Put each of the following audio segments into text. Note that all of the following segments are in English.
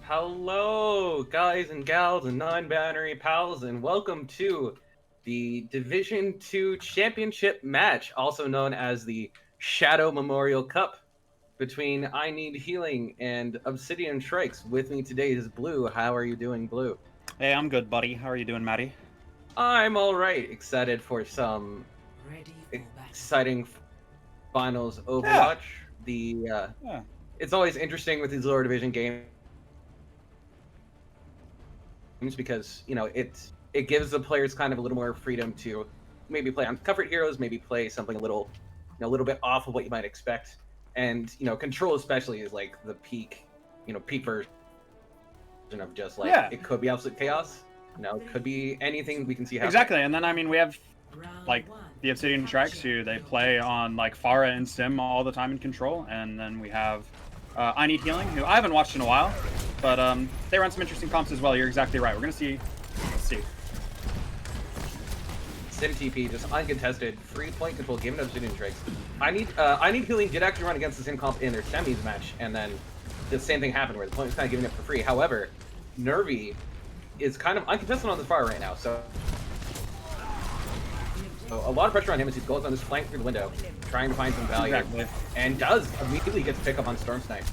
Hello, guys and gals and non-binary pals, and welcome to the Division 2 Championship match, also known as the Shadow Memorial Cup, between I Need Healing and Obsidian Shrikes. With me today is Blue. How are you doing, Blue? Hey, I'm good, buddy. How are you doing, Maddie? I'm alright. Excited for some exciting finals Yeah. Overwatch. Yeah. It's always interesting with these lower division games because it gives the players kind of a little more freedom to maybe play on comfort heroes, maybe play something a little bit off of what you might expect. And control especially is like the peak version of just like Yeah. it could be absolute chaos. It could be anything we can see happening. Exactly. And then we have like the Obsidian Shrikes who they play on like Pharah and Sim all the time in control, and then we have I Need Healing, who I haven't watched in a while, but they run some interesting comps as well. You're exactly right. We're gonna see. Let's see. Sim TP just uncontested, free point control given to Obsidian Shrikes. I Need Healing did actually run against the Sim comp in their semis match, and then the same thing happened where the point was kind of giving it for free. However, Nervy is kind of uncontested on this far right now, so a lot of pressure on him as he goes on this flank through the window, trying to find some value, and does immediately get to pick up on Storm Snipe.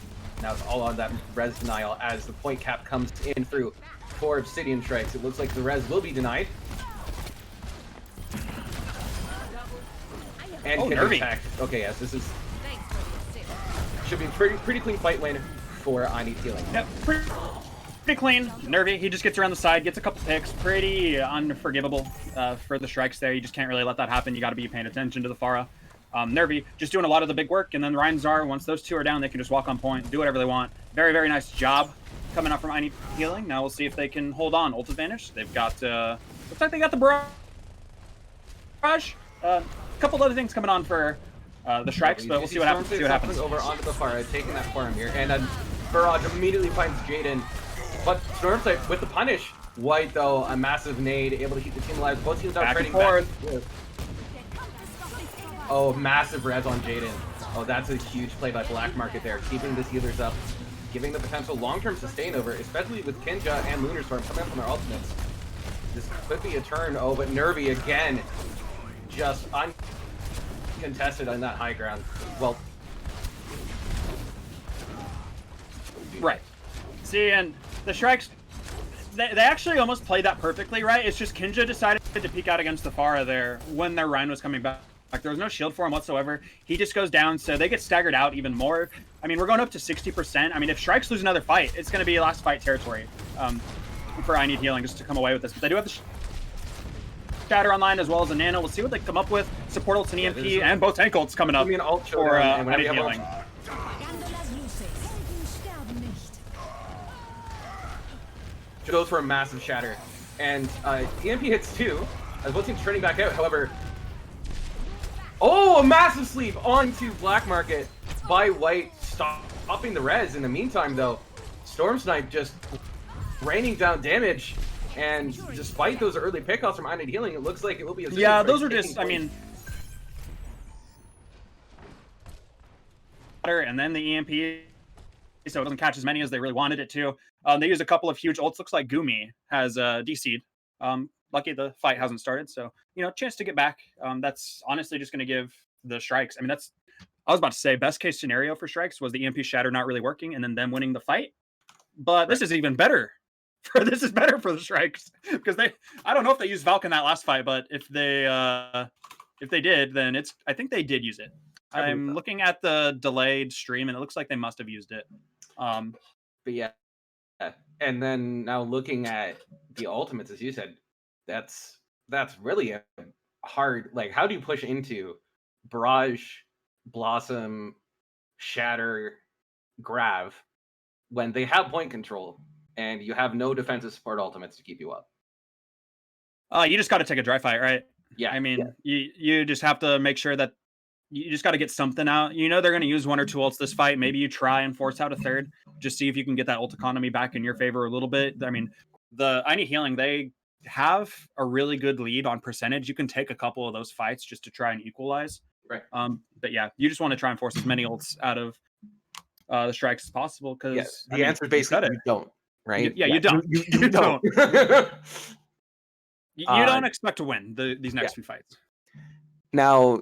Now it's all on that res denial as the point cap comes in through for Obsidian Shrikes. It looks like the res will be denied. And Nervy. Okay, yes, this should be pretty clean fight win for I Need Healing. Yep, pretty clean. Nervy, he just gets around the side, gets a couple picks. Pretty unforgivable for the Shrikes there. You just can't really let that happen. You got to be paying attention to the Pharah. Nervy just doing a lot of the big work, and then Ryan Czar, once those two are down, they can just walk on point, do whatever they want. Very, very nice job coming up from I Need Healing. Now we'll see if they can hold on. Ult advantage. They've got, looks like they got the barrage. A couple other things coming on for the Shrikes, but we'll see what happens. Over onto the Pharah, taking that farm here, and then Barrage immediately finds Jaden. But Stormsight with the punish. White, though, a massive nade, able to keep the team alive. Both teams out trading back. Oh, massive res on Jaden. Oh, that's a huge play by Black Market there, keeping the healers up, giving the potential long-term sustain over, especially with Kinja and Lunar Storm coming up from their ultimates. This could be a turn. Oh, but Nervy again, just uncontested on that high ground. Well, right. See, and the Shrikes, they actually almost played that perfectly, right? It's just Kinja decided to peek out against the Pharah there when their Rhine was coming back. There was no shield for him whatsoever. He just goes down, so they get staggered out even more. I mean, we're going up to 60%. I mean, if Shrikes lose another fight, it's going to be last fight territory for I Need Healing just to come away with this. But they do have the Shatter online as well as a Nano. We'll see what they come up with. Support ults and EMP and both tank ults coming up for I Need Healing. Goes for a massive shatter, and EMP hits too, as both teams turning back out. However, a massive sleep onto Black Market by White, stopping the res. In the meantime, though, Storm Snipe just raining down damage, and despite those early pickoffs from I Need Healing, it looks like it will be a those are just, I mean, and then the EMP, so it doesn't catch as many as they really wanted it to. They use a couple of huge ults. Looks like Gumi has DC'd. Lucky the fight hasn't started, so chance to get back. That's honestly just going to give the Shrikes. I mean, I was about to say best case scenario for Shrikes was the EMP Shatter not really working and then them winning the fight. But this is even better. This is better for the Shrikes because I don't know if they used Valk in that last fight, but if they did, then I think they did use it. I'm looking at the delayed stream and it looks like they must have used it. But yeah. And then now looking at the ultimates, as you said, that's really a hard, like, how do you push into Barrage, Blossom, Shatter, Grav when they have point control and you have no defensive support ultimates to keep you up? You just got to take a dry fight, right? Yeah. I mean, you just have to make sure that you just got to get something out. They're going to use one or two ults this fight. Maybe you try and force out a third. Just see if you can get that ult economy back in your favor a little bit. I mean, the I Need Healing, they have a really good lead on percentage. You can take a couple of those fights just to try and equalize. Right. But yeah, you just want to try and force as many ults out of the Shrikes as possible because the answer is basically you don't. right? You don't. You don't. You don't expect to win these next few fights. Now,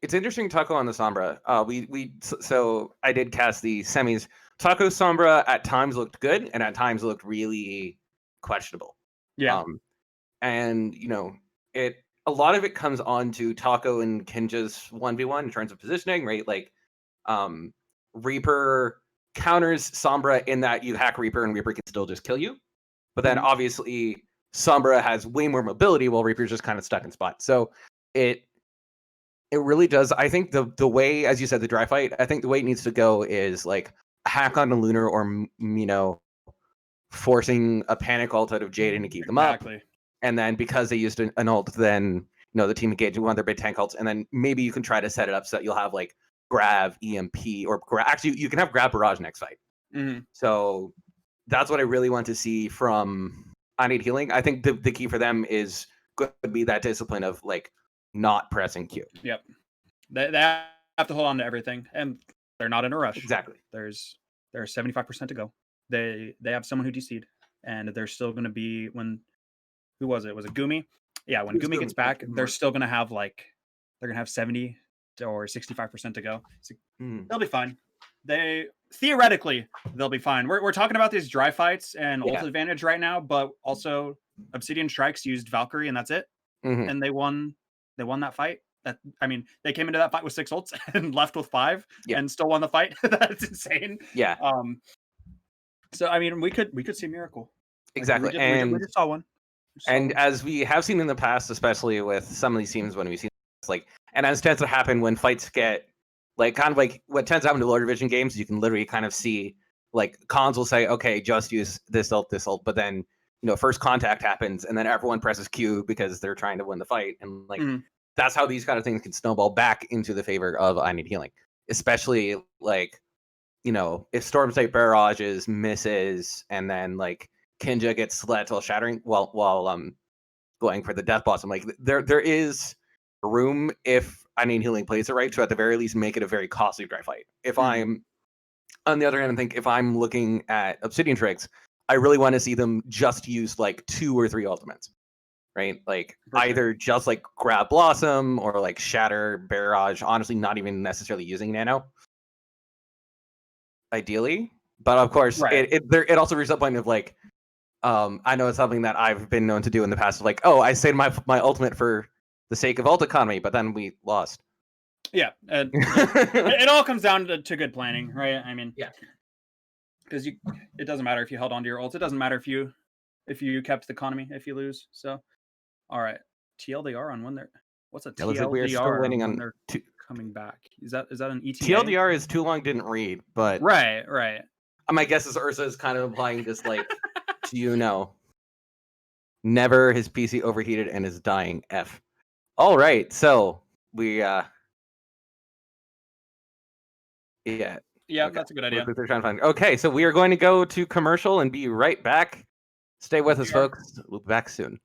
it's interesting, Taco on the Sombra. So I did cast the semis. Taco Sombra at times looked good, and at times looked really questionable. Yeah. And a lot of it comes on to Taco and Kinja's 1v1 in terms of positioning, right? Like, Reaper counters Sombra in that you hack Reaper and Reaper can still just kill you. But then obviously Sombra has way more mobility while Reaper's just kind of stuck in spot. So it really does. I think the way, as you said, the dry fight, I think the way it needs to go is like a hack on a Lunar or, forcing a panic ult out of Jaden to keep them up. And then because they used an ult, then, the team engaged one of their big tank ults. And then maybe you can try to set it up so that you'll have like Grav, EMP, or actually you can have Grav Barrage next fight. So that's what I really want to see from I Need Healing. I think the key for them is going to be that discipline of like not pressing Q. Yep. They have to hold on to everything, and they're not in a rush. Exactly. There's 75% to go. They have someone who DC'd, and they're still going to be who was it? Was it Gumi? Yeah, when Gumi gets back, they're still going to have they're going to have 70 or 65% to go. So they'll be fine. Theoretically, they'll be fine. We're talking about these dry fights and ult advantage right now, but also Obsidian Shrikes used Valkyrie, and that's it. And they won that fight. They came into that fight with 6 ults and left with 5 and still won the fight. That's insane. Yeah. So we could see a miracle. Exactly. We just saw one. And as we have seen in the past, especially with some of these teams when we've seen and as tends to happen when fights get kind of like what tends to happen to lower division games, you can literally kind of see like cons will say, okay, just use this ult, but then first contact happens and then everyone presses Q because they're trying to win the fight, and that's how these kind of things can snowball back into the favor of I Need Healing, especially if Storm State barrages misses and then like Kinja gets slet while shattering while going for the death boss. I'm like there is room if I Need Healing plays it right to at the very least make it a very costly dry fight. If I'm on the other hand, I think if I'm looking at Obsidian Shrikes, I really want to see them just use like 2 or 3 ultimates, right? Like either just like grab Blossom or like shatter barrage. Honestly, not even necessarily using Nano. Ideally, but of course, it also reaches that point of like, I know it's something that I've been known to do in the past. Of like, I saved my ultimate for the sake of ult economy, but then we lost. Yeah, and it all comes down to good planning, right? Because it doesn't matter if you held on to your ults. It doesn't matter if you kept the economy if you lose. So, all right, TLDR on when they're what's a TLDR? We are still waiting on they're coming back. Is that an ETA? TLDR is too long didn't read, but right. My guess is Ursa is kind of implying just like, never his PC overheated and is dying. F. All right, so we yeah, okay. That's a good idea. They're trying to find. Okay, so we are going to go to commercial and be right back. Stay with us, folks. We'll be back soon.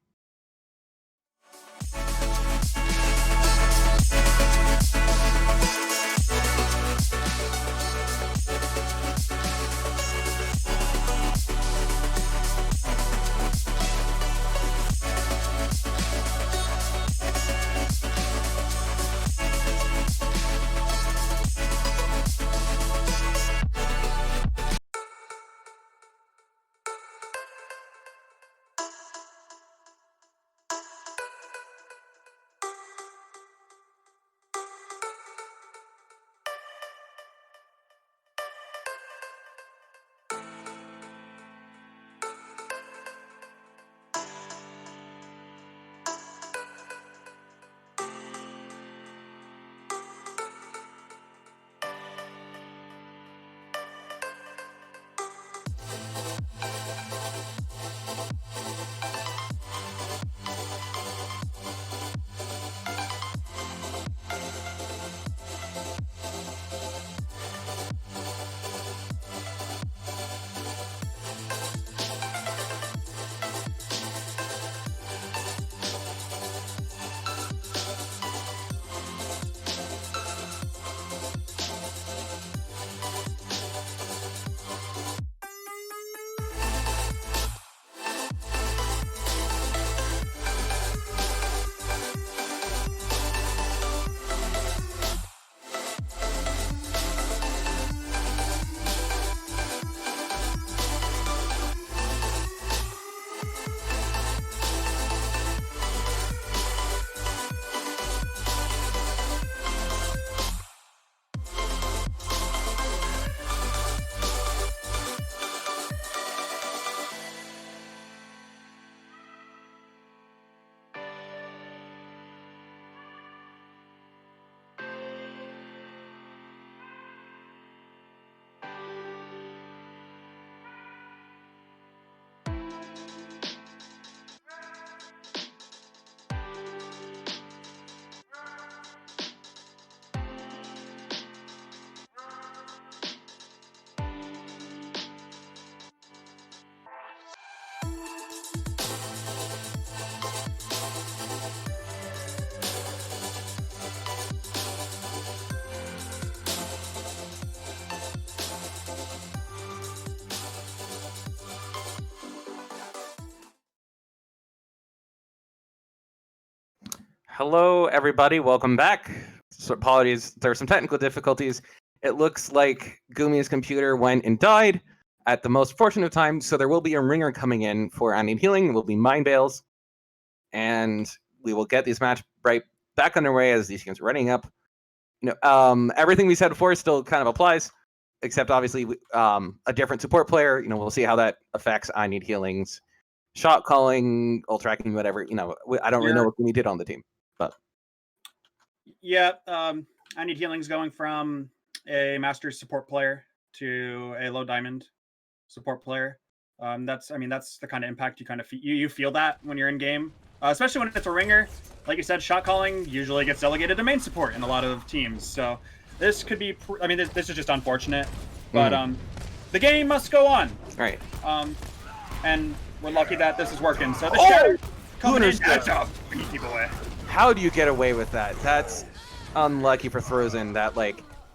Hello, everybody. Welcome back. So apologies, there are some technical difficulties. It looks like Gumi's computer went and died at the most fortunate time, so there will be a ringer coming in for I Need Healing. It will be Mind Bales, and we will get this match right back underway as these games are running up. Everything we said before still kind of applies, except obviously a different support player. We'll see how that affects I Need Healing's shot calling, ult tracking, whatever. I don't really know what Gumi did on the team, but yeah, I Need Healing's going from a Masters support player to a low diamond support player. That's the kind of impact you kind of you feel that when you're in game, especially when it's a ringer. Like you said, shot calling usually gets delegated to main support in a lot of teams. So this could be. This is just unfortunate, but the game must go on. Right. And we're lucky that this is working. So the shatter coming in. Good job. We can keep away. How do you get away with that? That's unlucky for Frozen. That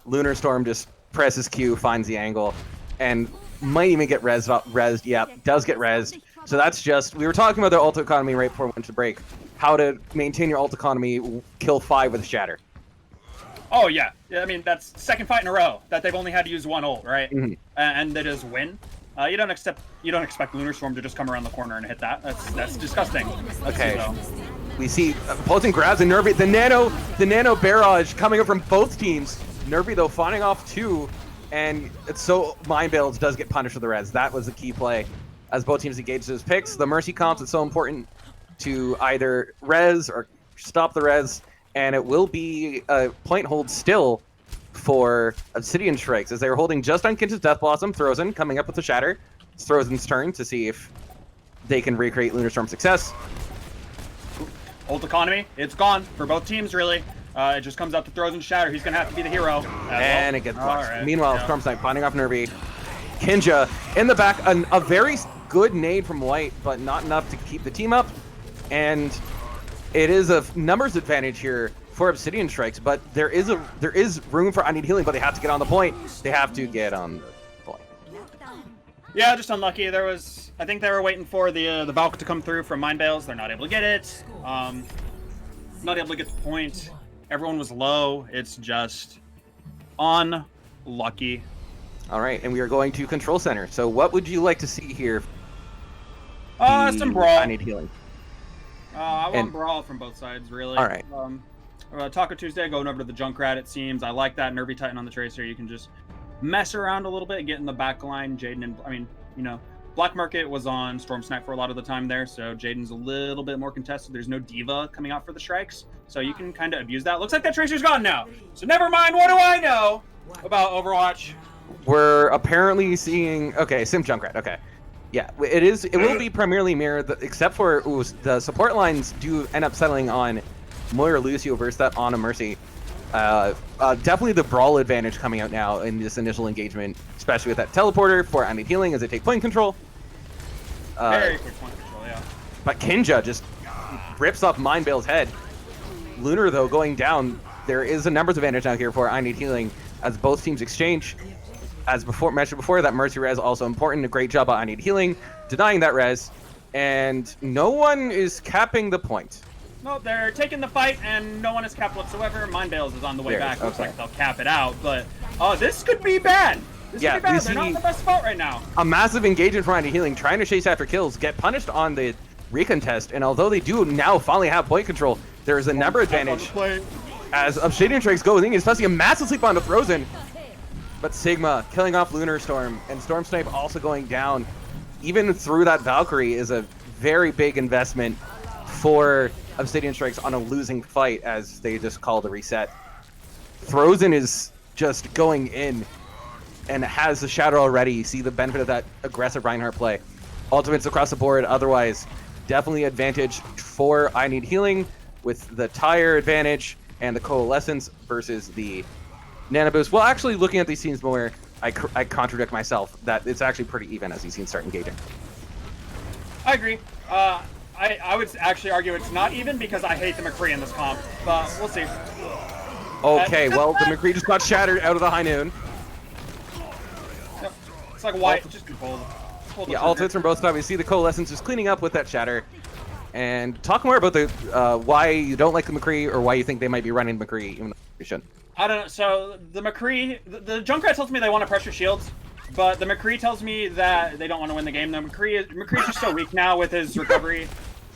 Lunar Storm just presses Q, finds the angle, and might even get rezzed. Yeah, does get rezzed. So that's just, we were talking about the ult economy right before we went to break. How to maintain your ult economy, kill 5 with Shatter. Oh yeah, that's second fight in a row that they've only had to use one ult, right? Mm-hmm. And they just win. You don't expect Lunar Storm to just come around the corner and hit that. That's disgusting. Okay. We see opposing grabs and Nervy, the nano barrage coming up from both teams. Nervy though finding off 2, and it's so Mind Bales does get punished with the res. That was the key play as both teams engage those picks. The Mercy comps, it's so important to either res or stop the res, and it will be a point hold still for Obsidian Shrikes as they're holding just on Kinta's Death Blossom. Frozen coming up with the Shatter. It's Frozen's turn to see if they can recreate Lunar Storm success. Ult economy, it's gone for both teams, really. It just comes up to Frozen Shatter. He's going to have to be the hero. And it gets blocked. Right. Meanwhile, Storm Snipe finding off Nervy. Kinja in the back, a very good nade from White, but not enough to keep the team up. And it is a numbers advantage here for Obsidian Shrikes, but there is room for I Need Healing, but they have to get on the point. They have to get on the point. Yeah, just unlucky. I think they were waiting for the Valk to come through from Mind Bales. They're not able to get it. Not able to get the point. Everyone was low. It's just unlucky. All right, and we are going to Control Center. So what would you like to see here? Some brawl. I Need Healing. I want brawl from both sides, really. All right. Taco Tuesday going over to the Junkrat, it seems. I like that. Nervy Titan on the Tracer. You can just mess around a little bit, get in the back line. Jaden and, Black Market was on Storm Snipe for a lot of the time there, so Jaden's a little bit more contested. There's no Diva coming out for the Shrikes, so you can kind of abuse that. Looks like that Tracer's gone now, so never mind. What do I know about Overwatch? We're apparently seeing... Okay, Sim Junkrat, okay. Yeah, it will be primarily mirrored, except for the support lines do end up settling on Moira Lucio versus that Ana Mercy. Definitely the brawl advantage coming out now in this initial engagement, especially with that teleporter for I Need Healing as they take point control. Very quick point control, yeah. But Kinja just rips off Mind Bale's head. Lunar, though, going down. There is a numbers advantage now here for I Need Healing as both teams exchange. As mentioned before, that Mercy res also important. A great job by I Need Healing, denying that res. And no one is capping the point. No, they're taking the fight, and no one is capped whatsoever. Mind Bales is on the way back. Looks like they'll cap it out, but this could be bad. This could be bad. They're not in the best spot right now. A massive engagement for I Need Healing, trying to chase after kills, get punished on the recontest, and although they do now finally have point control, there is a number advantage. As Obsidian Shrikes go, I think it's especially a massive sleep onto Frozen. But Sigma killing off Lunar Storm, and Storm Snipe also going down. Even through that Valkyrie is a very big investment for Obsidian Shrikes on a losing fight as they just call the reset. Frozen is just going in and has the Shadow already. You see the benefit of that aggressive Reinhardt play. Ultimates across the board, otherwise definitely advantage for I Need Healing with the tire advantage and the Coalescence versus the Nano Boost. Well, actually looking at these scenes more, I contradict myself that it's actually pretty even as these scenes start engaging. I agree. I would actually argue it's not even because I hate the McCree in this comp, but we'll see. Okay, well, the McCree just got shattered out of the high noon. Yep. It's like White, just hold. Yeah, ultimates from both sides. We see the Coalescence just cleaning up with that shatter. And talk more about the why you don't like the McCree, or why you think they might be running McCree even though they shouldn't. I don't know. So the McCree, the Junkrat tells me they want to pressure shields, but the McCree tells me that they don't want to win the game. The McCree's just so weak now with his recovery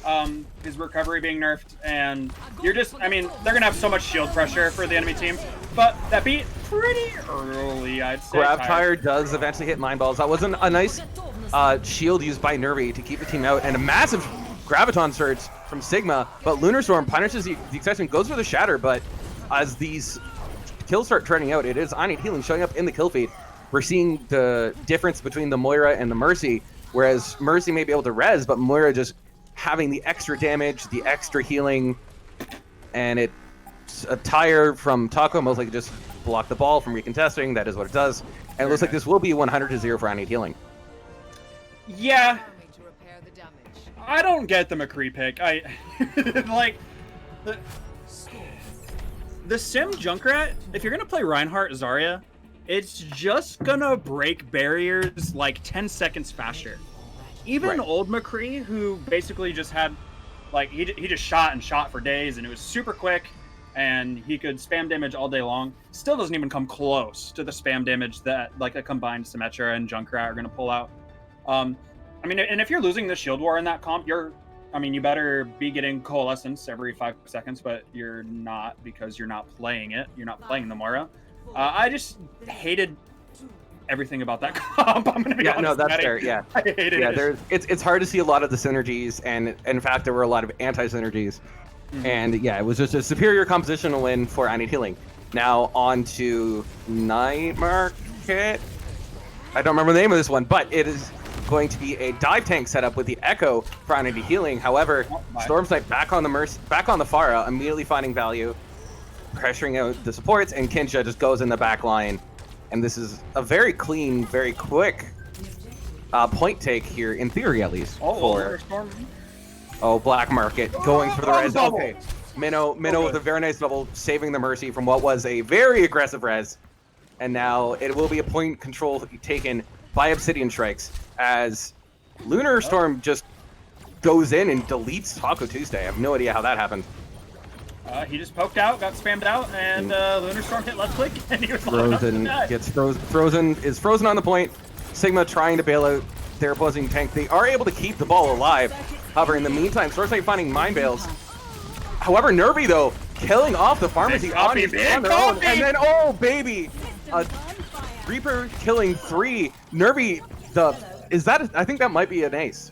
being nerfed, and you're just, I mean, they're gonna have so much shield pressure for the enemy team. But that beat pretty early, I'd say. Grab Tire does eventually hit Mind Balls. That wasn't a nice shield used by Nervy to keep the team out, and a massive Graviton surge from Sigma, but Lunar Storm punishes the Excitement, goes for the Shatter, but as these kills start turning out, it is I Need Healing showing up in the kill feed. We're seeing the difference between the Moira and the Mercy, whereas Mercy may be able to res, but Moira just having the extra damage, the extra healing, and it's a Tire from Taco most likely just block the ball from recontesting. That is what it does. And it looks like this will be 100-0 for I Need Healing. Yeah. I don't get the McCree pick. I like the Sim Junkrat. If you're gonna play Reinhardt Zarya, it's just gonna break barriers like 10 seconds faster. Even old McCree, who basically just had, like, he just shot and shot for days, and it was super quick, and he could spam damage all day long. Still doesn't even come close to the spam damage that like a combined Symmetra and Junkrat are gonna pull out. I mean, and if you're losing the shield war in that comp, you better be getting Coalescence every 5 seconds, but you're not, because you're not playing it. You're not playing the Moira. I just hated everything about that comp. I'm gonna be honest. No, that's fair. Yeah, I hated it. It's hard to see a lot of the synergies, and in fact, there were a lot of anti-synergies. And yeah, it was just a superior compositional win for I Need Healing. Now on to Night Market. I don't remember the name of this one, but it is going to be a dive tank setup with the Echo for I Need Healing. However, Storm Snipe back on the Pharah, immediately finding value, pressuring out the supports, and Kinja just goes in the back line. And this is a very clean, very quick point take here, in theory at least. Black Market going for the res. Okay, Minnow with a very nice double, saving the Mercy from what was a very aggressive res. And now it will be a point control taken by Obsidian Shrikes, as Lunar Storm just goes in and deletes Taco Tuesday. I have no idea how that happened. He just poked out, got spammed out, and Lunar Storm hit left click, and he was frozen. Gets frozen. Is frozen on the point. Sigma trying to bail out their opposing tank. They are able to keep the ball alive. However, in the meantime, Stormsnipe finding Mind Bales. However, Nervy though killing off the pharmacy on their own, and then baby, Reaper killing 3. Nervy, I think that might be an ace.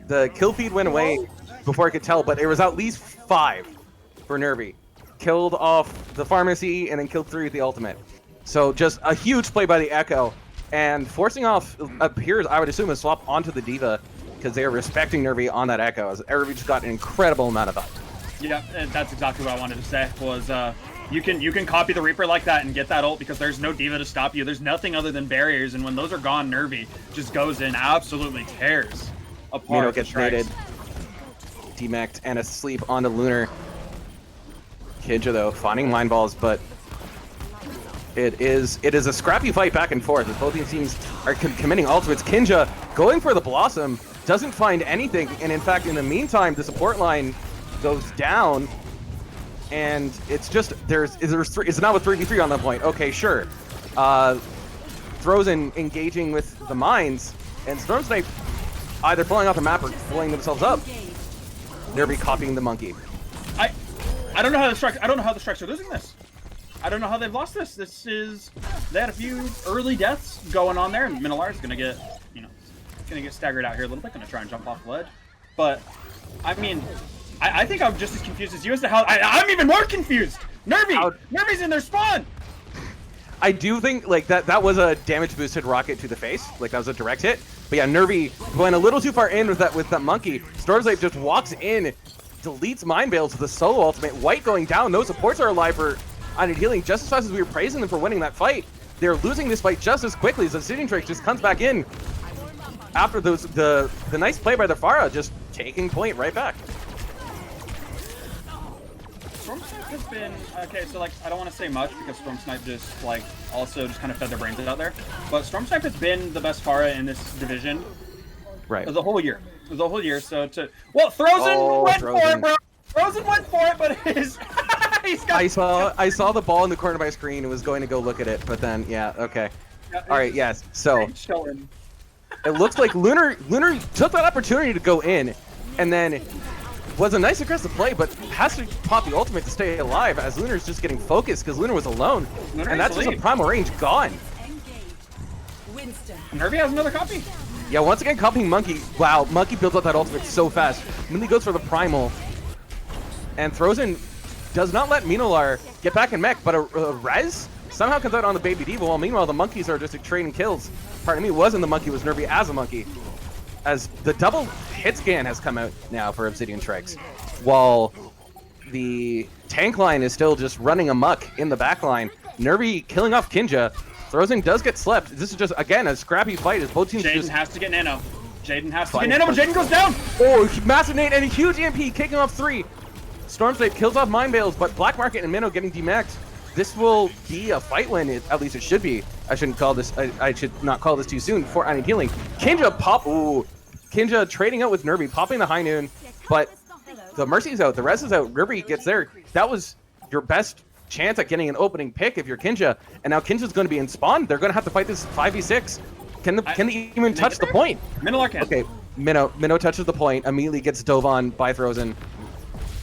The kill feed went away before I could tell, but it was at least 5 for Nervy. Killed off the pharmacy and then killed 3 with the ultimate. So just a huge play by the Echo, and forcing off appears, I would assume, a swap onto the D.Va, because they are respecting Nervy on that Echo, as Nervy just got an incredible amount of help. Yeah, and that's exactly what I wanted to say, was you can copy the Reaper like that and get that ult, because there's no D.Va to stop you. There's nothing other than barriers, and when those are gone, Nervy just goes in, absolutely tears apart. Minnow gets raided, demeched, and asleep onto Lunar. Kinja though finding Mind Balls, but it is a scrappy fight back and forth as both these teams are committing ultimates. Kinja going for the Blossom, doesn't find anything, and in fact, in the meantime, the support line goes down, and it's just it's now a 3v3 on that point. Okay, sure. Frozen engaging with the mines, and Stormsnipe either falling off the map or blowing themselves up. Nervy copying the monkey. I don't know how the Shrikes are losing this. I don't know how they've lost this. They had a few early deaths going on there, and Minolar's gonna get, staggered out here a little bit, gonna try and jump off the ledge. But I mean, I think I'm just as confused as you as to how I'm even more confused. Nervy's in their spawn. I do think like that was a damage boosted rocket to the face, like that was a direct hit. But yeah, Nervy went a little too far in with that monkey. Stormsnipe just walks in, deletes Mind Bales with a solo ultimate. White going down. Those supports are alive for I Need Healing just as fast as we were praising them for winning that fight. They're losing this fight just as quickly as the Obsidian Shrikes just comes back in after the nice play by the Pharah, just taking point right back. Stormsnipe has been okay. So like, I don't want to say much because Stormsnipe just like also just kind of fed their brains out there. But Stormsnipe has been the best Pharah in this division Right. The whole year. The whole year. So Frozen went for it, bro. Frozen went for it, but his I saw the ball in the corner of my screen and was going to go look at it, but then yeah, okay. Yeah, all right, yes. So chilling. It looks like Lunar took that opportunity to go in, and then was a nice aggressive play, but has to pop the ultimate to stay alive as Lunar's just getting focused because Lunar was alone, and that's just a primal range gone. Nervy has another copy. Yeah, once again copying Monkey. Wow, Monkey builds up that ultimate so fast. And then he goes for the primal, and throws in. Does not let Minolar get back in mech, but a res somehow comes out on the baby diva, while meanwhile the monkeys are just trading kills. Pardon me, it wasn't the monkey, it was Nervy as a monkey. As the double hit scan has come out now for Obsidian Shrikes, while the tank line is still just running amok in the back line. Nervy killing off Kinja. Frozen does get slept. This is just, again, a scrappy fight as both teams Jaden just... has to get nano. Jaden has to get nano, but Jaden goes down! Oh, massive nade and a huge EMP kicking off 3. Stormscape kills off Mind Bales, but Black Market and Minnow getting demaxed. This will be a fight win, at least it should be. I shouldn't call this, I should not call this too soon for I Need Healing. Kinja Kinja trading out with Nervy, popping the high noon, but the Mercy's out, the rest is out, Nervy gets there. That was your best chance at getting an opening pick if you're Kinja, and now Kinja's going to be in spawn. They're going to have to fight this 5v6. Can they even touch the point? Minnow can. Okay, Minnow touches the point, immediately gets dove on by Frozen.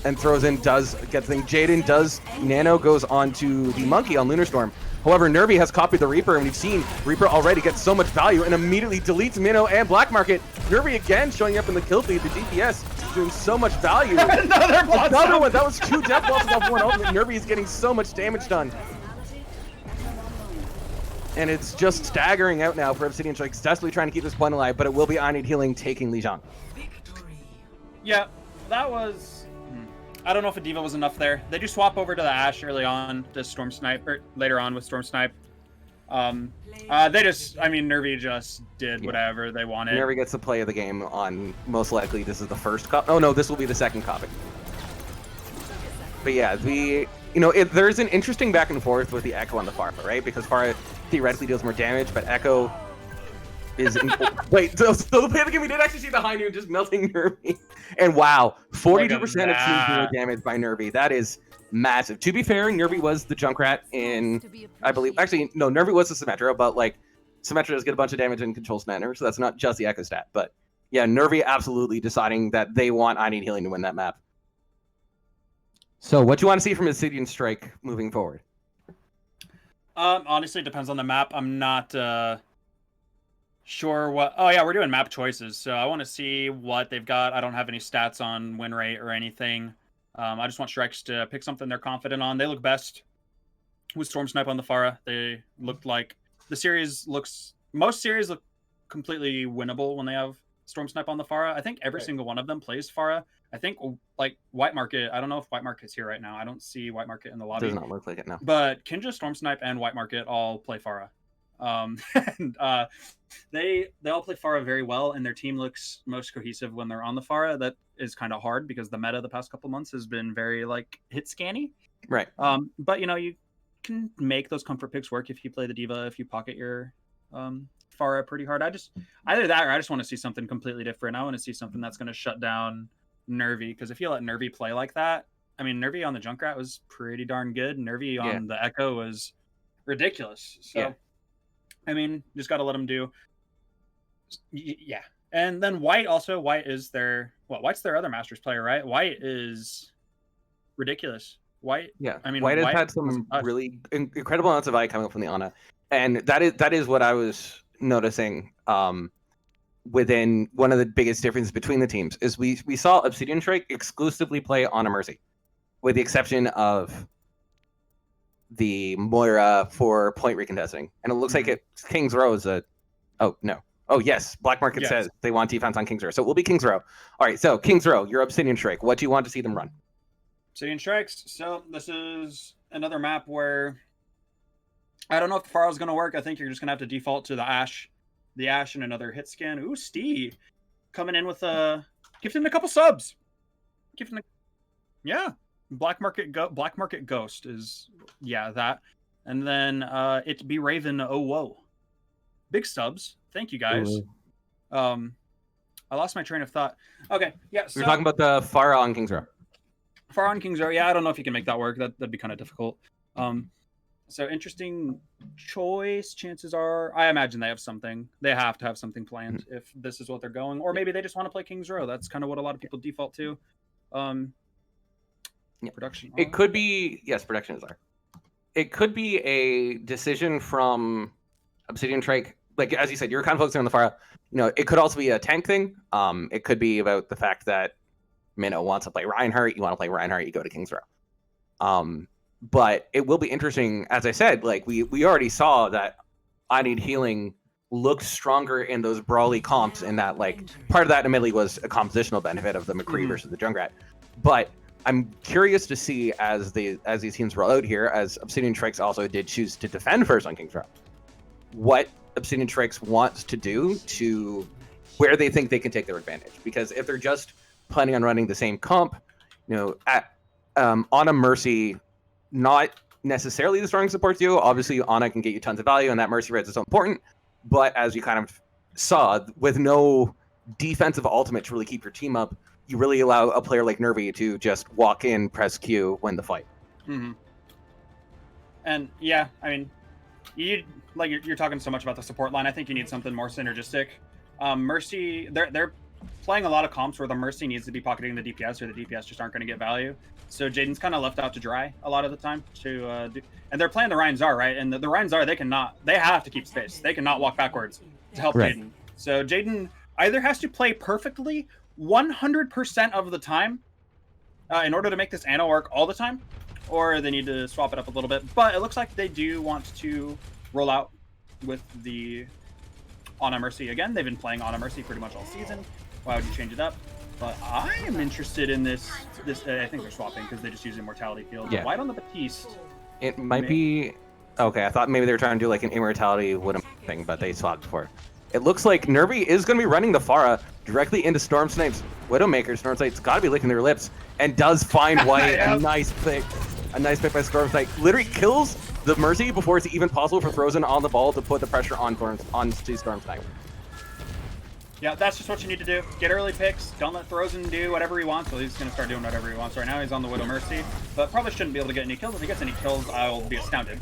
And Frozen does get the thing. Jaden does. Nano goes on to the monkey on Lunarstorm. However, Nervy has copied the Reaper, and we've seen Reaper already get so much value and immediately deletes Minnow and Black Market. Nervy again showing up in the kill feed. The DPS doing so much value. Another one. That was 2 death losses off 1 ultimate. Nervy is getting so much damage done. And it's just staggering out now for Obsidian Shrikes, desperately trying to keep this point alive, but it will be I Need Healing taking Lijiang. Yeah, that was... I don't know if a Diva was enough there. They do swap over to the Ashe early on to Storm Snipe, or later on with Storm Snipe. They just, I mean, Nervy just did whatever they wanted. Nervy gets the play of the game on, most likely, this is the first copy. Oh no, this will be the second copy. But yeah, there's an interesting back and forth with the Echo on the Pharah, right? Because Pharah theoretically deals more damage, but Echo is... Wait, so the play of the game, we did actually see the high noon just melting Nervy. And wow, 42% of teams doing damage by Nervy. That is massive. To be fair, Nervy was the Junkrat in, I believe, actually, no, Nervy was the Symmetra, but like, Symmetra does get a bunch of damage and controls Nanner, so that's not just the Echo stat. But yeah, Nervy absolutely deciding that they want I Need Healing to win that map. So what do you want to see from Obsidian Strike moving forward? Honestly, it depends on the map. I'm not sure what... Oh yeah, we're doing map choices, so I want to see what they've got. I don't have any stats on win rate or anything. I just want Shrikes to pick something they're confident on. They look best with Storm Snipe on the Pharah. They looked like... The series looks... Most series look completely winnable when they have Storm Snipe on the Pharah. I think every single one of them plays Pharah. I think, like, White Market... I don't know if White Market's here right now. I don't see White Market in the lobby. Does not look like it, no. But Kinja, Storm Snipe, and White Market all play Pharah. They all play Pharah very well, and their team looks most cohesive when they're on the Pharah. That is kind of hard because the meta the past couple months has been very like hit scanny. Right. But you can make those comfort picks work if you play the Diva, if you pocket your Pharah pretty hard. Either that or I just want to see something completely different. I want to see something that's going to shut down Nervy, because if you let Nervy play like that, I mean, Nervy on the Junkrat was pretty darn good. Nervy on the Echo was ridiculous. So, I mean, just got to let them do. Yeah. And then White also. White is their... Well, White's their other Masters player, right? White is ridiculous. White... Yeah. I mean, White has had some really incredible amounts of value coming up from the Ana. And that is what I was noticing within one of the biggest differences between the teams is we saw Obsidian Shrike exclusively play on a Mercy, with the exception of the Moira for point recontesting. And it looks like King's Row is a... Oh, no. Oh, yes. Black Market says they want defense on King's Row. So it will be King's Row. All right, so King's Row, you're Obsidian Shrike. What do you want to see them run? Obsidian Shrikes. So this is another map where I don't know if the Pharah is going to work. I think you're just going to have to default to the Ashe. The Ashe and another hit scan. Ooh, Steve coming in with gifting a couple subs. Yeah. Black Market Ghost is that. And then it be Raven. Oh whoa. Big subs. Thank you guys. I lost my train of thought. Okay, yeah. So We're talking about the Pharah on King's Row. Pharah on King's Row. Yeah, I don't know if you can make that work. That'd be kind of difficult. So interesting choice. Chances are, I imagine they have something. They have to have something planned if this is what they're going, or maybe they just want to play King's Row. That's kind of what a lot of people default to. Production. It could be production is there. It could be a decision from Obsidian Shrike. Like as you said, you're kind of focusing on the Pharah. It could also be a tank thing. It could be about the fact that Minnow wants to play Reinhardt. You want to play Reinhardt, you go to King's Row. But it will be interesting, as I said, like we already saw that I Need Healing looked stronger in those brawly comps, and that like part of that admittedly was a compositional benefit of the McCree versus the Junkrat. But I'm curious to see as these teams roll out here, as Obsidian Shrikes also did choose to defend first on King's Row, what Obsidian Shrikes wants to do to where they think they can take their advantage. Because if they're just planning on running the same comp, on a Mercy, not necessarily the strongest support duo. Obviously, Ana can get you tons of value, and that Mercy res is so important. But as you kind of saw, with no defensive ultimate to really keep your team up, you really allow a player like Nervy to just walk in, press Q, win the fight. Mm-hmm. And yeah, I mean, you're talking so much about the support line. I think you need something more synergistic. Mercy, they're playing a lot of comps where the Mercy needs to be pocketing the DPS, or the DPS just aren't going to get value. So Jaden's kind of left out to dry a lot of the time to do. And they're playing the Ryan Czar, right? And the Ryan Czar, they have to keep space. They cannot walk backwards to help Jaden. So Jaden either has to play perfectly 100% of the time in order to make this Ana work all the time, or they need to swap it up a little bit. But it looks like they do want to roll out with the Ana Mercy again. They've been playing Ana Mercy pretty much all season. Why would you change it up? But I am interested in this. I think they're swapping because they just use Immortality Field. Yeah. White on the Batiste. It might be... Okay, I thought maybe they were trying to do like an Immortality Woodham thing, but they swapped before. It looks like Nervy is going to be running the Pharah directly into Storm Snipe's Widowmaker. Storm Snipe's got to be licking their lips and does find White. A nice pick. A nice pick by Storm Snipe. Literally kills the Mercy before it's even possible for Frozen on the ball to put the pressure on Storm Snipe. Yeah, that's just what you need to do. Get early picks. Don't let Frozen do whatever he wants. Well, he's going to start doing whatever he wants right now. He's on the Widow Mercy, but probably shouldn't be able to get any kills. If he gets any kills, I'll be astounded.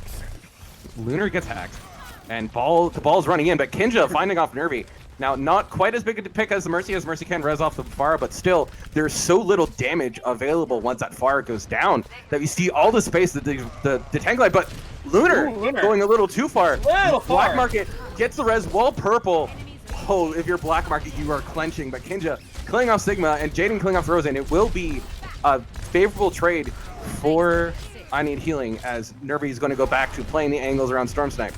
Lunar gets hacked, and the ball's running in, but Kinja finding off Nervy. Now, not quite as big a pick as Mercy can res off the Pharah, but still, there's so little damage available once that Pharah goes down that we see all the space that the tank line, but Lunar going a little too far. Black Market gets the res while purple. Oh, if you're Black Market, you are clenching, but Kinja killing off Sigma and Jaden killing off Frozen. It will be a favorable trade for I Need Healing, as Nervy is going to go back to playing the angles around Storm Snipe.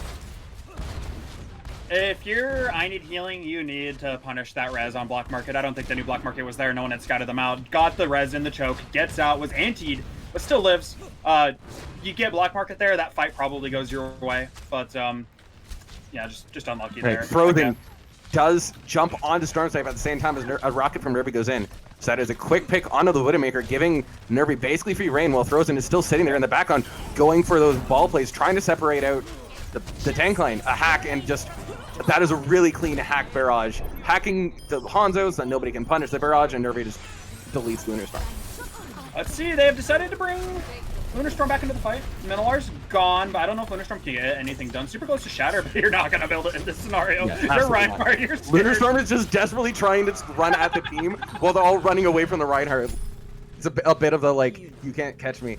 If you're I Need Healing, you need to punish that res on Black Market. I don't think the new Black Market was there. No one had scouted them out. Got the res in the choke, gets out, was antied, but still lives. You get Black Market there, that fight probably goes your way. But yeah, just unlucky there. Frozen does jump onto Storm Snipe at the same time as a rocket from Nervy goes in. So that is a quick pick onto the Widowmaker, giving Nervy basically free reign while Frozen is still sitting there in the background, going for those ball plays, trying to separate out the tank line. A hack, and just that is a really clean hack barrage. Hacking the Hanzos so that nobody can punish the barrage, and Nervy just deletes Lunar Storm. Let's see, they have decided to bring Lunar Storm back into the fight. Minolar's gone, but I don't know if Lunar Storm can get anything done. Super close to Shatter, but you're not going to build it in this scenario. They're Reinhardt, you're scared. Lunar Storm is just desperately trying to run at the team while they're all running away from the Reinhardt. It's a bit of the, like, you can't catch me.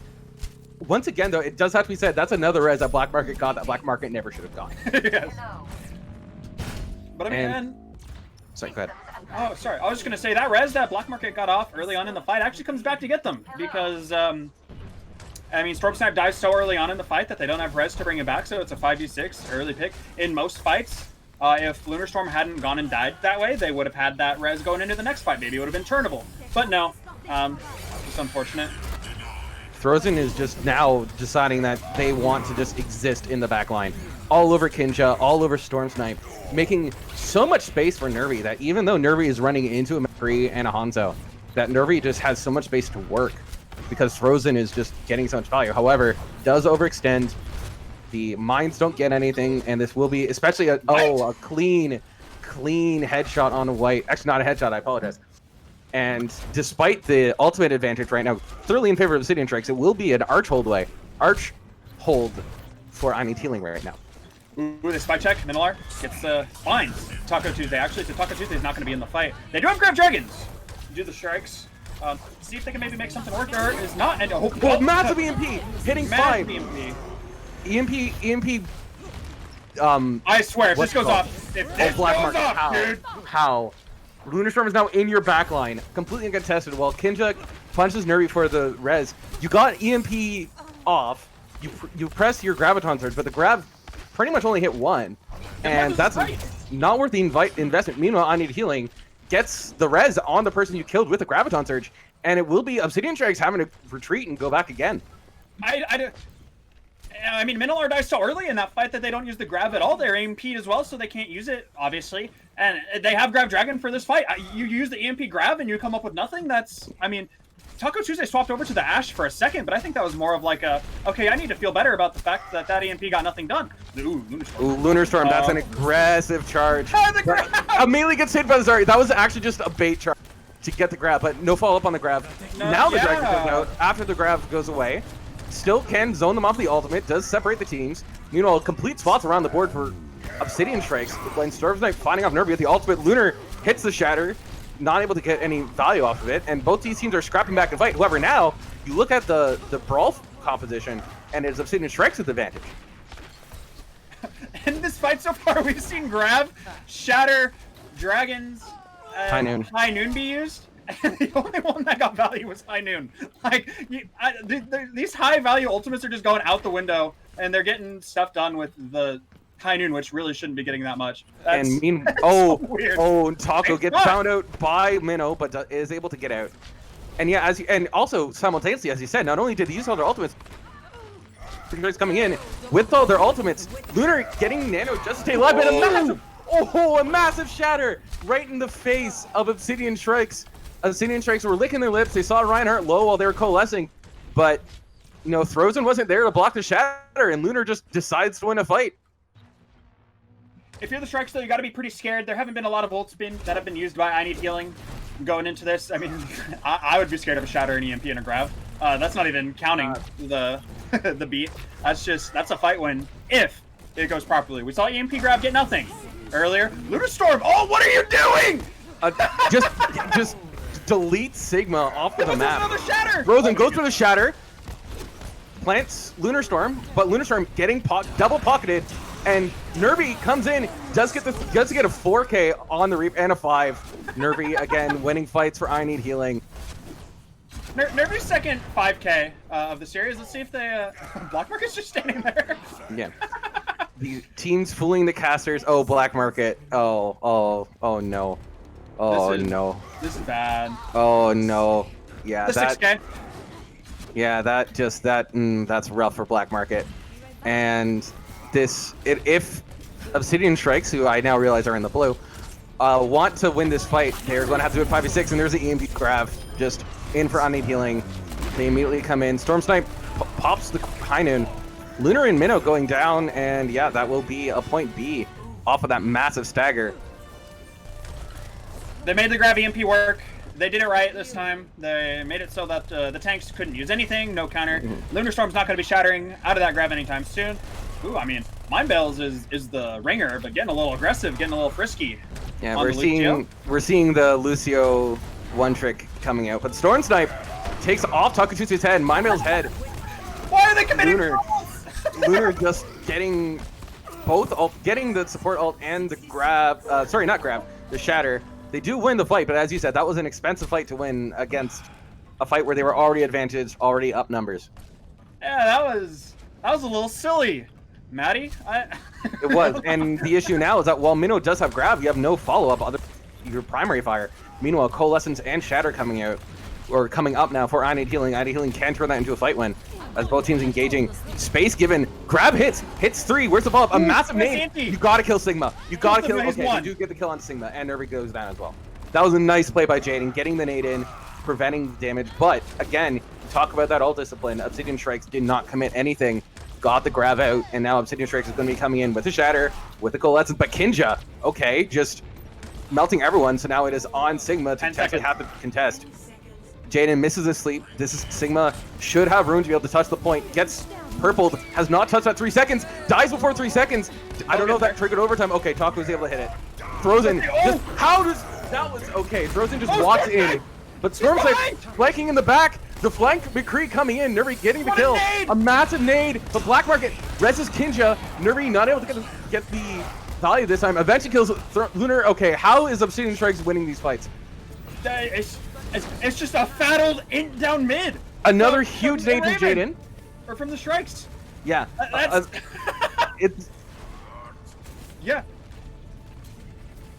Once again, though, it does have to be said, that's another res that Black Market got that Black Market never should have gotten. Yes. But I mean... Sorry, go ahead. Oh, sorry. I was just going to say, that res that Black Market got off early on in the fight actually comes back to get them. Because, I mean, Storm Snipe dies so early on in the fight that they don't have res to bring it back, so it's a 5v6 early pick. In most fights, if Lunar Storm hadn't gone and died that way, they would have had that res going into the next fight. Maybe it would have been turnable. But no, just unfortunate. Frozen is just now deciding that they want to just exist in the back line. All over Kinja, all over Storm Snipe, making so much space for Nervy that even though Nervy is running into a McCree and a Hanzo, that Nervy just has so much space to work because Frozen is just getting so much value. However, does overextend. The mines don't get anything, and this will be especially a clean clean headshot on a white. Actually, not a headshot. I apologize. And despite the ultimate advantage right now, thoroughly in favor of Obsidian Shrikes, it will be an arch hold away. Arch hold for I Need Healing right now. Ooh, this spy check. Minolar gets finds Taco Tuesday. Actually, so Taco Tuesday is not going to be in the fight. They do have Grab Dragons. Do the Shrikes. See if they can maybe make something work. There is not. And massive EMP hitting fine. EMP. I swear, if this goes off, Black Market. Dude. How? Lunarstorm is now in your backline, completely uncontested. While Kinja punches Nervy for the res. You got EMP off. You press your Graviton Surge, but the grab pretty much only hit one, and that's not worth the investment. Meanwhile, I Need Healing gets the res on the person you killed with the Graviton Surge, and it will be Obsidian Shrikes having to retreat and go back again. I mean, Minolar dies so early in that fight that they don't use the grab at all. They're EMP'd as well, so they can't use it, obviously. And they have Grab Dragon for this fight. You use the EMP grab and you come up with nothing. That's, I mean, Taco Tuesday swapped over to the Ash for a second, but I think that was more of like a, okay, I need to feel better about the fact that that EMP got nothing done. Ooh, Lunarstorm. Ooh, Lunarstorm, that's an aggressive charge. Immediately gets hit by the Zarya. That was actually just a bait charge to get the grab, but no follow-up on the grab. Now the Dragon comes out after the grab goes away. Still can zone them off the ultimate, does separate the teams. Meanwhile, complete spots around the board for Obsidian Shrikes. When Storm's Knight finding off Nervy with the ultimate, Lunar hits the Shatter, not able to get any value off of it, and both these teams are scrapping back and fight. However, now, you look at the brawl composition, and it's Obsidian Shrikes with advantage. In this fight so far, we've seen Grab, Shatter, Dragons, and High Noon be used. And the only one that got value was High Noon. Like, these high value ultimates are just going out the window, and they're getting stuff done with the High Noon, which really shouldn't be getting that much. That's, so Taco gets found out by Minnow, but is able to get out. And yeah, and also simultaneously, as you said, not only did they use all their ultimates, coming in with all their ultimates, Lunar getting Nano just to stay alive, and a massive shatter right in the face of Obsidian Shrikes. Obsidian Shrikes were licking their lips. They saw Reinhardt low while they were coalescing, but you know, Frozen wasn't there to block the shatter, and Lunar just decides to win a fight. If you're the Shrikes, though, you got to be pretty scared. There haven't been a lot of ult spin that have been used by I Need Healing going into this. I mean, I would be scared of a shatter, an EMP, and a grab. That's not even counting the the beat. That's a fight win if it goes properly. We saw EMP grab get nothing earlier. Lunarstorm, oh, what are you doing? Just delete Sigma off of the map. Another shatter. Frozen goes for the shatter, plants Lunarstorm, but Lunarstorm getting double pocketed, and Nervy comes in, does get a 4K on the Reap and a 5. Nervy again winning fights for I Need Healing. Nervy's second 5K of the series. Let's see if they Black Market's just standing there. Yeah. The team's fooling the casters. Oh, Black Market. Oh no. Oh no. This is bad. Oh no. Yeah, the 6K. Yeah, that's rough for Black Market. And if Obsidian Shrikes, who I now realize are in the blue, want to win this fight, they're going to have to do it 5v6, and there's the EMP grab just in for I Need Healing. They immediately come in. Storm Snipe pops the High Noon. Lunar and Minnow going down, and yeah, that will be a point B off of that massive stagger. They made the grab EMP work. They did it right this time. They made it so that the tanks couldn't use anything, no counter. Lunarstorm's not going to be shattering out of that grab anytime soon. Ooh, I mean, Mind Bells is the ringer, but getting a little aggressive, getting a little frisky. Yeah, we're seeing the Lucio one trick coming out, but Storm Snipe takes off Taco Tuesday's head, Mind Bell's head. Why are they committing Lunar just getting getting the support ult and the grab. Sorry, not grab, the shatter. They do win the fight, but as you said, that was an expensive fight to win against a fight where they were already advantaged, already up numbers. Yeah, that was a little silly, Maddie. It was, and the issue now is that while Minnow does have grab, you have no follow-up other your primary fire. Meanwhile, Coalescence and Shatter coming up now for I Need Healing. I Need Healing can turn that into a fight win as both teams engaging. Space given, grab hits 3. Where's the follow-up? A massive nade. You gotta kill Sigma. You gotta kill. Okay, you do get the kill on Sigma, and Nervy goes down as well. That was a nice play by Jaden, getting the nade in, preventing damage. But again, talk about that ult discipline. Obsidian Shrikes did not commit anything. Got the grab out, and now Obsidian Shrikes is going to be coming in with a shatter, with a coalescence. But Kinja, okay, just melting everyone. So now it is on Sigma to 10 actually seconds. have to contest. Jaden misses his sleep. This is Sigma should have room to be able to touch the point. Gets purpled. Has not touched that 3 seconds. Dies before 3 seconds. I don't know if that triggered overtime. Okay, Taco was able to hit it. Throws in. Just, how does that was okay? Throws in, just walks in. But Stormsnipe flanking in the back. The flank McCree coming in. Nervy getting the kill. A massive nade. The Black Market reses Kinja. Nervy not able to get the value this time. Eventually kills Lunar. Okay, how is Obsidian Shrikes winning these fights? It's just a fat old int down mid. Another huge nade from Jaden. Or from the Shrikes. Yeah. It's. Yeah.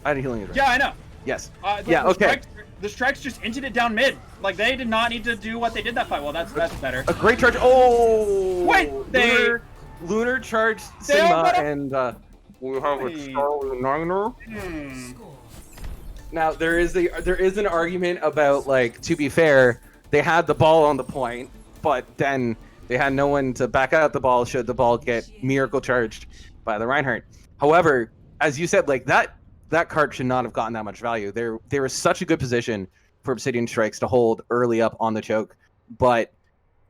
I had a healing. Right. Yeah, I know. Yes. Yeah. Okay. The Shrikes just inted it down mid. Like they did not need to do what they did that fight. Well, that's better. A great charge. Oh. Wait. Lunar charged Sigma and we have a Charlie Niner. Now there is an argument about, like, to be fair, they had the ball on the point, but then they had no one to back out the ball should the ball get miracle charged by the Reinhardt. However, as you said, like that card should not have gotten that much value. There was such a good position for Obsidian Shrikes to hold early up on the choke, but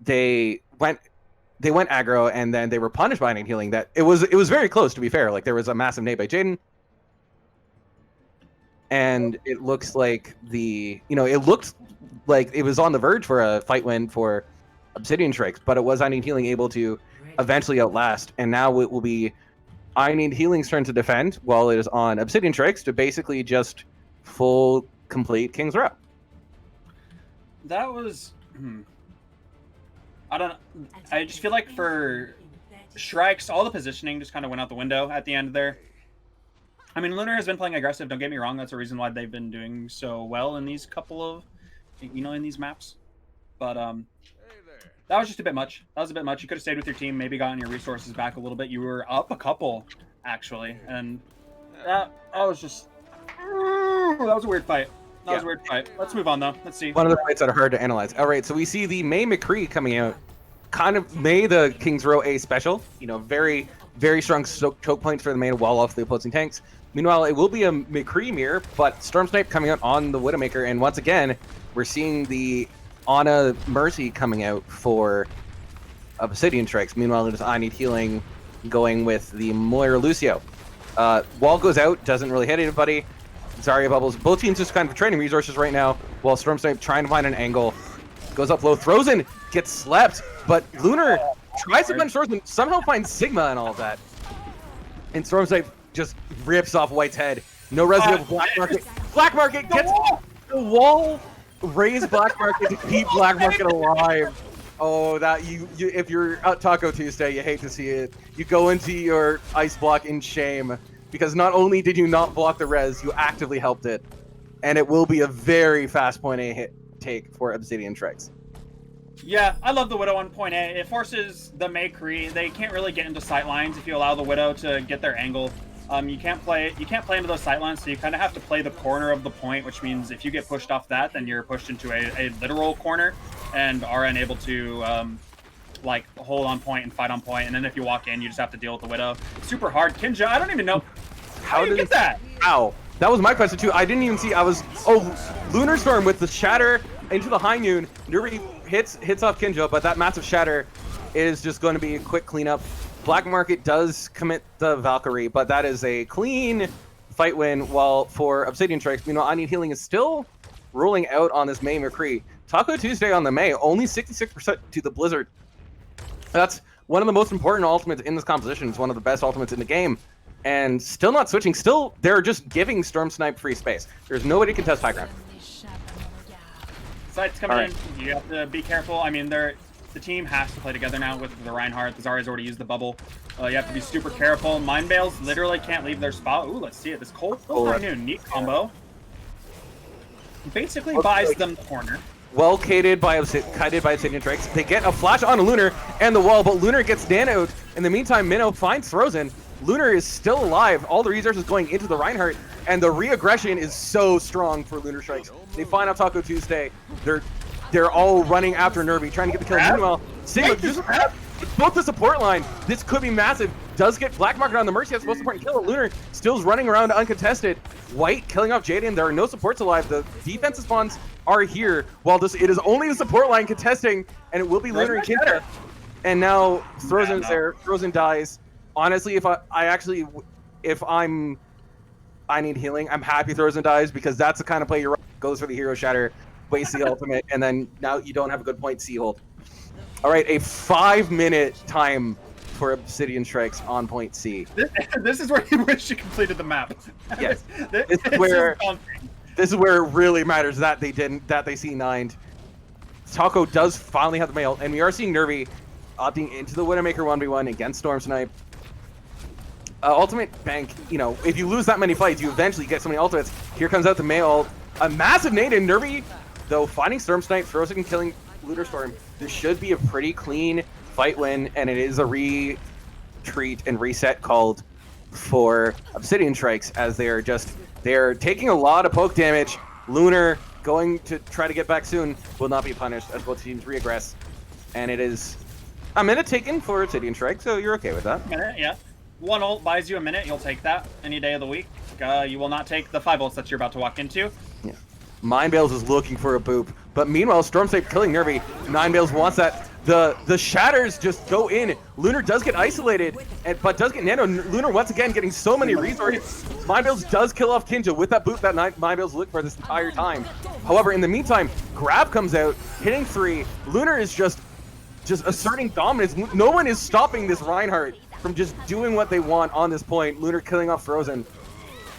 they went aggro and then they were punished by nade healing. That it was very close, to be fair. Like there was a massive nade by Jaden. And it looks like it looked like it was on the verge for a fight win for Obsidian Shrikes, but it was I Need Healing able to eventually outlast. And now it will be I Need Healing's turn to defend, while it is on Obsidian Shrikes to basically just full complete King's Row. That was. I just feel like for Shrikes, all the positioning just kind of went out the window at the end there. I mean, Lunar has been playing aggressive. Don't get me wrong. That's a reason why they've been doing so well in these couple of, in these maps. But that was just a bit much. That was a bit much. You could have stayed with your team, maybe gotten your resources back a little bit. You were up a couple, actually, and that was just. That was a weird fight. That was a weird fight. Let's move on though. Let's see. One of the fights that are hard to analyze. All right, so we see the May McCree coming out. Kind of May the King's Row A special. Very, very strong choke points for the May to wall off the opposing tanks. Meanwhile, it will be a McCree mirror, but Stormsnipe coming out on the Widowmaker, and once again, we're seeing the Ana Mercy coming out for Obsidian Shrikes. Meanwhile, it is I Need Healing going with the Moira Lucio. Wall goes out, doesn't really hit anybody. Zarya bubbles. Both teams just kind of trading resources right now, while Stormsnipe trying to find an angle. Goes up low, throws in, gets slept, but Lunar tries to punch Swordsman, somehow finds Sigma and all of that. And Stormsnipe just rips off White's head. No residue of Black Market. Black Market gets the wall. Raise Black Market to keep Black Market alive. Oh, that you if you're at Taco Tuesday, you hate to see it. You go into your ice block in shame, because not only did you not block the res, you actively helped it. And it will be a very fast point A hit take for Obsidian Shrikes. Yeah, I love the Widow on point A. It forces the McCree. They can't really get into sight lines if you allow the Widow to get their angle. You can't play into those sight lines, so you kind of have to play the corner of the point, which means if you get pushed off that, then you're pushed into a literal corner and are unable to like hold on point and fight on point. And then if you walk in, you just have to deal with the Widow. It's super hard. Kinja, I don't even know. How did you get that? Ow. That was my question too. I didn't even see. Lunar Storm with the shatter into the high noon. Nervy hits off Kinja, but that massive shatter is just going to be a quick cleanup. Black Market does commit the Valkyrie, but that is a clean fight win. While for Obsidian Shrikes, I Need Healing is still rolling out on this May McCree. Taco Tuesday on the May, only 66% to the Blizzard. That's one of the most important ultimates in this composition. It's one of the best ultimates in the game. And still not switching. Still, they're just giving Stormsnipe free space. There's nobody can test high ground. Sights coming in. You have to be careful. I mean, the team has to play together now with the Reinhardt. The Zarya's already used the bubble. You have to be super careful. Mind Bales literally can't leave their spot. Ooh, let's see it. This cold noon, neat combo. Basically buys them the corner. Well kited by Obsidian Shrikes. They get a flash on Lunar and the wall, but Lunar gets nanoed. In the meantime, Minnow finds Frozen. Lunar is still alive. All the resources going into the Reinhardt, and the re-aggression is so strong for Lunar Shrikes. They find out Taco Tuesday. They're all running after Nervy, trying to get the kill. Meanwhile, Sigma just both the support line. This could be massive. Does get Black Market on the Mercy. That's the most important kill. Lunar still's running around uncontested. White killing off Jaden. There are no supports alive. The defensive spawns are here. While it is only the support line contesting, and it will be Lunar and Kinja. And now Frozen's there. Frozen dies. Honestly, if I need healing, I'm happy Frozen dies, because that's the kind of play you're goes for the hero shatter, waste the ultimate, and then now you don't have a good point C hold. All right, a 5-minute time for Obsidian Shrikes on point C. This is where you wish you completed the map. Yes, this is where it really matters that they C9'd. Taco does finally have the mail, and we are seeing Nervy opting into the Widowmaker 1v1 against Storm Snipe. Ultimate bank, if you lose that many fights, you eventually get so many ultimates. Here comes out the mail. A massive nade in Nervy, though, finding Storm Snipe, throws it and killing Lunar Storm. This should be a pretty clean fight win, and it is a retreat and reset called for Obsidian Shrikes, as they're taking a lot of poke damage. Lunar going to try to get back soon, will not be punished as both teams reaggress. And it is a minute taken for Obsidian Shrike, so you're okay with that. Minute, yeah. 1 ult buys you a minute, you'll take that any day of the week. You will not take the 5 ults that you're about to walk into. Yeah. Mindbales is looking for a boop, but meanwhile, Stormscape killing Nervy. Ninebales wants that. The shatters just go in. Lunar does get isolated, but does get nano. Lunar once again getting so many resources. Mindbales does kill off Kinja with that boop that Mindbales looked for this entire time. However, in the meantime, Grab comes out, hitting 3. Lunar is just asserting dominance. No one is stopping this Reinhardt from just doing what they want on this point. Lunar killing off Frozen.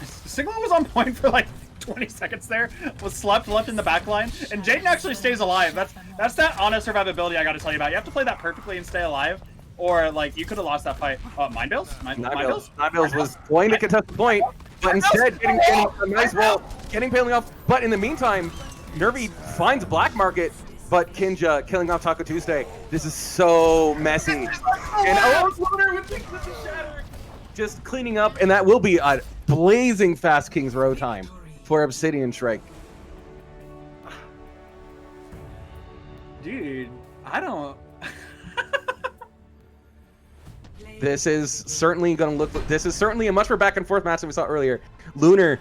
Sigma was on point for like 20 seconds there, was slept left in the back line, and Jaden actually stays alive. That's that honest survivability I gotta tell you about. You have to play that perfectly and stay alive, or like you could have lost that fight. Mindbales? Mindbales was going to contest the point, but instead getting a nice wall, getting pailing off. But in the meantime, Nervy finds Black Market, but Kinja killing off Taco Tuesday. This is so messy. And Lunar with the shatter, just cleaning up, and that will be a blazing fast King's Row time for Obsidian Shrike. Dude, I don't... This is certainly going to look... This is certainly a much more back and forth match than we saw earlier. Lunar,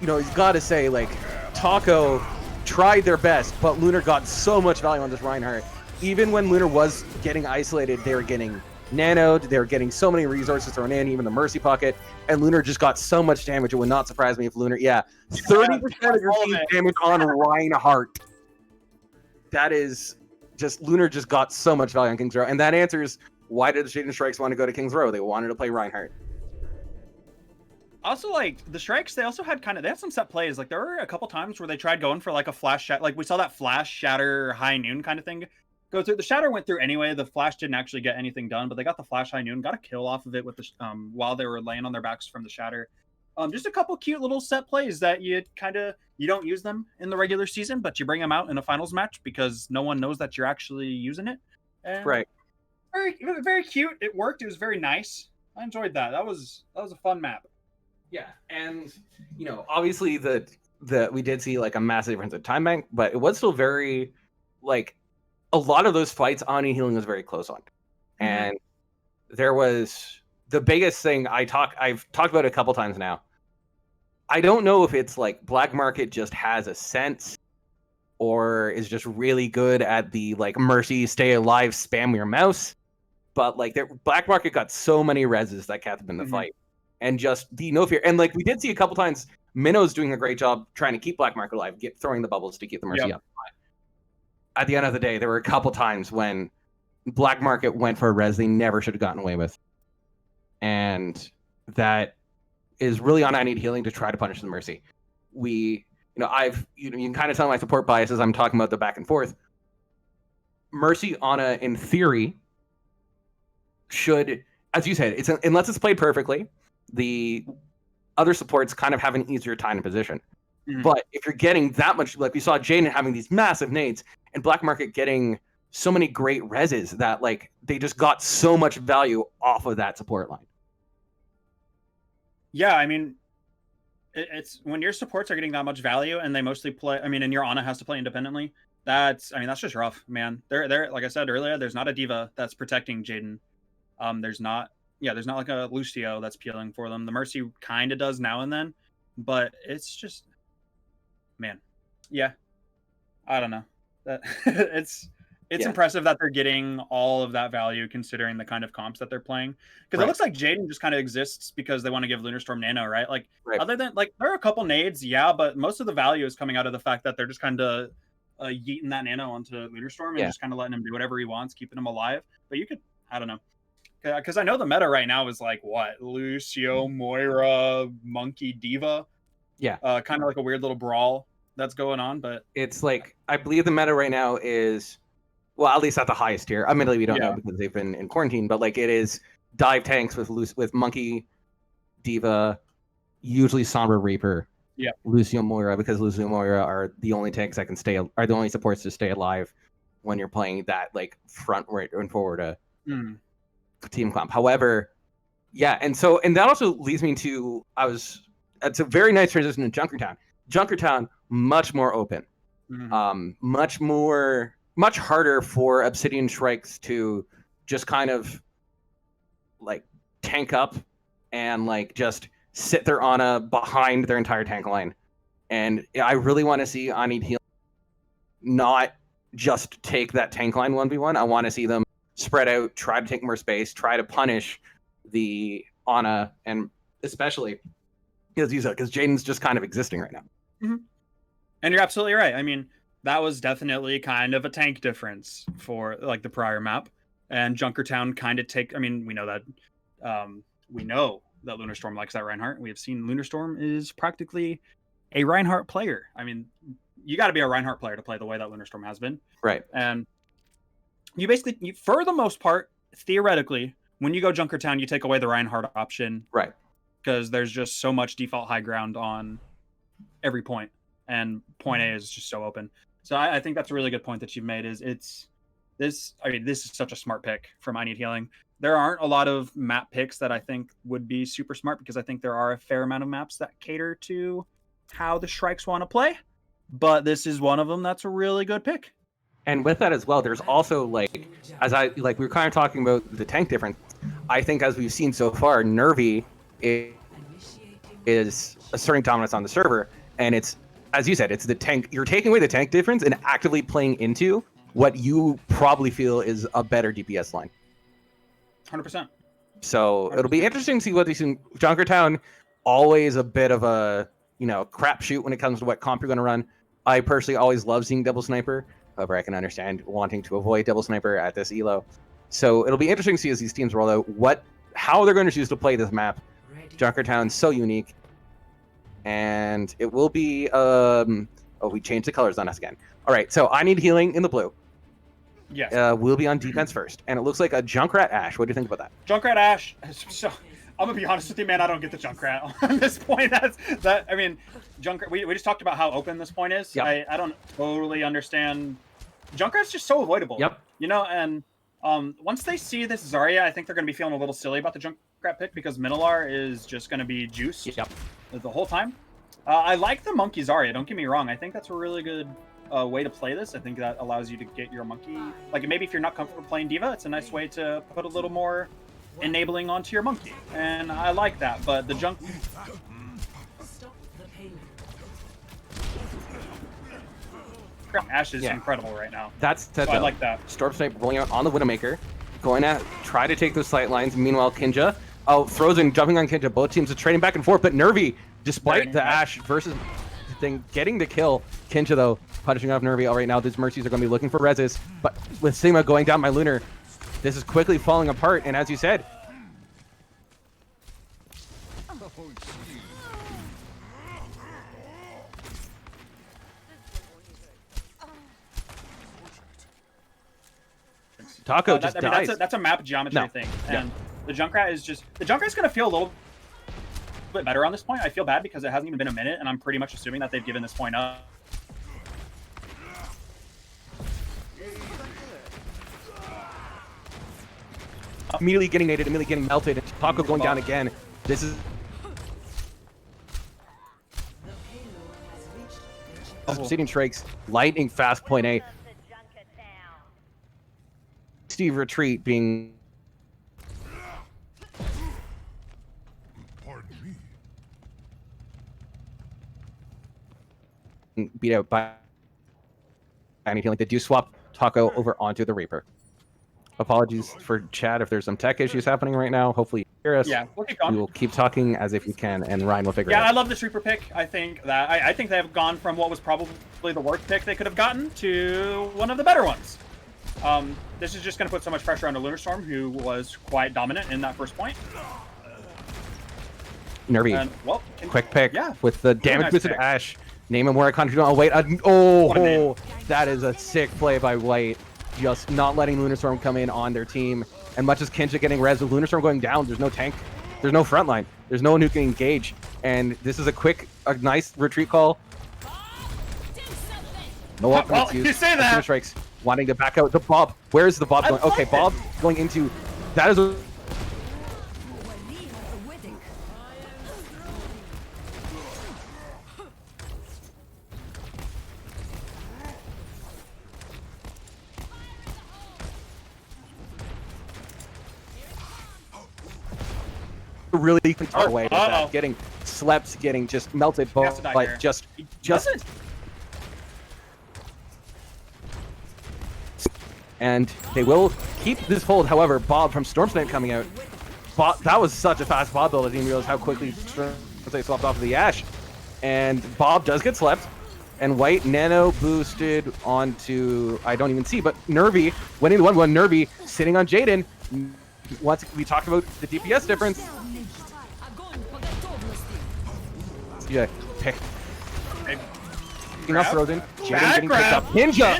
he's got to say, like, Taco tried their best, but Lunar got so much value on this Reinhardt. Even when Lunar was getting isolated, they were getting nanoed, they were getting so many resources thrown in, even the Mercy Pocket, and Lunar just got so much damage. It would not surprise me if Lunar, 30% of your team's damage on Reinhardt. That is just, Lunar just got so much value on King's Row, and that answers why did the Shading Strikes want to go to King's Row? They wanted to play Reinhardt. Also, like, the Shrikes, they also had they had some set plays. Like, there were a couple times where they tried going for, like, a flash shatter. Like, we saw that flash shatter high noon kind of thing go through. The shatter went through anyway. The flash didn't actually get anything done, but they got the flash high noon, got a kill off of it with the while they were laying on their backs from the shatter. Just a couple cute little set plays that you don't use them in the regular season, but you bring them out in a finals match because no one knows that you're actually using it. And right. Very, very cute. It worked. It was very nice. I enjoyed that. That was a fun map. Yeah, and obviously we did see like a massive difference in time bank, but it was still very, like, a lot of those fights on healing was very close on. Mm-hmm. And there was the biggest thing I've talked about it a couple times now. I don't know if it's like Black Market just has a sense or is just really good at the like Mercy stay alive, spam your mouse. But like Black Market got so many reses that kept them in the fight. And just the no fear. And like we did see a couple times, Minnow's doing a great job trying to keep Black Market alive, throwing the bubbles to keep the Mercy up. At the end of the day, there were a couple times when Black Market went for a res they never should have gotten away with. And that is really on I Need Healing to try to punish the Mercy. You can kind of tell my support bias as I'm talking about the back and forth. Mercy Ana, in theory, should, as you said, unless it's played perfectly, the other supports kind of have an easier time in position. Mm-hmm. But if you're getting that much, like we saw Jaden having these massive nades and Black Market getting so many great reses that like they just got so much value off of that support line. Yeah, I mean, it's when your supports are getting that much value and they mostly play, I mean, and your Ana has to play independently, That's just rough, man. There, like I said earlier, there's not a diva that's protecting Jaden. There's not like a Lucio that's peeling for them. The Mercy kind of does now and then, but it's just, man, yeah, I don't know. That it's impressive that they're getting all of that value considering the kind of comps that they're playing. Because it looks like Jaden just kind of exists because they want to give Lunarstorm nano, right? Like other than like there are a couple nades, yeah, but most of the value is coming out of the fact that they're just kind of yeeting that nano onto Lunarstorm and just kind of letting him do whatever he wants, keeping him alive. But you could, I don't know. Because I know the meta right now is like what? Lucio, Moira, Monkey, Diva. Yeah. Kind of like a weird little brawl that's going on, but it's like I believe the meta right now is, well, at least at the highest tier. Admittedly, we don't know because they've been in quarantine, but like it is dive tanks with Monkey, Diva, usually Sombra Reaper, Lucio, Moira, because Lucio, Moira are the only tanks that are the only supports to stay alive when you're playing that like front right and forward team comp. However, and that also leads me to it's a very nice transition to Junkertown. Junkertown, much more open, much harder for Obsidian Shrikes to just kind of like tank up and like just sit their Ana behind their entire tank line. And I really want to see I Need Healing not just take that tank line 1v1. I want to see them spread out, try to take more space, try to punish the Ana, and especially because Jaden's just kind of existing right now. And you're absolutely right. I mean, that was definitely kind of a tank difference for like the prior map, and Junkertown kind of we know that Lunarstorm likes that Reinhardt. We have seen Lunarstorm is practically a Reinhardt player. I mean, you got to be a Reinhardt player to play the way that Lunarstorm has been. Right. And you basically, for the most part, theoretically, when you go Junkertown, you take away the Reinhardt option. Right. Because there's just so much default high ground on every point, and point A is just so open. So I think that's a really good point that you've made. This is such a smart pick from I Need Healing. There aren't a lot of map picks that I think would be super smart, because I think there are a fair amount of maps that cater to how the Shrikes want to play. But this is one of them that's a really good pick. And with that as well, there's also we were kind of talking about the tank difference. I think as we've seen so far, Nervy is asserting dominance on the server, and it's, as you said, it's the tank. You're taking away the tank difference and actively playing into what you probably feel is a better DPS line. 100%. So it'll be interesting to see what these Junkertown, always a bit of a crapshoot when it comes to what comp you're going to run. I personally always love seeing double sniper. However, I can understand wanting to avoid double sniper at this elo. So it'll be interesting to see as these teams roll out how they're going to choose to play this map. Junkertown's so unique, and it will be we changed the colors on us again. All right, so I Need Healing in the blue. Yes. We'll be on defense first, and it looks like a Junkrat Ashe. What do you think about that? Junkrat Ashe. So I'm gonna be honest with you, man. I don't get the Junkrat on this point. Junkrat. We just talked about how open this point is. Yep. I don't totally understand. Junkrat's just so avoidable. Yep. And once they see this Zarya, I think they're gonna be feeling a little silly about the Junkrat pick, because Minolar is just gonna be juiced the whole time. I like the Monkey Zarya. Don't get me wrong. I think that's a really good way to play this. I think that allows you to get your Monkey. Like maybe if you're not comfortable playing Diva, it's a nice way to put a little more enabling onto your Monkey, and I like that. But the Ashe is incredible right now. I like that. Storm Snipe rolling out on the Widowmaker, going to try to take those sight lines. Meanwhile, Kinja, Frozen jumping on Kinja. Both teams are trading back and forth, but Nervy, despite the Ashe versus thing, getting the kill. Kinja, though, punishing off Nervy. All right, now these Mercies are going to be looking for reses, but with Sigma going down by Lunar, this is quickly falling apart, and as you said, Taco just dies. That's a map geometry thing, and the Junkrat's going to feel a little bit better on this point. I feel bad because it hasn't even been a minute, and I'm pretty much assuming that they've given this point up. Immediately getting naded, immediately getting melted. Taco going down again. This is Obsidian Shrikes, lightning fast point A. Steve retreat being beat out by anything like they do swap Taco over onto the Reaper. Apologies for chat if there's some tech issues happening right now. Hopefully you hear us. Yeah, we'll keep going. We will keep talking as if we can, and Ryan will figure it out. Yeah, I love this Reaper pick. I think that I think they have gone from what was probably the worst pick they could have gotten to one of the better ones. This is just going to put so much pressure on the Lunarstorm, who was quite dominant in that first point. Nervy. And, well, quick pick with the damage boosted pick. Ash. Name him where I conjure. Oh, wait. Oh, that is a sick play by White. Just not letting Lunarstorm come in on their team. And much as Kinja getting res, with Lunarstorm going down, there's no tank. There's no front line. There's no one who can engage. And this is a nice retreat call. No up. Well, you say that. Shrikes wanting to back out the Bob. Where's the Bob going? Okay, Bob going into... That is a... really far away with that. Getting slept, getting just melted, but just and they will keep this hold. However, Bob from Storm Snipe coming out. Bob, that was such a fast Bob build. I didn't realize how quickly they swapped off of the Ash. And Bob does get slept. And White nano boosted onto, I don't even see, but Nervy winning the 1-1. Nervy sitting on Jaden. Once we talked about the DPS difference. Yeah, pick. Off Frozen. Jaden getting picked up. Ninja!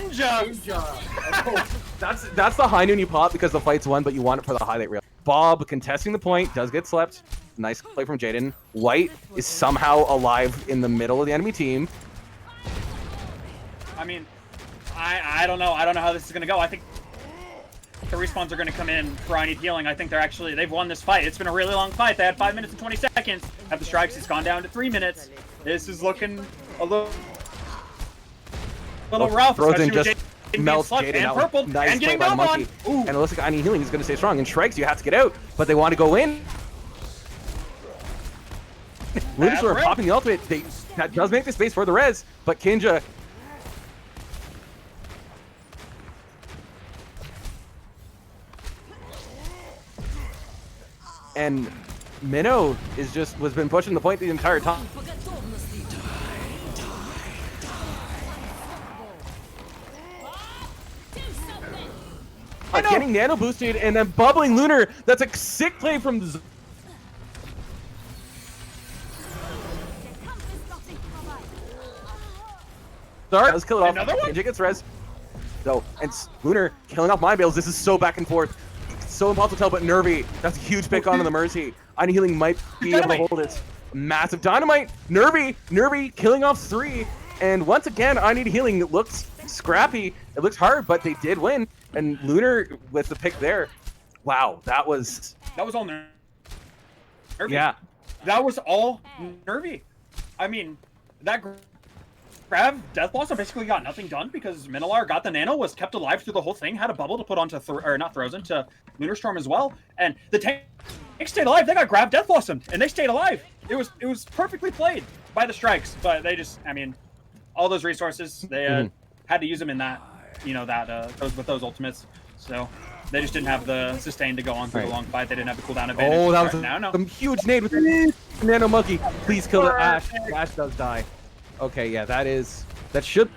That's the high noon you pop because the fight's won, but you want it for the highlight reel. Bob contesting the point, does get slept. Nice play from Jaden. White is somehow alive in the middle of the enemy team. I mean, I don't know. I don't know how this is going to go. I think the respawns are going to come in for I need healing. I think they've won this fight. It's been a really long fight. They had 5 minutes and 20 seconds. Have the Shrikes, it's gone down to 3 minutes. This is looking a little rough. Frozen just melts Jaden out. Purple, nice and getting play by Monkey. And it looks like I need healing is going to stay strong. And Shrikes, you have to get out, but they want to go in. Lunarstorm popping the ultimate. That does make the space for the res, but Kinja. And Minnow was been pushing the point the entire time. Getting nano boosted and then bubbling Lunar. That's a sick play from the... Let's kill it off. Kinja gets res. So, and Lunar killing off Mind Bales. This is so back and forth. So impossible to tell, but Nervy, that's a huge pick onto the Mercy. I need healing might be able to hold it. Massive dynamite. Nervy killing off 3. And once again, I need healing. It looks scrappy. It looks hard, but they did win. And Lunar with the pick there. Wow, that was all Nervy. Yeah. That was all Nervy. I mean, that Grav Death Blossom basically got nothing done because Minolar got the nano, was kept alive through the whole thing, had a bubble to put onto to Lunarstorm as well, and the tank stayed alive. They got Grav Death Blossomed and they stayed alive. It was perfectly played by the Shrikes, but they just, I mean, all those resources they had to use them in that, with those ultimates. So they just didn't have the sustain to go on through the long fight. They didn't have the cooldown advantage. Oh, that was some huge nade with Nano Monkey. Please kill the Ash. Ash does die. Okay, yeah, that should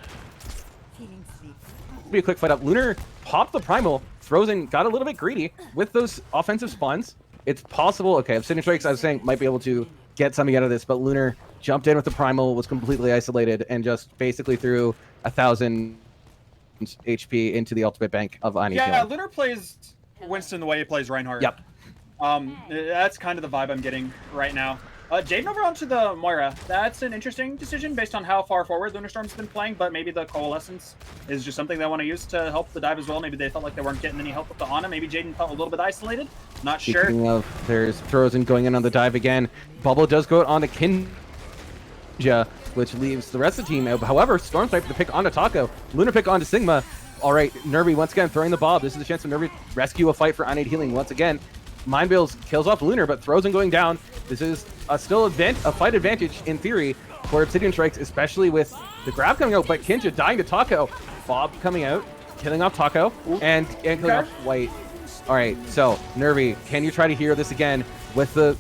be a quick fight up. Lunar popped the Primal. Frozen got a little bit greedy with those offensive spawns. It's possible. Okay, Obsidian Shrikes, I was saying, might be able to get something out of this, but Lunar jumped in with the Primal, was completely isolated, and just basically threw 1,000 HP into the ultimate bank of Ani. Yeah, Lunar plays Winston the way he plays Reinhardt. Yep. That's kind of the vibe I'm getting right now. Jaden over onto the Moira. That's an interesting decision based on how far forward Lunarstorm's been playing, but maybe the Coalescence is just something they want to use to help the dive as well. Maybe they felt like they weren't getting any help with the Ana. Maybe Jaden felt a little bit isolated. Not sure. Speaking of, there's Frozen going in on the dive again. Bubble does go on to Kinja. Kinja, which leaves the rest of the team out. However, Storm Sniper to pick onto Taco, Lunar pick onto Sigma. All right, Nervy once again throwing the bob. This is a chance for Nervy to rescue a fight for I Need Healing once again. Mind Bills kills off Lunar, but throws him going down. This is still a fight advantage in theory for Obsidian Shrikes, especially with the grab coming out, but Kinja dying to Taco. Bob coming out, killing off Taco, and killing off White. All right, so Nervy, can you try to hero this again with the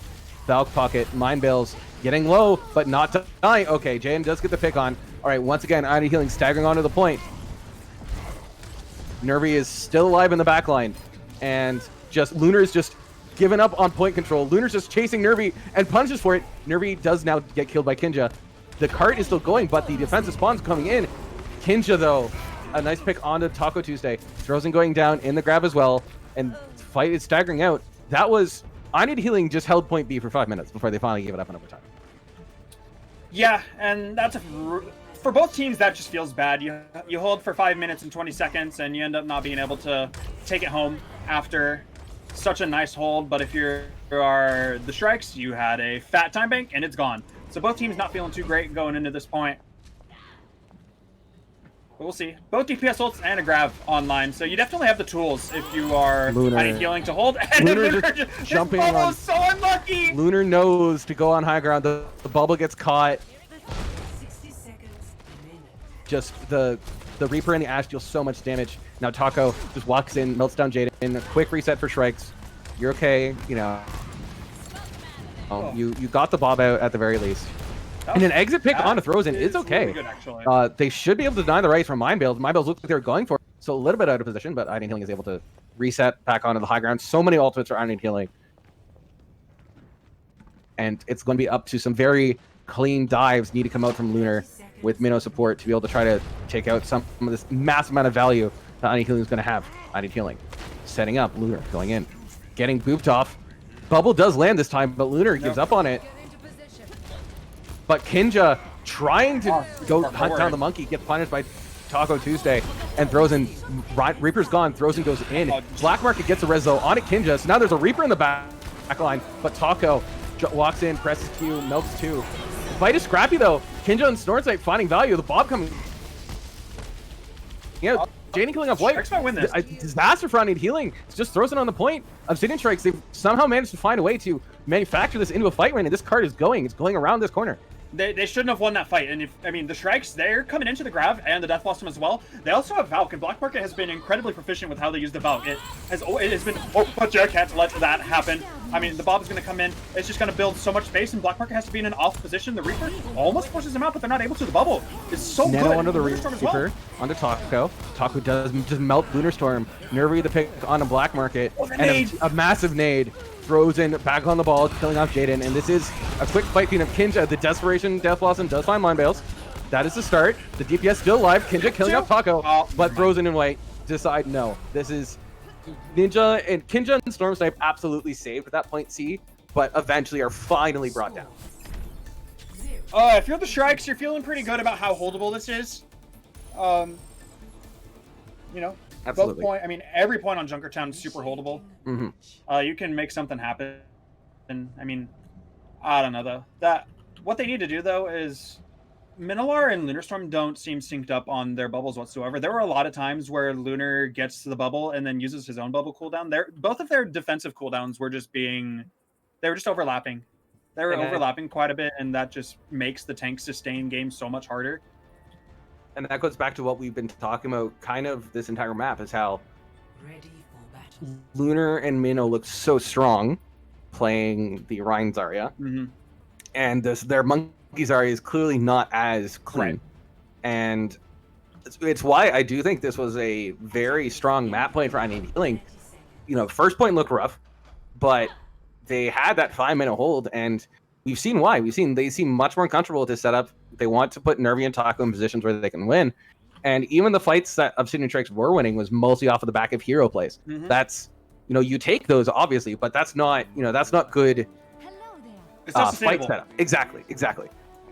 Valk Pocket? Mind Bills getting low, but not dying. Okay, Jaden does get the pick on. All right, once again, I Need Healing staggering onto the point. Nervy is still alive in the back line, and Lunar is just giving up on point control. Lunar's just chasing Nervy and punishes for it. Nervy does now get killed by Kinja. The cart is still going, but the defensive spawn's coming in. Kinja, though, a nice pick onto Taco Tuesday. Throws going down in the grab as well, and fight is staggering out. That was... I Need Healing just held point B for 5 minutes before they finally gave it up in overtime. Yeah, and that's for both teams, that just feels bad. You hold for 5 minutes and 20 seconds, and you end up not being able to take it home after such a nice hold. But if you are the Shrikes, you had a fat time bank, and it's gone. So both teams not feeling too great going into this point. But we'll see. Both DPS ults and a grab online, so you definitely have the tools if you are I Need Healing to hold. And Lunar just jumping on. So unlucky. Lunar knows to go on high ground. The bubble gets caught. 60 seconds. Just the Reaper and the Ash deal so much damage. Now Taco just walks in, melts down Jaden. A quick reset for Shrikes. You're okay, you know. Oh, you got the bob out at the very least. And an exit pick onto Frozen is okay. Really good, they should be able to deny the race from Mind Bills. Mind Bills looked like they were going for it, so a little bit out of position, but I Need Healing is able to reset back onto the high ground. So many ultimates for I Need Healing. And it's going to be up to some very clean dives need to come out from Lunar with Minnow support to be able to try to take out some of this massive amount of value that I Need Healing is going to have. I Need Healing. Setting up, Lunar going in. Getting booped off. Bubble does land this time, but Lunar gives up on it. But Kinja trying to go hunt down the monkey, gets punished by Taco Tuesday, and throws in. Reaper's gone, throws in, goes in. Black Market gets a res though on it, Kinja. So now there's a Reaper in the back line, but Taco walks in, presses Q, melts 2. Fight is scrappy though. Kinja and Snortsight finding value. The Bob coming. Yeah, Jaden killing off White. Might win this. A disaster for I Need Healing. It just throws it on the point. Obsidian Shrikes, they've somehow managed to find a way to manufacture this into a fight ring, and this card is going. It's going around this corner. They shouldn't have won that fight. And the Shrikes, they're coming into the grab and the Death Blossom as well. They also have Valk, and Black Market has been incredibly proficient with how they use the Valk. It has been, but you can't let that happen. I mean, the Bob is going to come in. It's just going to build so much space, and Black Market has to be in an off position. The Reaper almost forces him out, but they're not able to. The bubble is so Nano good. Under the Reaper, onto Taco. Taco does just melt Lunarstorm. Nervy the pick on a Black Market. And a massive nade. Throws in, back on the ball, killing off Jaden, and this is a quick fight between Kinja. The Desperation Death Blossom does find Mind Bales. That is the start. The DPS still alive. Kinja killing off Taco, but Frozen and White decide no. This is Kinja and Storm Snipe absolutely saved at that point C, but eventually are finally brought down. If you're the Shrikes, you're feeling pretty good about how holdable this is. You know. Absolutely. Every point on Junkertown is super holdable. Mm-hmm. You can make something happen. And I don't know though. What they need to do though is Minolar and Lunarstorm don't seem synced up on their bubbles whatsoever. There were a lot of times where Lunar gets to the bubble and then uses his own bubble cooldown. Both of their defensive cooldowns were just overlapping. They were overlapping quite a bit, and that just makes the tank sustain game so much harder. And that goes back to what we've been talking about kind of this entire map, is how Lunar and Minnow look so strong playing the Orion Zarya. Mm-hmm. And their Monkey Zarya is clearly not as clean. Right. And it's why I do think this was a very strong map point for I Need Healing. You know, first point looked rough, but they had that 5-minute hold, and we've seen why. They seem much more comfortable with this setup. They want to put Nervy and Taco in positions where they can win. And even the fights that Obsidian Shrikes were winning was mostly off of the back of hero plays. Mm-hmm. That's, you take those obviously, but that's not good fight setup. Exactly.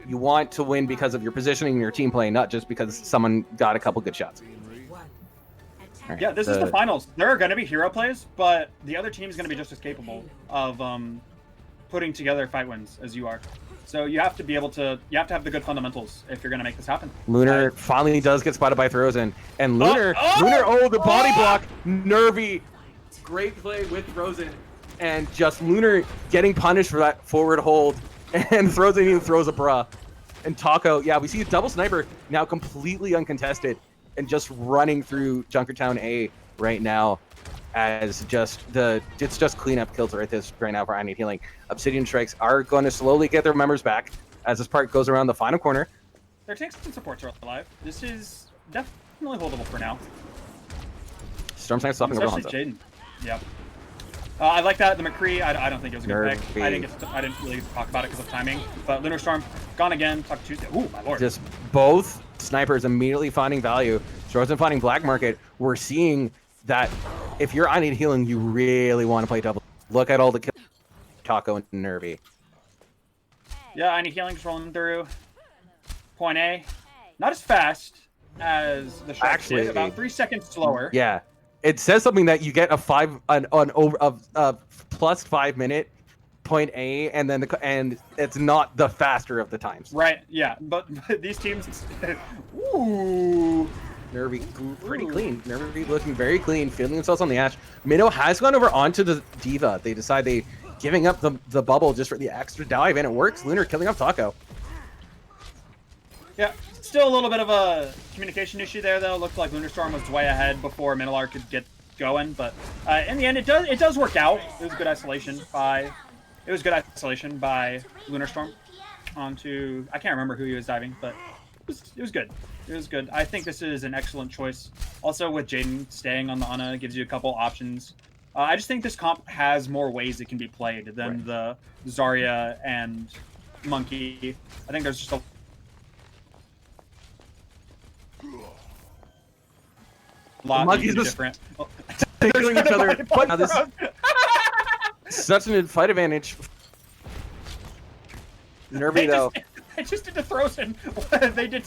You want to win because of your positioning and your team play, not just because someone got a couple good shots. Right, yeah, this is the finals. There are going to be hero plays, but the other team is going to be just as capable of putting together fight wins as you are. So you have to be able to, you have to have the good fundamentals if you're going to make this happen. Lunar finally does get spotted by Throzen. And Lunar, the body block, Nervy. Great play with Throzen. And just Lunar getting punished for that forward hold. And Throzen even throws a bra. And Taco, yeah, we see a double sniper now completely uncontested and just running through Junkertown A right now. As it's just cleanup kills right now for I Need Healing. Obsidian Shrikes are going to slowly get their members back as this part goes around the final corner. Their tanks and supports are alive. This is definitely holdable for now. Stormsnipe stopping over Hanzo. Jaden. Yep. I like that. The McCree, I don't think it was a good pick. I didn't really talk about it because of timing. But Lunar Storm, gone again. Talk Tuesday. Ooh, my lord. Just both snipers immediately finding value. Throzen finding Black Market. We're seeing that if you're I Need Healing, you really want to play double. Look at all the kills. Taco and Nervy. Yeah, I Need Healing just rolling through. Point A. Not as fast as the Shrikes did, about 3 seconds slower. Yeah. It says something that you get a plus 5 minute point A, and then and it's not the faster of the times. Right. Yeah. But these teams. Ooh. Nervy pretty clean. Nervy looking very clean, feeling themselves on the Ash. Minnow has gone over onto the Diva. They decide they giving up the bubble just for the extra dive, and it works. Lunar killing off Taco. Yeah, still a little bit of a communication issue there, though. Looked like Lunar Storm was way ahead before Minolar could get going, but in the end, it does work out. It was good isolation by Lunar Storm onto, I can't remember who he was diving, but it was good. It was good. I think this is an excellent choice. Also, with Jaden staying on the Ana, gives you a couple options. I just think this comp has more ways it can be played than the Zarya and Monkey. I think there's just a lot of different. Tackling each other. But now this such an fight advantage. Nervy though. They just did to Throzen. They did.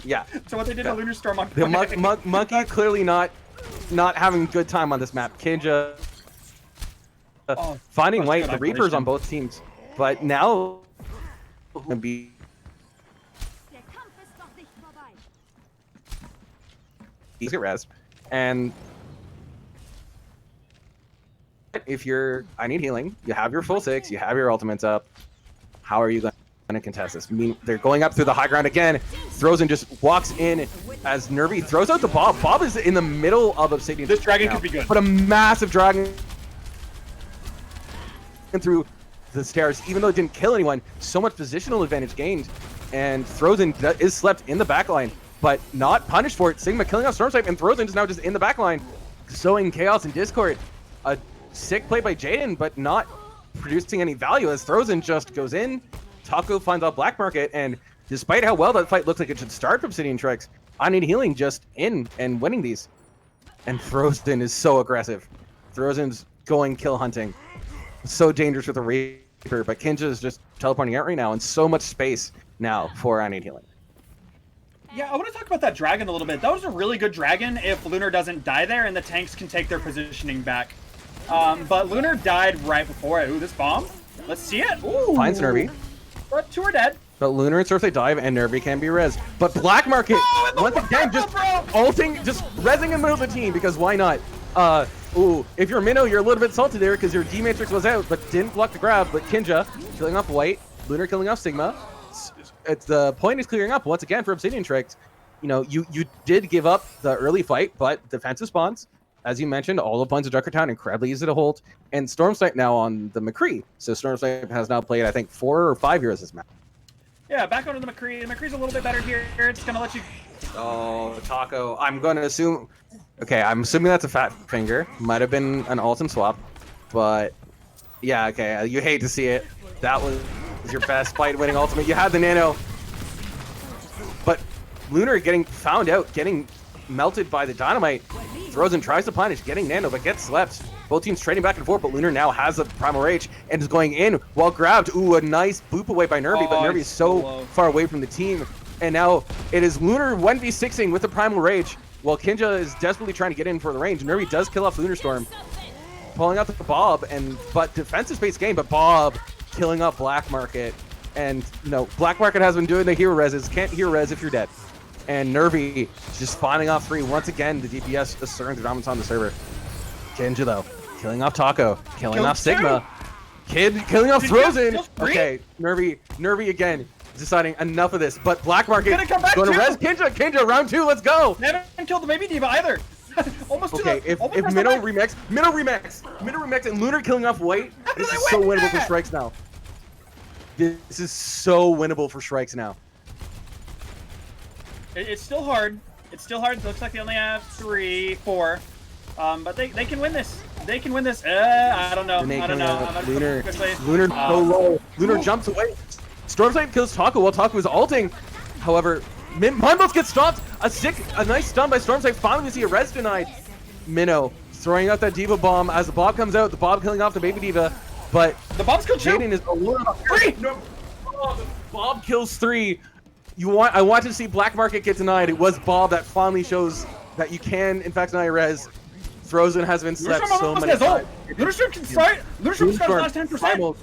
Yeah. So what they did to Lunar Storm on the Monkey clearly not having a good time on this map. Kinja finding white, the Reapers on both teams, but now gonna be easy rest. And if you're I Need Healing, you have your full 6, you have your ultimates up. How are you going to contest this? I mean, they're going up through the high ground again. Throzen just walks in as Nervy throws out the Bob. Bob is in the middle of Obsidian. This dragon could be good. But a massive dragon through the stairs, even though it didn't kill anyone. So much positional advantage gained. And Throzen is slept in the backline, but not punished for it. Sigma killing off Stormsnipe, and Throzen is now just in the backline, sowing chaos and discord. A sick play by Jaden, but not producing any value as Throzen just goes in. Taco finds out Black Market, and despite how well that fight looks like it should start for Obsidian Shrikes, I Need Healing just in and winning these. And Throzen is so aggressive. Throzen's going kill hunting. So dangerous with the Reaper, but Kinja is just teleporting out right now, and so much space now for I Need Healing. Yeah, I want to talk about that dragon a little bit. That was a really good dragon if Lunar doesn't die there and the tanks can take their positioning back. But Lunar died right before it. Ooh, this bomb. Let's see it. Ooh. Finds Nervy. But 2 are dead. But Lunar and Surf they dive, and Nervy can be res. But Black Market, once again, just ulting, just rezzing in the middle of the team, because why not? Ooh, if you're Minnow, you're a little bit salty there, because your D-Matrix was out, but didn't block the grab. But Kinja killing off White, Lunar killing off Sigma. It's the point is clearing up once again for Obsidian Shrikes. You know, you did give up the early fight, but defensive spawns, as you mentioned, all the points of Junkertown incredibly easy to hold. And Stormsnipe now on the McCree. So Stormsnipe has now played, I think, 4 or 5 years this map. Yeah, back onto the McCree. The McCree's a little bit better here. It's going to let you... Oh, Taco. I'm going to assume... Okay, I'm assuming that's a fat finger. Might have been an ult and swap. But, yeah, okay. You hate to see it. That was your best fight-winning ultimate. You had the nano. But Lunar getting found out, getting melted by the dynamite. Throws and tries to punish, getting nano, but gets slept. Both teams trading back and forth, but Lunar now has a Primal Rage and is going in while grabbed. Ooh, a nice boop away by Nervy, but Nervy is so far away from the team. And now it is Lunar 1v6ing with the Primal Rage while Kinja is desperately trying to get in for the range. Nervy does kill off Lunar Storm, pulling out the Bob, but defensive space game, but Bob killing off Black Market. And Black Market has been doing the hero reses. Can't hero res if you're dead. And Nervy just spawning off 3 once again. The DPS asserting the dominance on the server. Kinja though, killing off Taco, killing off Sigma. Kid killing off Frozen. Okay, Nervy again deciding enough of this. But Black Market going to res Kinja round 2. Let's go. They haven't killed the baby diva either. Almost okay, if Minnow remix, and Lunar killing off White, this is so winnable for Shrikes now. This is so winnable for Shrikes now. It's still hard. It's still hard. It looks like they only have 3, 4. But they can win this. They can win this. I don't know. I don't know. Lunar so low. Lunar jumps away. Stormside kills Taco while Taco is ulting. However, Mindbolt gets stopped. A nice stun by Stormside. Finally, we see a res denied. Minnow throwing out that Diva bomb as the Bob comes out. The Bob killing off the baby Diva. But the Bob's killed 2. Jaden is a little free. No. Oh, the Bob kills 3. I want to see Black Market get denied. It was Bob that finally shows that you can, in fact, deny res. Frozen has been slept so many times. Lunar can start. Lunar starts 10%.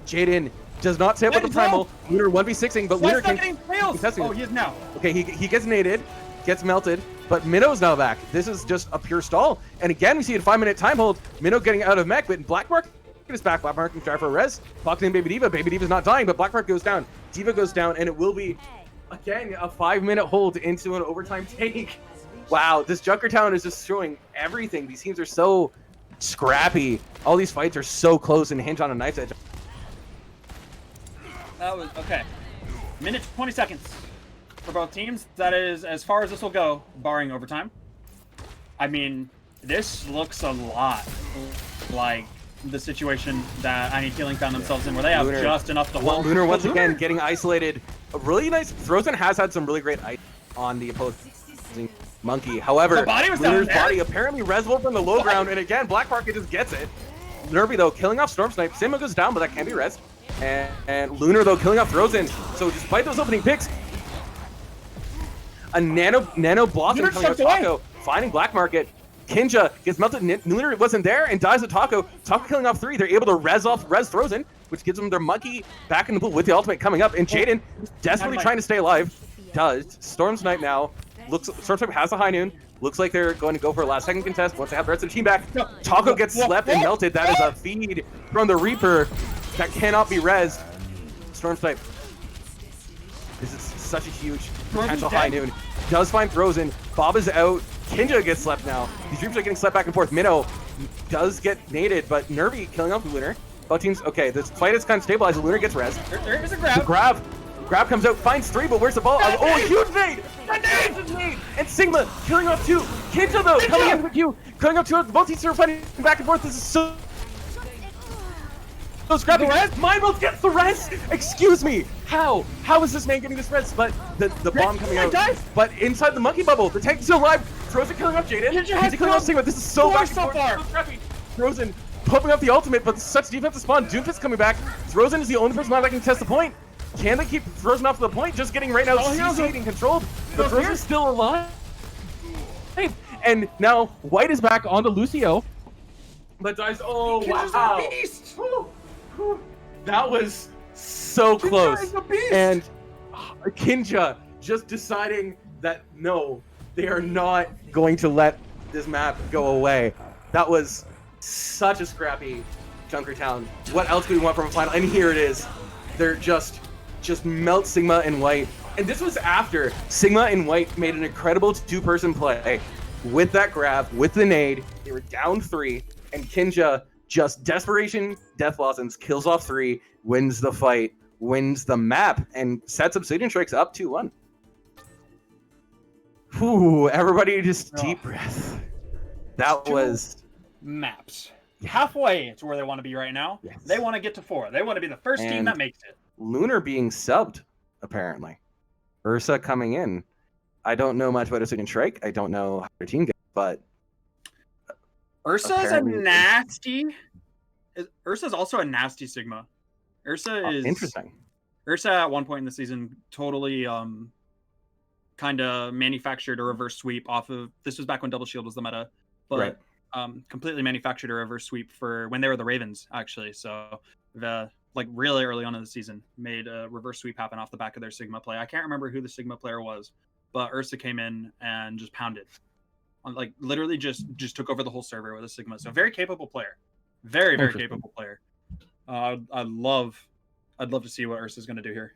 Jaden does not stay up with the primal. Lunar 1v6ing, but Lunar can. Oh, he is now. Okay, he gets naded, gets melted, but Minnow's now back. This is just a pure stall. And again, we see a 5-minute time hold. Minnow getting out of mech, but Black Market is back. Black Market can try for a res. Fox in Baby Diva. Baby Diva's not dying, but Black Market goes down. Diva goes down, and it will be, again, a 5-minute hold into an overtime take. Wow, this Junkertown is just showing everything. These teams are so scrappy. All these fights are so close and hinge on a knife's edge. That was okay. Minute 20 seconds for both teams. That is as far as this will go, barring overtime. I mean, this looks a lot like the situation that I Need Healing found themselves in, where they have Lunar, just enough to hold. Lunar once again getting isolated. A really nice. Frozen has had some really great ice on the opposing Monkey. However, Lunar's body apparently resable from the low ground, and again, Black Market just gets it. Nervy though killing off Storm Snipe. Sigma goes down, but that can be res. And Lunar though killing off Frozen. So despite those opening picks, a nano blossom coming out Taco, finding Black Market. Kinja gets melted. Lunar wasn't there and dies at Taco. Taco killing off 3. They're able to res Frozen, which gives them their monkey back in the pool with the ultimate coming up. And Jaden desperately trying to stay alive. Does. Storm Snipe now. Storm Snipe has a high noon. Looks like they're going to go for a last second contest once they have the rest of the team back. Taco gets slept and melted. That is a feed from the Reaper that cannot be rezzed. Storm Snipe. This is such a huge potential high noon. Does find Frozen. Bob is out. Kinja gets slept now. These Reapers are getting slept back and forth. Minnow does get naded, but Nervy killing off the Lunar. Both teams, okay, this fight is kind of stabilized. The Lunar gets res. There is a grab. Grab comes out, finds 3, but where's the ball? Oh, a huge nade! And Sigma killing off 2. Kinja though, coming in with you. Killing off 2. Both teams are fighting back and forth. This is so scrappy. Mindbolt gets the res! Excuse me! How? How is this man getting this res? But the bomb coming out. But inside the monkey bubble, the tank is still alive. Frozen killing off Jaden. Kinja killing off Sigma. This is so back so far. So scrappy. Frozen pumping up the ultimate, but such defensive spawn. Doomfist coming back. Frozen is the only person not that can test the point. Can they keep Frozen off the point? Just getting right now CC'd and controlled. But Frozen's still alive. And now White is back onto Lucio. But dies. Oh, wow. Beast. That was so close. And Kinja just deciding that no, they are not going to let this map go away. That was such a scrappy Junkertown. What else could we want from a final? And here it is. They're just melt Sigma and White. And this was after Sigma and White made an incredible 2-person play with that grab, with the nade. They were down 3, and Kinja just desperation, death blossoms, kills off 3, wins the fight, wins the map, and sets Obsidian Shrikes up 2-1. Whew, everybody just deep breath. That was maps. Halfway to where they want to be right now. Yes. They want to get to 4. They want to be the first team that makes it. Lunar being subbed, apparently. Ursa coming in. I don't know much about Obsidian Shrike. I don't know how their team gets, but Ursa's a nasty. Ursa's also a nasty Sigma. Ursa is interesting. Ursa at one point in the season totally kind of manufactured a reverse sweep off of. This was back when Double Shield was the meta, but completely manufactured a reverse sweep for when they were the Ravens, actually. So like really early on in the season, made a reverse sweep happen off the back of their Sigma play. I can't remember who the Sigma player was, but Ursa came in and just pounded. Like literally just took over the whole server with a Sigma. So very capable player. Very capable player. I'd love to see what Ursa's going to do here.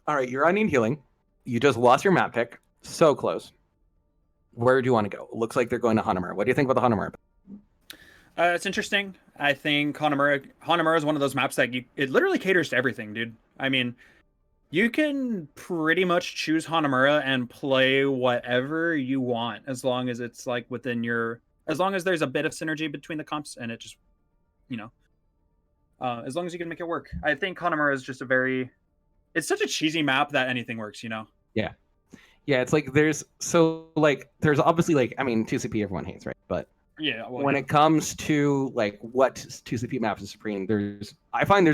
All right, you're on need healing. You just lost your map pick. So close. Where do you want to go? Looks like they're going to Hanamura. What do you think about the Hanamura? It's interesting. I think Hanamura is one of those maps that it literally caters to everything, dude. I mean, you can pretty much choose Hanamura and play whatever you want as long as it's like within your, as long as there's a bit of synergy between the comps and it just, you know, as long as you can make it work. I think Hanamura is just it's such a cheesy map that anything works, you know? Yeah. Yeah, it's like there's obviously like, I mean, 2CP everyone hates, right? But yeah, well, when it comes to like what 2CP maps is supreme, I find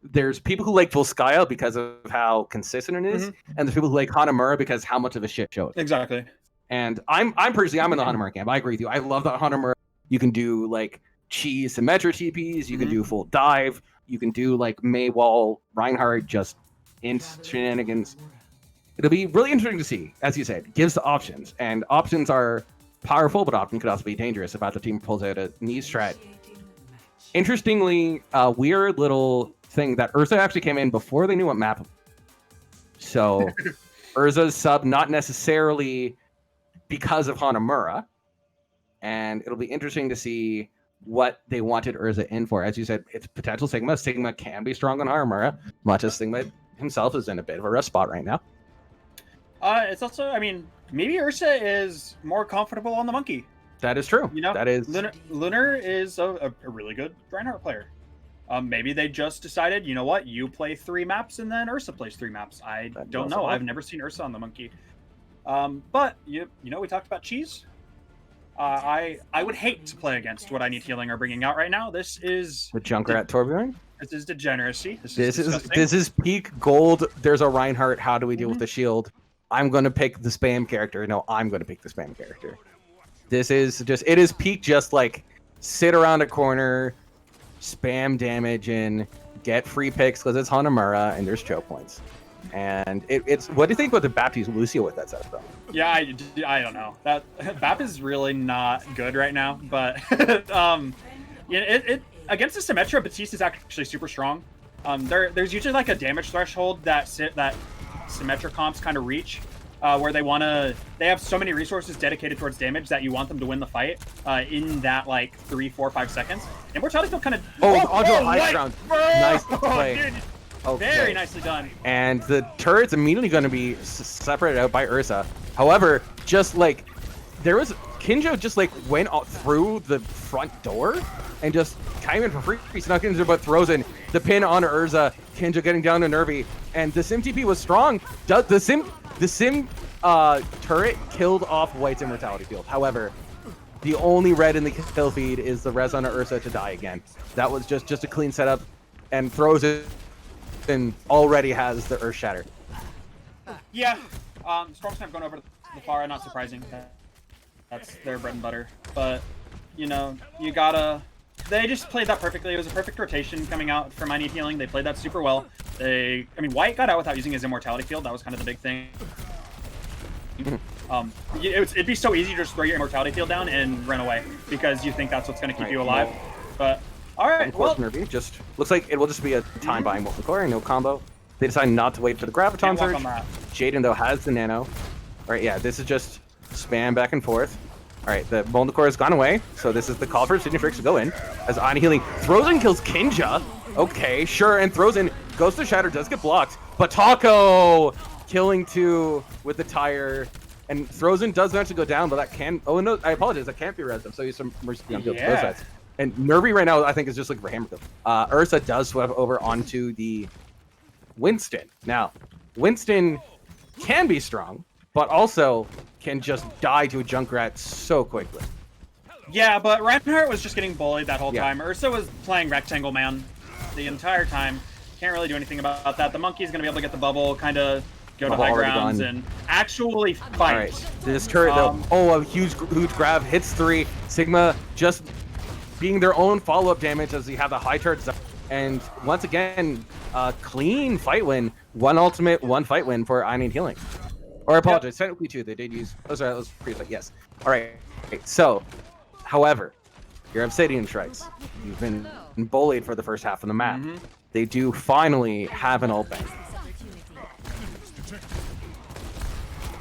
there's people who like Volskaya because of how consistent it is, and there's people who like Hanamura because how much of a shit show it is. Exactly. And I'm personally I'm in the Hanamura camp. I agree with you. I love that Hanamura. You can do like cheese symmetric TPs, you can do full dive, you can do like Maywall, Reinhardt, just int shenanigans. It'll be really interesting to see, as you said, gives the options, and options are powerful, but often could also be dangerous if the team pulls out a knee strat. Interestingly, a weird little thing that Ursa actually came in before they knew what map. So Ursa's sub not necessarily because of Hanamura, and it'll be interesting to see what they wanted Ursa in for. As you said, it's potential Sigma. Sigma can be strong on Hanamura, much as Sigma himself is in a bit of a rough spot right now. It's also, I mean, maybe Ursa is more comfortable on the monkey. That is true. You know, that is Lunar is a really good Reinhardt player. Maybe they just decided, you know what, you play 3 maps and then Ursa plays 3 maps. I don't know. I've never seen Ursa on the monkey. But you know, we talked about cheese. I would hate to play against what I Need Healing are bringing out right now. This is the Junkrat Torbjorn. This is degeneracy. This is peak gold. There's a Reinhardt. How do we deal with the shield? I'm going to pick the spam character. No, I'm going to pick the spam character. This is just, it is peak just like sit around a corner, spam damage and get free picks because it's Hanamura and there's choke points. And it's, what do you think about the Bap use Lucio with that stuff though? Yeah, I don't know. That Bap is really not good right now, but it against the Symmetra, Batiste is actually super strong. There's usually like a damage threshold that Symmetra comps kind of reach, where they have so many resources dedicated towards damage that you want them to win the fight in that like 3, 4, 5 seconds. Immortality still kind of onto a high ground. Nice play. Dude, okay. Very nicely done. And the turret's immediately going to be separated out by Ursa. However, just like there was Kinjo just like went through the front door and just came in for free. He snuck in, but throws in the pin on Ursa. Kinjo getting down to Nervy, and the Sim TP was strong. The Sim turret killed off White's immortality field. However, the only red in the kill feed is the res on Ursa to die again. That was just a clean setup, and throws it and already has the Earth Shatter. Yeah, Storm Snap going over to the far, not surprising. That's their bread and butter. But, you know, they just played that perfectly. It was a perfect rotation coming out from I Need Healing. They played that super well. White got out without using his immortality field. That was kind of the big thing. It'd be so easy to just throw your immortality field down and run away because you think that's what's going to keep you alive. But, all right, well. Nervy just looks like it will just be a time buying Molten Core, no combo. They decide not to wait for the Graviton Surge. Jaden, though, has the Nano. All right, yeah, this is just spam back and forth. All right, the Molten Core has gone away, so this is the call for Obsidian Shrikes to go in. As Ani Healing throws in, kills Kinja. Okay, sure, and throws in. Goes to Shatter, does get blocked, but Taco killing 2 with the tire, and throws in does eventually go down, but that can. Oh no, I apologize, that can't be res them. So he's some mercy on both sides. And Nervy right now, I think, is just looking for hammer kill. Ursa does sweep over onto the Winston. Now, Winston can be strong, but also can just die to a Junkrat so quickly. Yeah, but Reinhardt was just getting bullied that whole time. Ursa was playing Rectangle Man the entire time. Can't really do anything about that. The monkey's going to be able to get the bubble, kind of go to high grounds and actually fight. All right, this turret, though, a huge grab, hits 3. Sigma just being their own follow-up damage as you have the high turret. And once again, clean fight win. 1 ultimate, 1 fight win for I Need Healing. Or I apologize, technically 2. They did use... Oh, sorry, that was pre-fight. Yes. All right. So, however, your Obsidian Shrikes, you've been bullied for the first half of the map. They do finally have an ult bank.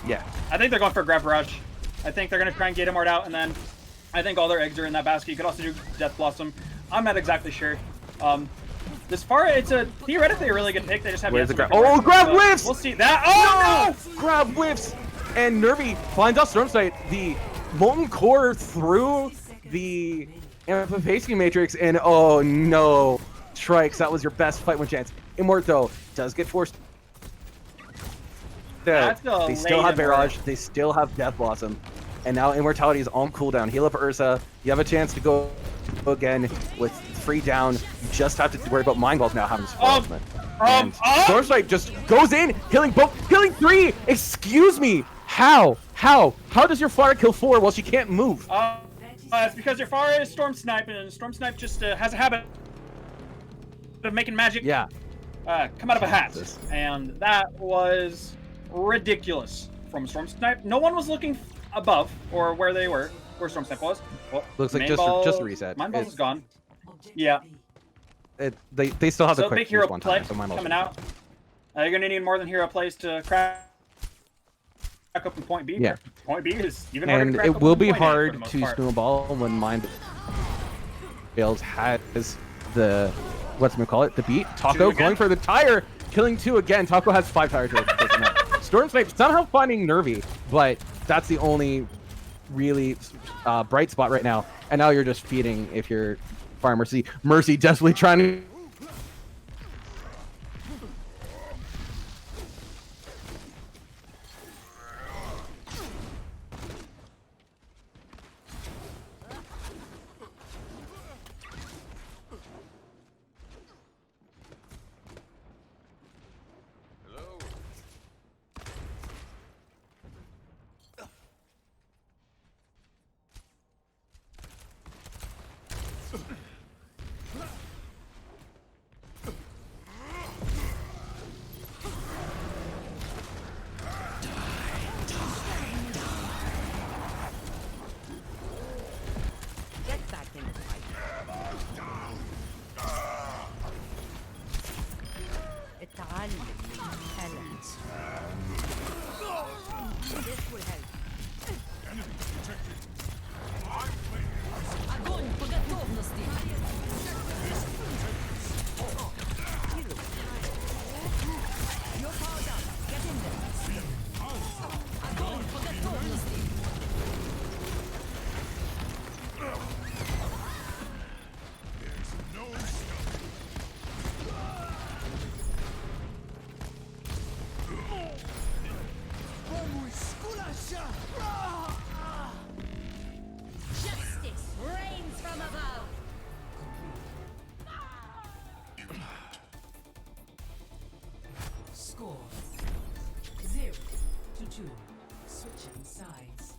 Yeah. I think they're going for a grab barrage. I think they're going to try and get him out, and then I think all their eggs are in that basket. You could also do Death Blossom. I'm not exactly sure. This far, it's a theoretically a really good pick. They just have Where's the grab? Oh, grab whiffs! We'll see that. Oh no! Grab whiffs! And Nervy finds out Stormsight. The Molten Core through the Amplification Matrix, and oh no. Shrikes, that was your best fight win chance. Immort, though, does get forced. They still have Barrage. They still have Death Blossom. And now Immortality is on cooldown. Heal up Ursa. You have a chance to go again with 3 down. You just have to worry about Mind Balls now having ultimate. Stormsight just goes in, healing both, healing 3. Excuse me. How does your Fire kill 4 while she can't move? It's because your Fire is Storm Snipe, and Storm Snipe just has a habit of making magic come out of a hat. And that was ridiculous from Storm Snipe. No one was looking above or where they were, where Storm Snipe was. Well, looks like just a reset. Mind Balls is gone. Yeah. They still have the quick big hero one play time, so coming out. You're gonna need more than hero plays to crack up in point B. Yeah. Point B is even harder. And it will be hard to snowball when Mind Balls has the the beat. Taco going for the tire, killing 2 again. Taco has 5 tires. Storm Snipe somehow finding Nervy, but that's the only really bright spot right now. And now you're just feeding if you're Fire Mercy. Mercy desperately trying to... Score 0-2. Switching sides.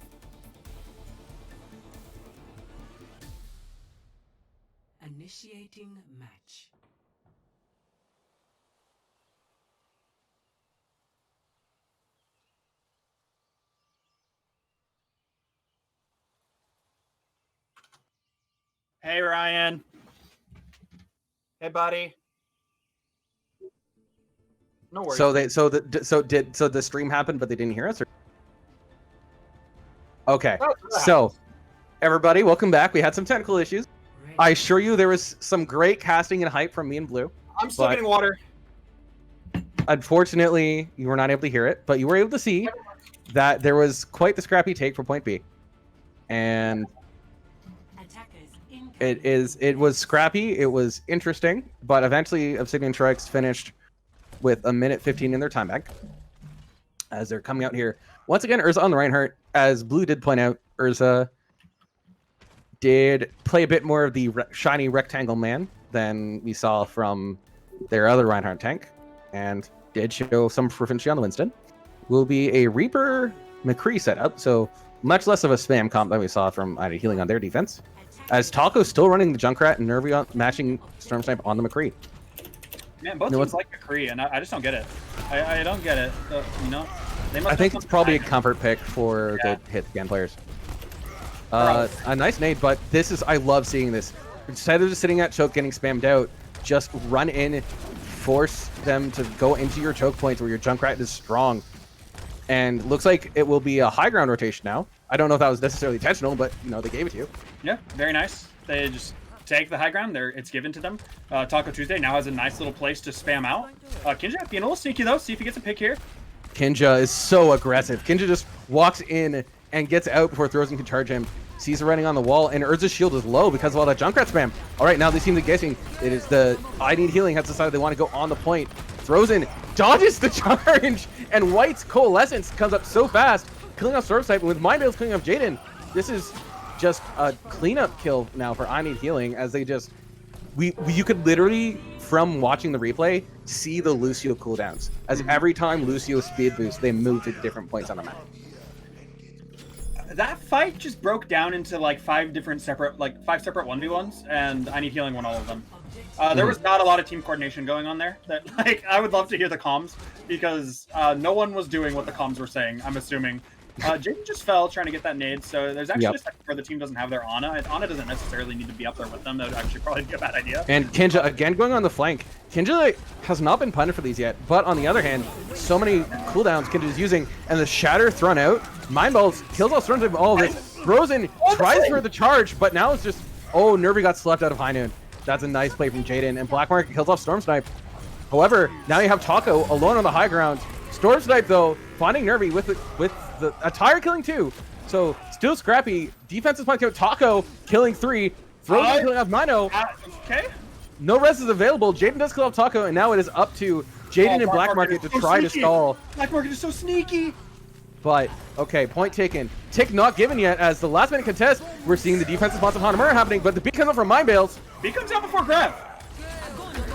Initiating match. Hey Ryan. Hey buddy. No worries. So the stream happened, but they didn't hear us. Or... Okay. So everybody, welcome back. We had some technical issues. I assure you, there was some great casting and hype from me and Blue. I'm still getting water. Unfortunately, you were not able to hear it, but you were able to see that there was quite the scrappy take for point B, and it was scrappy. It was interesting, but eventually, Obsidian Shrikes finished with 1:15 in their time bank as they're coming out here. Once again, Urza on the Reinhardt. As Blue did point out, Urza did play a bit more of the shiny rectangle man than we saw from their other Reinhardt tank, and did show some proficiency on the Winston. Will be a Reaper McCree setup, so much less of a spam comp than we saw from Ida Healing on their defense. as Taco's still running the Junkrat and Nervy on, matching Storm Snipe on the McCree. Man, both teams like McCree, and I just don't get it. I don't get it. You know, they must I think it's probably a comfort pick for the hit scan players. A nice nade, but this is, I love seeing this. Instead of just sitting at choke getting spammed out, just run in, force them to go into your choke points where your Junkrat is strong. And looks like it will be a high ground rotation now. I don't know if that was necessarily intentional, but you know, they gave it to you. Yeah, very nice. They just take the high ground. It's given to them. Taco Tuesday now has a nice little place to spam out. Kinja being a little sneaky though. See if he gets a pick here. Kinja is so aggressive. Kinja just walks in and gets out before Throzen can charge him. Sees her running on the wall, and Urza's shield is low because of all that Junkrat spam. All right, now they seem to be guessing. It is the I Need Healing has decided they want to go on the point. Throzen dodges the charge, and White's Coalescence comes up so fast, killing off Storm Snipe, and with Mind Veils killing off Jaden. This is just a cleanup kill now for I Need Healing, as they just... You could literally, from watching the replay, see the Lucio cooldowns. As every time Lucio speed boosts, they move to different points on the map. That fight just broke down into like five separate 1v1s, and I Need Healing won all of them. There was not a lot of team coordination going on there. That I would love to hear the comms, because no one was doing what the comms were saying, I'm assuming. Jaden just fell trying to get that nade, so there's actually a second where the team doesn't have their Ana. And Ana doesn't necessarily need to be up there with them. That would actually probably be a bad idea. And Kinja, again, going on the flank. Kinja has not been punished for these yet, but on the other hand, so many cooldowns Kinja is using, and the Shatter thrown out. Mind Balls kills off Storm Snipe, all of this. Frozen tries for the charge, but now it's just... Oh, Nervy got slept out of High Noon. That's a nice play from Jaden, and Black Market kills off Storm Snipe. However, now you have Taco alone on the high ground. Storm Snipe, though, finding Nervy with a tire killing 2. So, still scrappy. Defensive point out. Taco killing 3. Frozen killing off Mino. Okay. No res is available. Jaden does kill off Taco, and now it is up to Jaden and Black Market to try to stall. Black Market is so sneaky. But, okay, point taken. Tick not given yet, as the last minute contest, we're seeing the defensive spots of Hanamura happening, but the beat comes up from Mind Veils. Beat comes out before grab.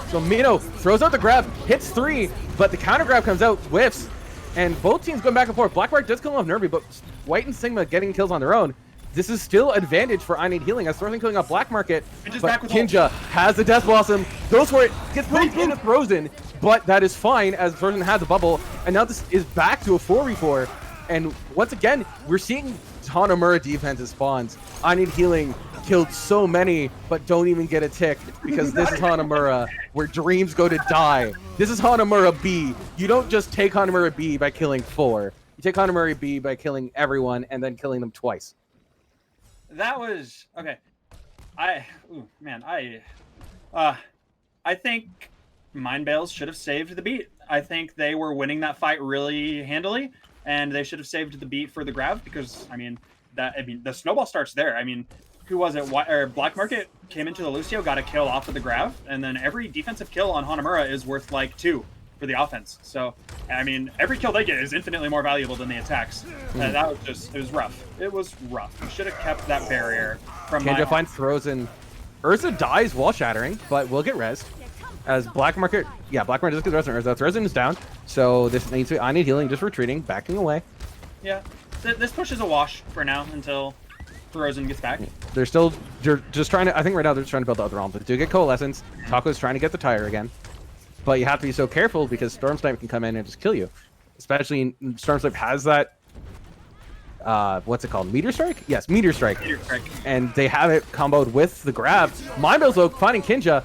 So Mino throws out the grab, hits 3, but the counter grab comes out, whiffs, and both teams going back and forth. Black Market does kill off Nervy, but White and Sigma getting kills on their own. This is still advantage for I Need Healing, as Throzen killing off Black Market, but Kinja has the Death Blossom, goes for it, gets put into Frozen, but that is fine, as Frozen has a bubble, and now this is back to a 4v4. And once again, we're seeing Hanamura defensive spawns. I Need Healing killed so many, but don't even get a tick, because this is Hanamura, where dreams go to die. This is Hanamura B. You don't just take Hanamura B by killing 4. You take Hanamura B by killing everyone and then killing them twice. That was okay. I think Mind Veils should have saved the beat. I think they were winning that fight really handily, and they should have saved the beat for the grab, because the snowball starts there. I mean, who was it? Black Market came into the Lucio, got a kill off of the grab, and then every defensive kill on Hanamura is worth like 2 for the offense. So, I mean, every kill they get is infinitely more valuable than the attacks. That was just, it was rough. It was rough. You should have kept that barrier from Kinja finds Frozen. Urza dies while shattering, but will get rezzed. As Black Market, Black Market just gets rezzed on Urza. Frozen is down, so this needs to be I Need Healing, just retreating, backing away. Yeah, this push is a wash for now until Frozen gets back. They're just trying to, I think right now they're just trying to build the other realms. They do get Coalescence. Taco's trying to get the tire again. But you have to be so careful, because Storm Snipe can come in and just kill you. Especially Storm Snipe has that, what's it called? Meteor Strike? Yes, Meteor Strike. Meteor Strike. And they have it comboed with the grab. Mind Veils, though, finding Kinja.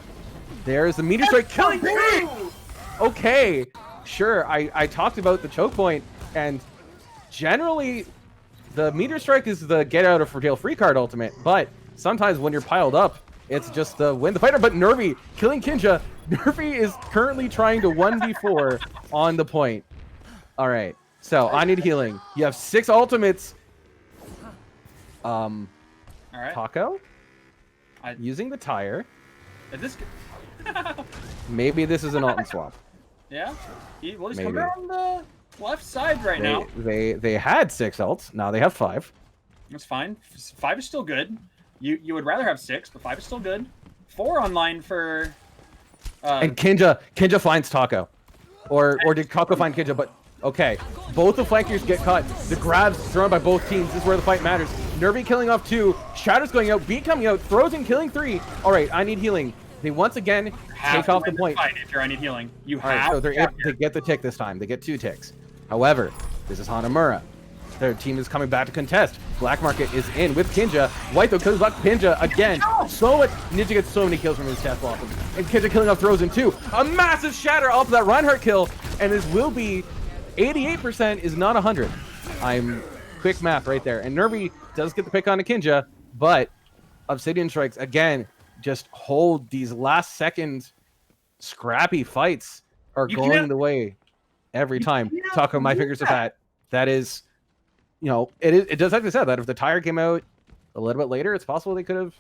There's the Meteor Strike killing 3! Okay, sure. I talked about the choke point, and generally the Meteor Strike is the get out of jail free card ultimate, but sometimes when you're piled up, it's just the win the fighter. But Nervy killing Kinja. Nervy is currently trying to 1v4 on the point. All right, so I Need Healing. You have 6 ultimates. All right. Taco using the tire. Is this Maybe this is an ult and swap. Yeah. Well, he's coming around the left side right now. They had 6 ults. Now they have 5. That's fine. 5 is still good. You would rather have 6, but 5 is still good. 4 online for. And Kinja finds Taco, or did Taco find Kinja? But Okay, both the flankers get cut. The grabs thrown by both teams. This is where the fight matters. Nervy killing off 2. Shatter's going out. Beat coming out. Throws in killing 3. All right, I need healing. They once again take off the point. If you're I need healing, you All right, so they get the tick this time. They get 2 ticks. However, this is Hanamura. Their team is coming back to contest. Black Market is in with Kinja. White though kills off Kinja again. So much. Ninja gets so many kills from his test losses. And Kinja killing off throws in 2. A massive shatter off that Reinhardt kill. And this will be 88% is not 100. I'm quick math right there. And Nervy does get the pick on Kinja, but Obsidian Shrikes again just hold these last second scrappy fights are going the way every time. Taco, my fingers are fat. That is, you know, it does have to be said that if the tire came out a little bit later, it's possible they could have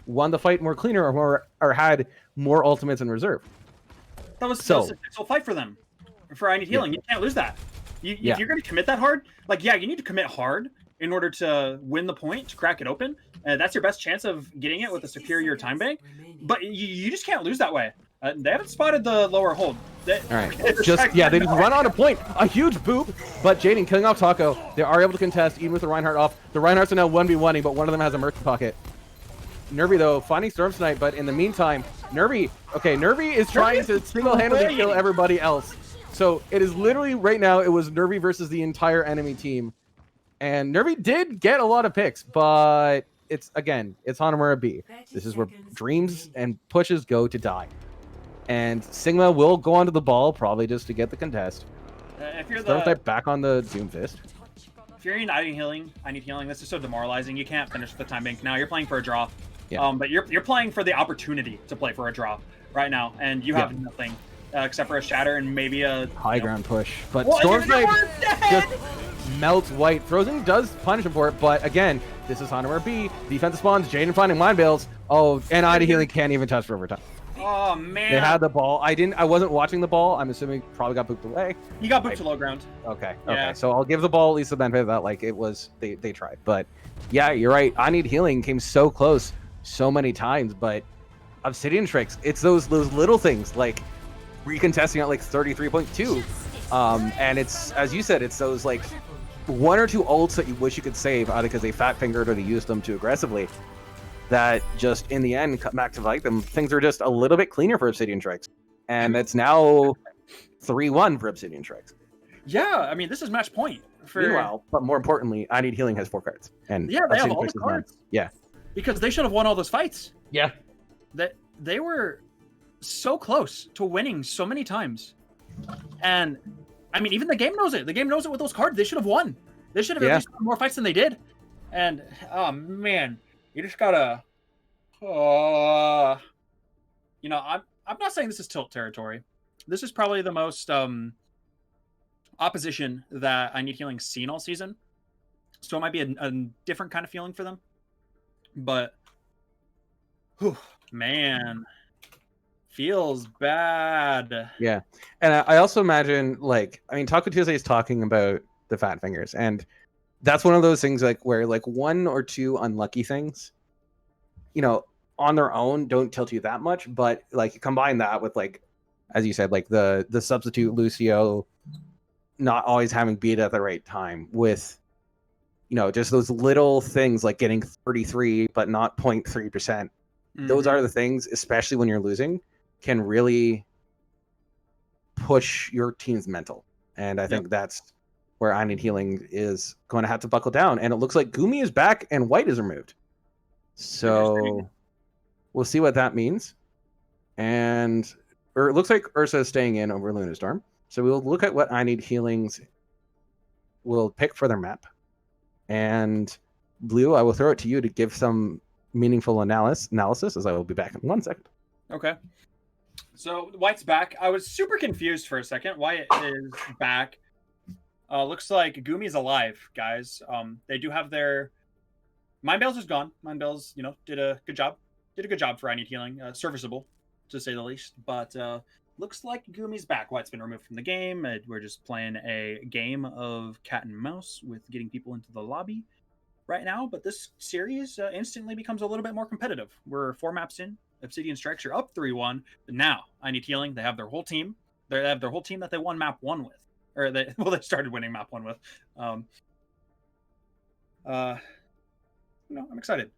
won the fight more cleaner or had more ultimates in reserve. That was so fight for them. For I need healing, you can't lose that. If you're going to commit that hard, like you need to commit hard in order to win the point, to crack it open. That's your best chance of getting it with a superior time bank. But you just can't lose that way. They haven't spotted the lower hold. All right, they just run on a point, a huge boop. But Jaden killing off Taco. They are able to contest even with the Reinhardt off. The Reinhardts are now 1v1ing, but one of them has a mercy pocket. Nervy though finding Storm Snipe, but in the meantime, Nervy is trying to single-handedly kill everybody else. So it is literally right now, it was Nervy versus the entire enemy team. And Nervy did get a lot of picks, but it's Hanamura B. This is where dreams and pushes go to die. And Sigma will go onto the ball, probably just to get the contest. If you're back on the Doom Fist. If you're I need healing, this is so demoralizing. You can't finish the time bank now. You're playing for a draw. Yeah. But you're playing for the opportunity to play for a draw right now, and you have nothing. Except for a shatter and maybe a high ground push. But Storm Snipe just melts White. Frozen does punish him for it, but again, this is Hanamura B. Defensive spawns, Jaden finding mind bails. Oh, and ID healing can't even touch for overtime. Oh man. They had the ball. I wasn't watching the ball. I'm assuming probably got booped away. He got booped to low ground. Okay. So I'll give the ball at least the benefit of that. Like it was they tried. But yeah, you're right. I need healing came so close so many times, but Obsidian Shrikes, it's those little things like recontesting at like 33.2 and it's, as you said, it's those like 1 or 2 ults that you wish you could save either because they fat fingered or they used them too aggressively that just in the end cut back to like them. Things are just a little bit cleaner for Obsidian Shrikes, and it's now 3-1 for Obsidian Shrikes. Yeah, I mean this is match point for... Meanwhile, but more importantly, I need healing has 4 cards, and yeah, they have all the cards. Yeah, because they should have won all those fights. Yeah, that they were so close to winning so many times. And I mean, even the game knows it. The game knows it with those cards. They should have won. They should have at least won more fights than they did. And oh man, you just gotta you know, I'm not saying this is tilt territory. This is probably the most opposition that I need healing seen all season. So it might be a different kind of feeling for them. But man, feels bad. Yeah, and I also imagine, like, I mean, Taco Tuesday is talking about the fat fingers, and that's one of those things like where like 1 or 2 unlucky things, you know, on their own don't tilt you that much, but like you combine that with like, as you said, like the substitute Lucio not always having beat at the right time with, you know, just those little things like getting 33 but not 0.3%. Those are the things, especially when you're losing, can really push your team's mental. And I think that's where I need healing is going to have to buckle down. And it looks like Gumi is back and White is removed. So we'll see what that means. Or it looks like Ursa is staying in over Lunastorm. So we'll look at what I need healings will pick for their map. And Blue, I will throw it to you to give some meaningful analysis, as I will be back in 1 second. Okay. So White's back. I was super confused for a second. White is back. Looks like Gumi's alive, guys. They do have their Mind Bales is gone. Mind Bales, you know, did a good job. Did a good job for I need healing. Serviceable, to say the least. But looks like Gumi's back. White's been removed from the game. We're just playing a game of cat and mouse with getting people into the lobby right now. But this series instantly becomes a little bit more competitive. We're 4 maps in. Obsidian Strikes are up 3-1. But now I need healing. They have their whole team. They have their whole team that they won map 1 with. or they started winning map 1 with. I'm excited.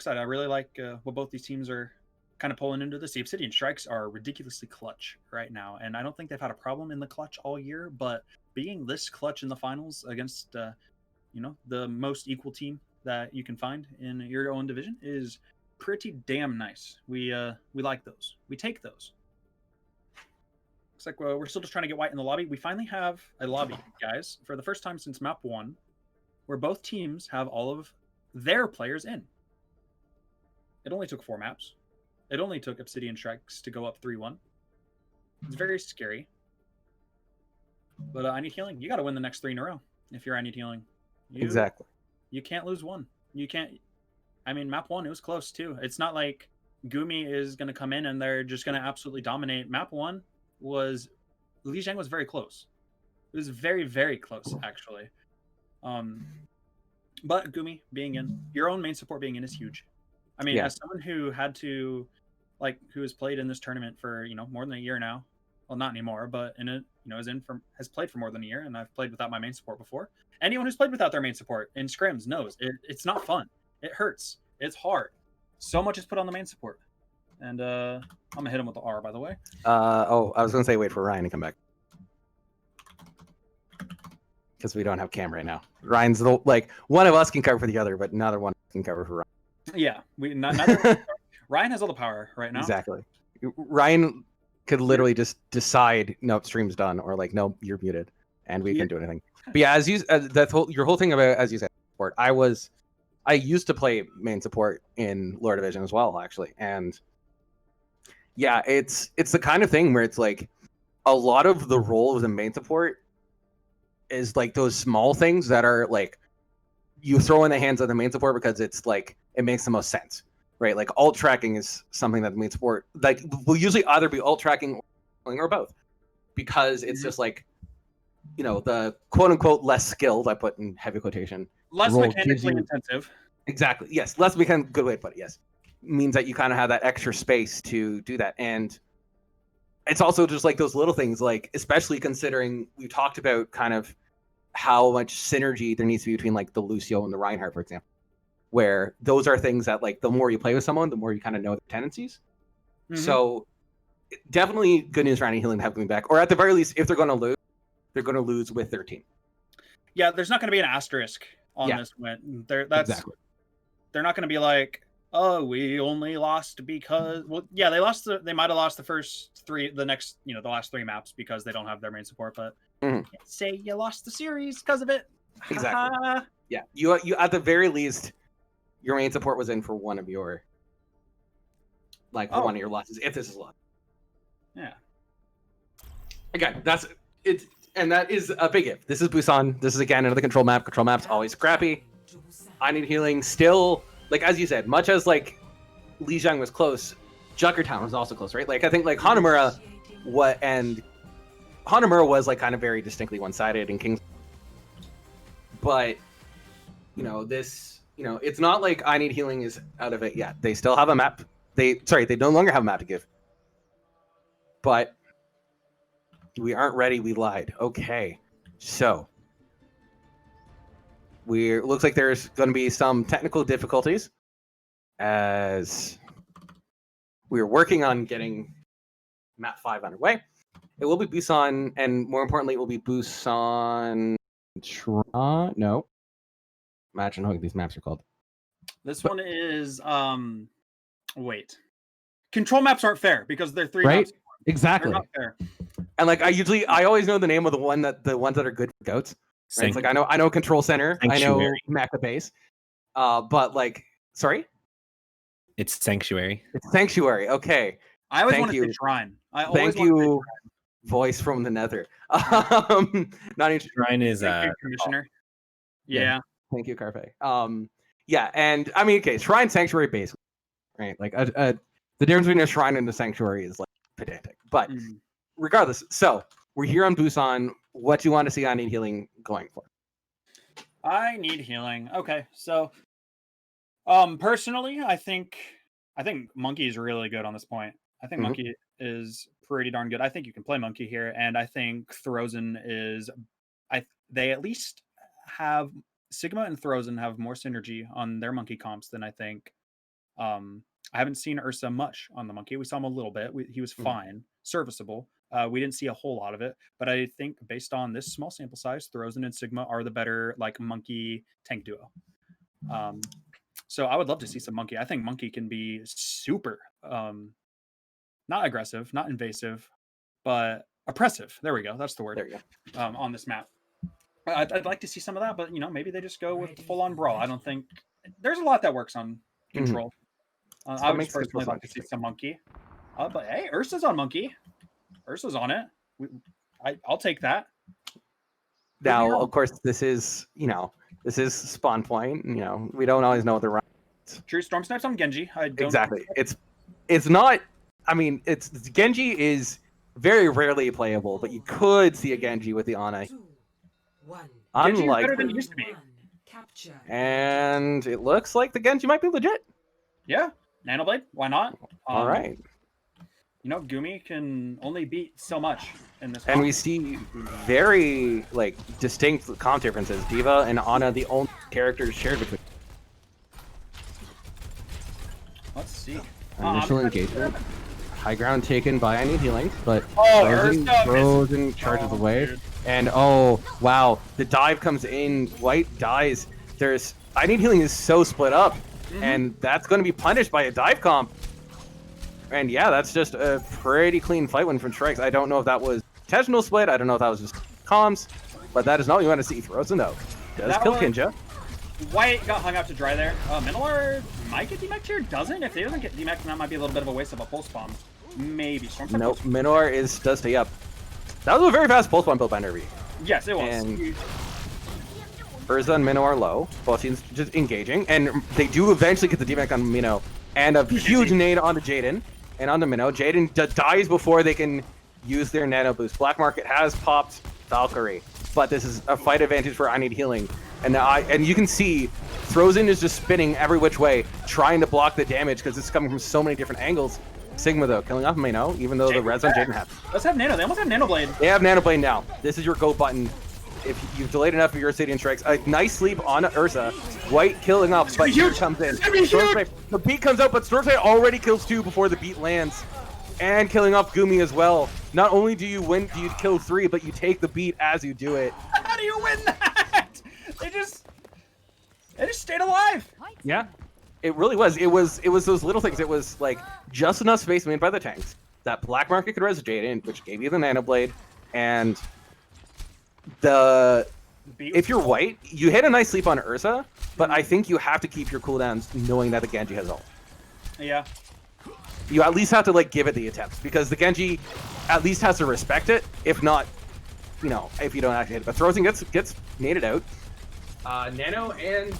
I really like what both these teams are kind of pulling into this. The Obsidian Shrikes are ridiculously clutch right now, and I don't think they've had a problem in the clutch all year, but being this clutch in the finals against the most equal team that you can find in your own division is pretty damn nice. We like those. We take those. Looks like we're still just trying to get white in the lobby. We finally have a lobby, guys, for the first time since map 1, where both teams have all of their players in. It only took 4 maps. It only took Obsidian Shrikes to go up 3-1. It's very scary. But I need healing. You got to win the next 3 in a row if you're I need healing. Exactly. You can't lose one. You can't. I mean, map 1, it was close too. It's not like Gumi is going to come in and they're just going to absolutely dominate. Map 1 was Lijiang was very close. It was very, very close actually. But Gumi being in, your own main support being in is huge. I mean, as someone who had to, who has played in this tournament for more than a year now, well, not anymore, but in it, has played for more than a year, and I've played without my main support before. Anyone who's played without their main support in scrims knows it's not fun. It hurts. It's hard. So much is put on the main support, and I'm gonna hit him with the R, by the way. I was gonna say wait for Ryan to come back because we don't have Cam right now. Ryan's one of us can cover for the other, but neither one can cover for Ryan. Yeah, Ryan has all the power right now. Exactly. Ryan could literally just decide, nope, stream's done, or nope, you're muted, and we can't do anything. But yeah, your whole thing about, as you said, support. I used to play main support in lower division as well, actually, and yeah, it's the kind of thing where it's a lot of the role of the main support is those small things that are you throw in the hands of the main support because it's it makes the most sense, right? Alt tracking is something that the main support will usually either be alt tracking or both, because it's just the quote unquote less skilled, I put in heavy quotation, less mechanically intensive. Exactly. Yes, less mechanical. Good way to put it. Yes, means that you kind of have that extra space to do that, and it's also just those little things, especially considering we talked about kind of how much synergy there needs to be between the Lucio and the Reinhardt, for example, where those are things that the more you play with someone, the more you kind of know their tendencies. Mm-hmm. So definitely good news for Annie Healing to have coming back, or at the very least, if they're going to lose with their team. Yeah, there's not going to be an asterisk on this win. Exactly. They're not going to be oh, we only lost because they might have lost the first 3, the last 3 maps because they don't have their main support, but you can't say you lost the series because of it. Exactly. Yeah, you at the very least, your main support was in for one of your one of your losses, if this is lost. Yeah. Again, that's it, and that is a big if. This is Busan. This is again another control map. Control map's always crappy. I need healing still. As you said, much as Lijiang was close, Juggertown was also close, right? I think Hanamura was kind of very distinctly one-sided in Kings. But this, it's not I need healing is out of it yet. They still have a map. They no longer have a map to give. But we aren't ready. We lied. Okay, so looks like there's going to be some technical difficulties as we're working on getting map 5 underway. It will be Busan, and more importantly, it will be Busan. No, imagine how these maps are called. This one is wait. Control maps aren't fair because they're 3 right? maps. Exactly. They're not fair. And I always know the name of the ones that are good for goats. Right? It's I know Control Center, Sanctuary. I know Mecha Base, but sorry, it's Sanctuary. It's Sanctuary. Okay. I always want to say Shrine. Thank you, voice from the Nether. Not even Shrine is Commissioner. Yeah. Thank you, Carpe. Yeah, and I mean, okay, Shrine, Sanctuary, basically, right? The difference between a Shrine and a Sanctuary is pedantic, but regardless. So we're here on Busan. What do you want to see I Need Healing going for? I need healing. Okay, so personally, I think Monkey is really good on this point. I think Monkey is pretty darn good. I think you can play Monkey here, and I think Throzen is. They at least have Sigma and Throzen have more synergy on their Monkey comps than I think. I haven't seen Ursa much on the Monkey. We saw him a little bit. He was fine, serviceable. We didn't see a whole lot of it, but I think based on this small sample size, Throzen and Sigma are the better like Monkey tank duo. So I would love to see some Monkey. I think Monkey can be super, not aggressive, not invasive, but oppressive. There we go. That's the word. There you go. On this map. I'd like to see some of that, but maybe they just go with the full-on brawl. I don't think there's a lot that works on control. I would personally like to see some Monkey. But hey, Ursa's on Monkey. Ursa's on it. I'll take that. Now, of course, this is spawn point. We don't always know what they're running. True. Storm Snipes on Genji. Exactly. It's not. I mean, Genji is very rarely playable, but you could see a Genji with the Ana. Unlike, better than it used to be. And it looks like the Genji might be legit. Yeah, Nanoblade. Why not? All right. Gumi can only beat so much in this. And we see very distinct comp differences. Diva and Ana, the only characters shared between. Let's see. Initial engagement. High ground taken by I Need Healing, but Frozen charges away. Dude. And oh wow, the dive comes in. White dies. I Need Healing is so split up, and that's going to be punished by a dive comp. And yeah, that's just a pretty clean fight win from Shrikes. I don't know if that was intentional split. I don't know if that was just comms, but that is not what you want to see. Frozen though does kill Kinja. White got hung out to dry there. Minotaur might get demeched here. Doesn't. If they doesn't get demeched, that might be a little bit of a waste of a pulse bomb. Maybe. Nope. Minotaur does stay up. That was a very fast pulse bomb built by Nervy. Yes, it was. And Urza and Minnow are low. Both teams just engaging, and they do eventually get the demec on Minnow, and a huge nade onto Jaden and onto Minnow. Jaden dies before they can use their nano boost. Black Market has popped Valkyrie, but this is a fight advantage for I Need Healing, and you can see Frozen is just spinning every which way, trying to block the damage because it's coming from so many different angles. Sigma though, killing off Minnow, even though the res on Jaden have. Let's have Nano. They almost have Nanoblade. They have Nanoblade now. This is your go button. If you've delayed enough of your Obsidian Shrikes, a nice sleep on Ursa. White killing off, but here comes in. The beat comes out, but Stormside already kills 2 before the beat lands. And killing off Gumi as well. Not only do you kill 3, but you take the beat as you do it. How do you win that? They just stayed alive. Yeah. It really was. It was those little things. It was just enough space made by the tanks that Black Market could res Jaden, which gave you the Nanoblade, and if you're White, you hit a nice sleep on Ursa, but I think you have to keep your cooldowns knowing that the Genji has ult. Yeah. You at least have to give it the attempt because the Genji at least has to respect it. If not, if you don't actually hit it. But Frozen gets naded out. Nano and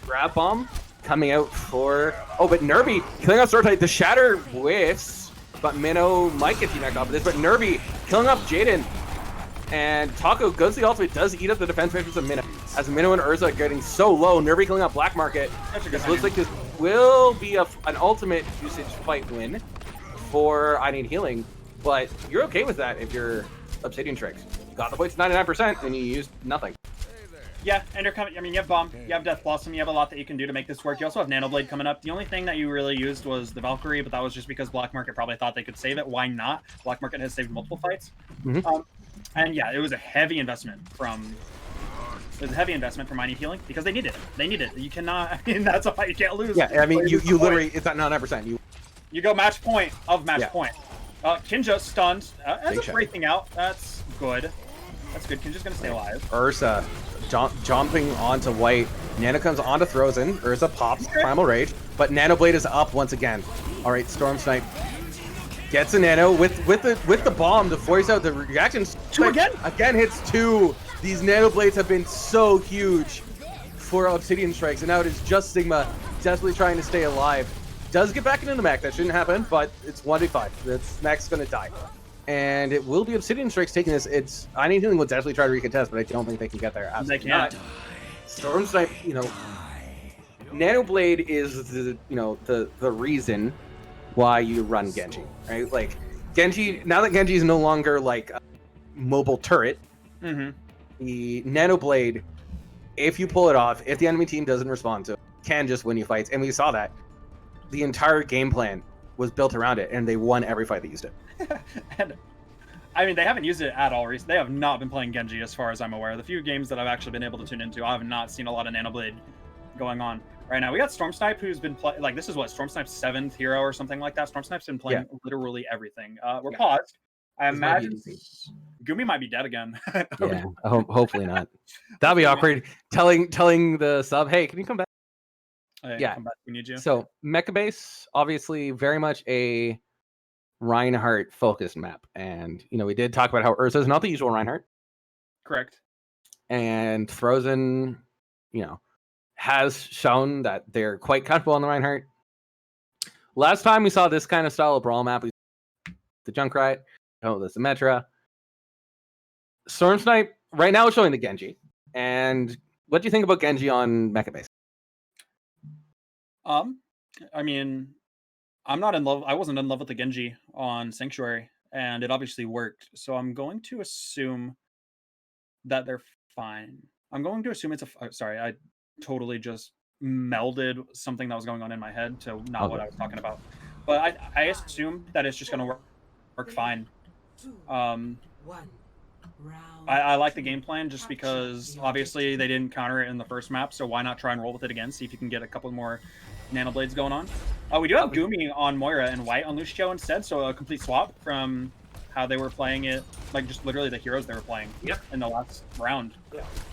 Grab Bomb coming out for but Nervy killing off Swordfight. The Shatter whiffs, but Minnow might get teamed off of this, but Nervy killing off Jaden. And Taco goes to the ultimate, does eat up the defense measures of Minnow. As Minnow and Urza are getting so low, Nervy killing off Black Market. This looks like this will be an ultimate usage fight win for I Need Healing, but you're okay with that if you're Obsidian Shrikes. Got the points 99% and you used nothing. Yeah, and you're coming. I mean, you have Bomb, you have Death Blossom, you have a lot that you can do to make this work. You also have Nanoblade coming up. The only thing that you really used was the Valkyrie, but that was just because Black Market probably thought they could save it. Why not? Black Market has saved multiple fights. And yeah, it was a heavy investment from. It was a heavy investment from I Need Healing because they needed it. They need it. You cannot. I mean, that's a fight you can't lose. Yeah, I mean, you literally it's at 99%. You go match point of match point. Kinja stunned. Ends up breaking out. That's good. That's good. Kinja's gonna stay alive. Ursa jumping onto White. Nano comes onto Frozen. Ursa pops Primal Rage, but Nanoblade is up once again. All right, Storm Snipe gets a Nano with the bomb to force out the reactions. 2 again. Again hits 2. These Nanoblades have been so huge for Obsidian Shrikes, and now it is just Sigma desperately trying to stay alive. Does get back into the mech. That shouldn't happen, but it's 1v5. This mech's gonna die. And it will be Obsidian Shrikes taking this. I Need Healing will definitely try to recontest, but I don't think they can get there. Absolutely they can't. Storm Snipe, Nanoblade is the reason why you run Genji, right? Genji, now that Genji is no longer like a mobile turret, Mm-hmm. the Nano Blade, if you pull it off, if the enemy team doesn't respond to it, can just win you fights. And we saw that. The entire game plan was built around it, and they won every fight they used it. And I mean, they haven't used it at all recently. They have not been playing Genji as far as I'm aware. The few games that I've actually been able to tune into, I have not seen a lot of Nano Blade going on right now. We got Storm Snipe, who's been playing, like, this is what, Storm Snipe's 7th hero or something like that. Storm Snipe's been playing literally everything. We're paused. I imagine Gumi might be dead again. Yeah, hopefully not. That'd be awkward. Telling the sub, hey, can you come back? Yeah, come back. We need you. So Mecha Base, obviously very much a Reinhardt focused map. And, you know, we did talk about how Ursa is not the usual Reinhardt. Correct. And Frozen, you know, has shown that they're quite comfortable on the Reinhardt. Last time we saw this kind of style of brawl map, we saw the Junkrat, the Symmetra. Storm Snipe right now is showing the Genji. And what do you think about Genji on Mecha Base? I mean, I'm not in love. I wasn't in love with the Genji on Sanctuary, and it obviously worked. So I'm going to assume that they're fine. I'm going to assume it's a. Sorry, I totally just melded something that was going on in my head to not what I was talking about. But I assume that it's just going to work fine. I like the game plan just because obviously they didn't counter it in the first map, so why not try and roll with it again, see if you can get a couple more Nano Blades going on. We do have Gumi on Moira and White on Lucio instead, so a complete swap from how they were playing it, like just literally the heroes they were playing in the last round.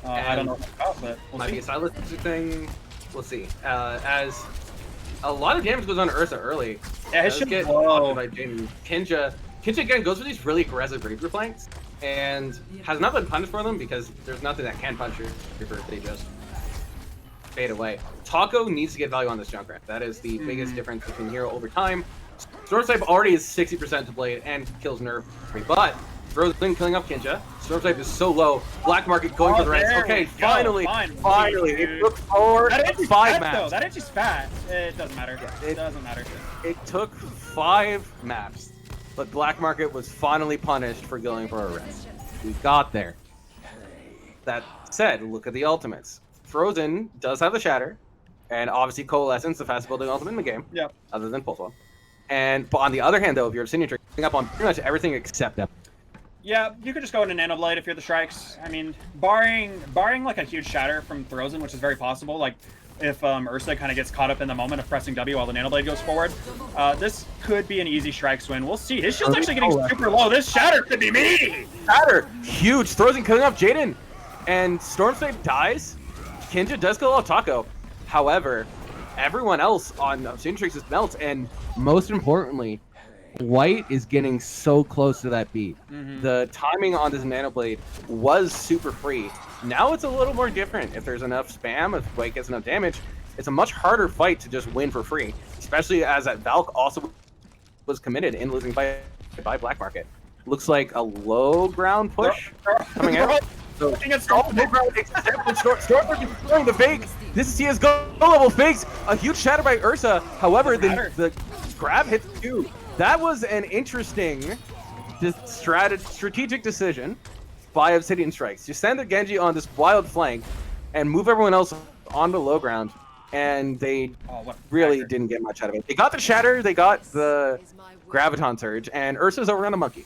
I don't know about, but we'll see. Maybe a stylistic thing. We'll see. As a lot of damage goes on Ursa early. Yeah, his shit is low. Kinja again goes for these really aggressive Reaper flanks and has not been punished for them because there's nothing that can punish Reaper. They just fade away. Taco needs to get value on this Junkrat. That is the biggest difference between hero over time. Storm Snipe already is 60% to Blade and kills Nerf, but Frozen killing up Kinja. Storm Snipe is so low. Black Market going for the rest. Okay, finally. It took 5 maps. That edge is fat. It doesn't matter. It doesn't matter. It took 5 maps, but Black Market was finally punished for going for a rest. We got there. That said, look at the ultimates. Frozen does have the Shatter, and obviously Coalescence, the fastest building ultimate in the game. Yeah. Other than Pulse One. But on the other hand, though, if you're Obsidian, you're picking up on pretty much everything except them. Yeah, you could just go into Nano Blade if you're the Shrikes. I mean, barring like a huge Shatter from Frozen, which is very possible, like if Ursa kind of gets caught up in the moment of pressing W while the Nano Blade goes forward, this could be an easy Shrikes win. We'll see. His shield's actually getting super low. This Shatter could be me! Shatter! Huge! Frozen killing off Jaden! And Storm Snipe dies. Kinja does kill off Taco. However, everyone else on Obsidian Shrikes just melts, and most importantly, White is getting so close to that beat. The timing on this Nano Blade was super free. Now it's a little more different. If there's enough spam, if White gets enough damage, it's a much harder fight to just win for free. Especially as that Valk also was committed in losing by Black Market. Looks like a low ground push coming out. So, Storm the fake. This is CSGO level fakes. A huge shatter by Ursa. However, the grab hits 2. That was an interesting strategic decision by Obsidian Strikes. You send the Genji on this wild flank and move everyone else on the low ground, and they really didn't get much out of it. They got the shatter, they got the Graviton Surge, and Ursa's over on the monkey.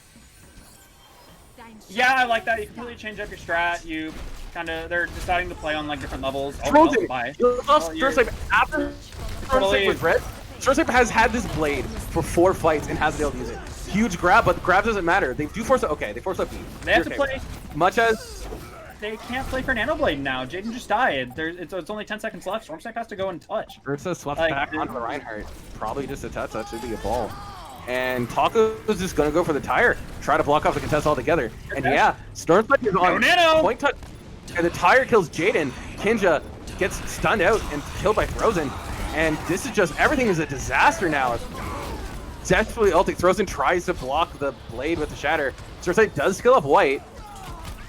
Yeah, I like that. You completely change up your strat. You they're deciding to play on like different levels. After Storm Snipe has had this blade for 4 fights and hasn't been able to use it. Huge grab, but the grab doesn't matter. They do force it. Okay, they force up B. They have to play. Much as they can't play for Nano Blade now. Jaden just died. It's only 10 seconds left. Storm Snipe has to go and touch. Ursa swept back onto the Reinhardt. Probably just a touch. That should be a ball. And Taco's just gonna go for the tire, try to block off the contest altogether. And yeah, Storm Snipe is on point touch, and the tire kills Jaden. Kinja gets stunned out and killed by Frozen. And this is just, everything is a disaster now. Desperately ulting. Frozen tries to block the blade with the shatter. Storm Snipe does skill up White.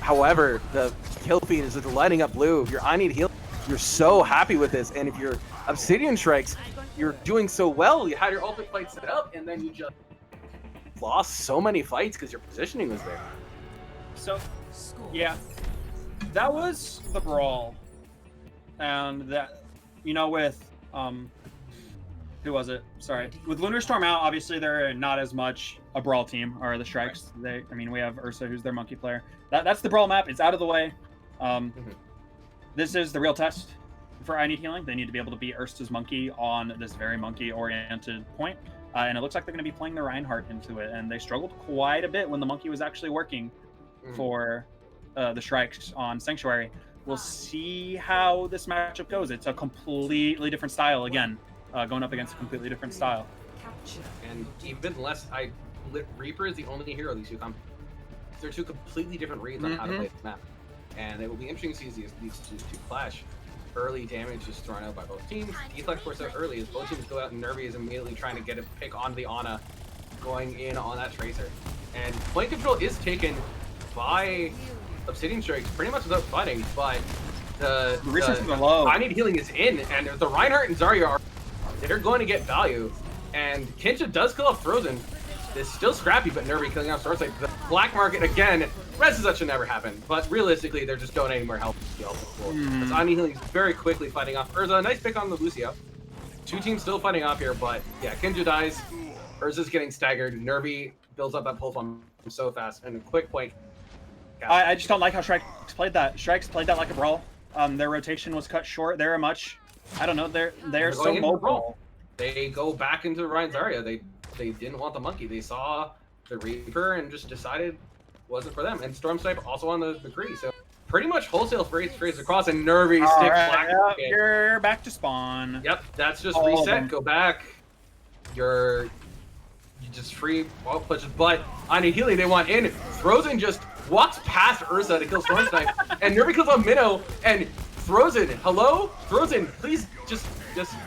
However, the kill feed is just lighting up blue. If you're I need heal, you're so happy with this. And if you're Obsidian Shrikes, you're doing so well. You had your ultimate fight set up, and then you just lost so many fights because your positioning was there. So, Score. yeah, that was the brawl, and that, you know, with who was it? Sorry, with Lunar Storm out, obviously they're not as much a brawl team, or the Shrikes. I mean, we have Ursa, who's their monkey player. That's the brawl map. It's out of the way. This is the real test for I Need Healing. They need to be able to beat Ursa's monkey on this very monkey-oriented point. And it looks like they're going to be playing the Reinhardt into it. And they struggled quite a bit when the monkey was actually working for the Shrikes on Sanctuary. We'll see how this matchup goes. It's a completely different style again, going up against a completely different style. Capture. And even less, Reaper is the only hero these two come. They're two completely different reads on how to play this map. And it will be interesting to see these two clash. Early damage is thrown out by both teams. Deflect force out early as both teams go out, and Nervy is immediately trying to get a pick on the Ana, going in on that Tracer. And point control is taken by Obsidian Shrikes pretty much without fighting, but the resources are low. I Need Healing is in, and the Reinhardt and Zarya they're going to get value. And Kinja does kill off Frozen. It's still scrappy, but Nervy killing off Source. Like the black market again. Rest of that should never happen, but realistically, they're just donating more health to the ultimate pool. As I Need Healing is very quickly fighting off Urza. Nice pick on the Lucio. Two teams still fighting off here, but yeah, Kinja dies. Urza's getting staggered. Nervy builds up that pulse bomb so fast, and a quick point. I just don't like how Shrikes played that. Shrikes played that like a brawl. Their rotation was cut short. They're much, I don't know. They're so mobile. They go back into Ryan Zarya. They didn't want the monkey. They saw the Reaper and just decided wasn't for them. And Storm Snipe also on the McCree. So pretty much wholesale trades across, and Nervy sticks black. You're back to spawn. Yep, that's just reset. Go back. You just free pushes, but I Need Healing they want in. Frozen just walks past Ursa to kill Storm Snipe, and Nervy kills on Minnow, and Frozen, hello? Frozen, please just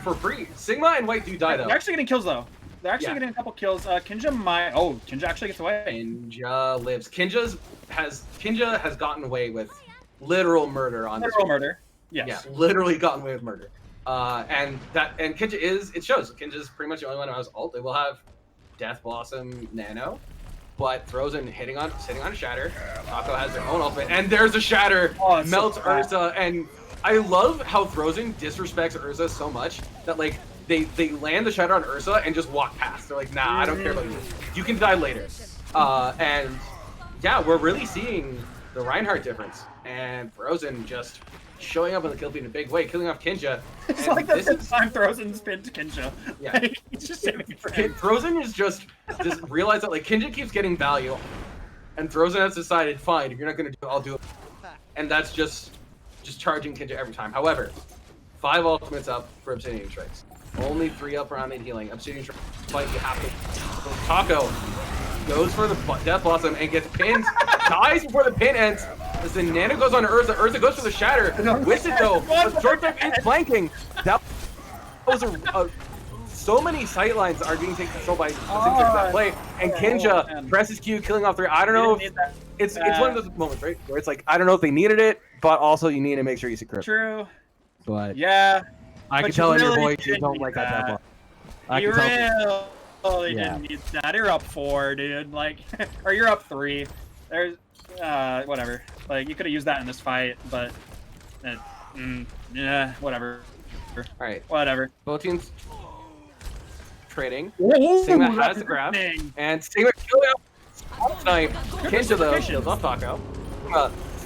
for free. Sigma and White do die though. They're actually getting kills though. They're actually getting a couple kills. Kinja actually gets away. Kinja lives. Kinja has gotten away with literal murder on literal murder. Yes. Yeah, literally gotten away with murder. And Kinja it shows. Kinja's pretty much the only one who has ult. They will have Death Blossom Nano, but Frozen sitting on a Shatter. Taco has their own ultimate, and there's a Shatter. Melts Ursa, and I love how Frozen disrespects Ursa so much that like they land the Shatter on Ursa and just walk past. They're like, nah, I don't care about you. You can die later. And yeah, we're really seeing the Reinhardt difference, and Frozen just showing up on the kill feed in a big way, killing off Kinja. It's like the fifth time Frozen's pinned Kinja. Yeah, he's just saving for him. Frozen is just realize that like Kinja keeps getting value, and Frozen has decided, fine, if you're not gonna do it, I'll do it, and that's just charging Kinja every time. However, 5 ultimates up for Obsidian Shrikes. Only 3 up for I Need Healing. Obsidian Shrikes fight you have to. Taco goes for the Death Blossom and gets pinned. Dies before the pin ends. As the Nano goes on to Urza. Urza goes for the Shatter. Whiffs it though. But Short Type is flanking. That was so many sightlines are being taken control by that play. And Kinja presses Q, killing off 3. I don't know if it's one of those moments, right? Where it's like, I don't know if they needed it, but also you need to make sure you secure it. True. But yeah. I can tell in your voice you don't like that Death Blossom. You didn't need that. You're up 4, dude. Like, or you're up 3. There's, whatever. Like, you could have used that in this fight, but, yeah, whatever. All right. Whatever. Both teams trading. Ooh, Sigma has the grab, and Sigma kills out Snipe. Kinja though kills off Taco.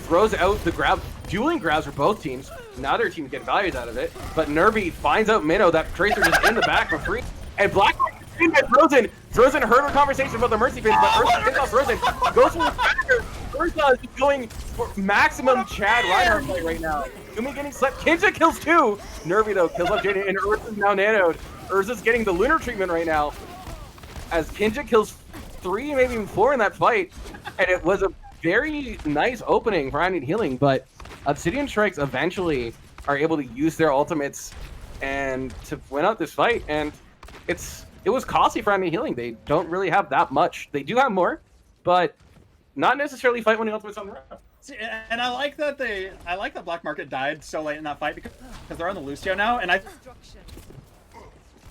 Throws out the grab. Dueling grabs for both teams. Neither team get values out of it, but Nervy finds out Minnow. That Tracer just in the back for free, and Black pinned by Frozen. Frozen heard a conversation about the Mercy pins, but Ursa pins off Frozen. Goes for the Shatter. Ursa is going for maximum Chad Reinhardt play right now. Gumi getting slept. Kinja kills 2. Nervy though kills off Jaden, and Ursa's now nanoed. Ursa's getting the lunar treatment right now, as Kinja kills 3, maybe even 4 in that fight, and it was a very nice opening for I Need Healing, but Obsidian Shrikes eventually are able to use their ultimates and to win out this fight, and it was costly for I Need Healing. They don't really have that much. They do have more, but not necessarily fight when the ultimate's on the road. And I like that Black Market died so late in that fight because they're on the Lucio now, and I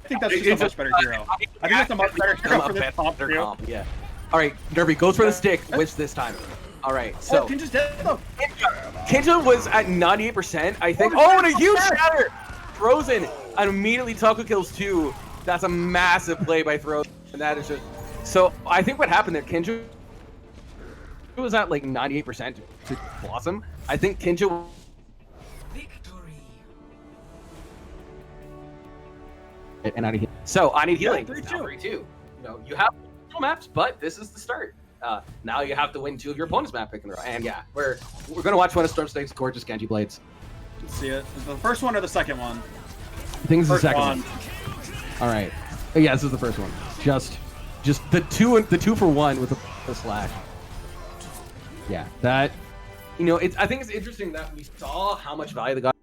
think that's just a much better hero. I think that's a much better hero for this comp too. Yeah. All right, Nervy goes for the stick. Which this time? All right, so Kinja's dead though. Kinja was at 98%, I think. Oh, and a huge shatter! Frozen, and immediately Taco kills 2. That's a massive play by Frozen. And that is just... So, I think what happened there, Kinja was at like 98% to Blossom. I think Kinja... Victory. And I need... So, I need healing. 3-2. 3-2. You know, you have maps, but this is the start. Now you have to win 2 of your opponent's map pick in a row. And yeah, we're gonna watch one of Stormstake's gorgeous Genji blades. Let's see it. Is it the first one or the second one? I think it's the First second one. one. All right. Yeah, this is the first one. Just the 2 for 1 with the slash. Yeah, that. You know, I think it's interesting that we saw how much value they got,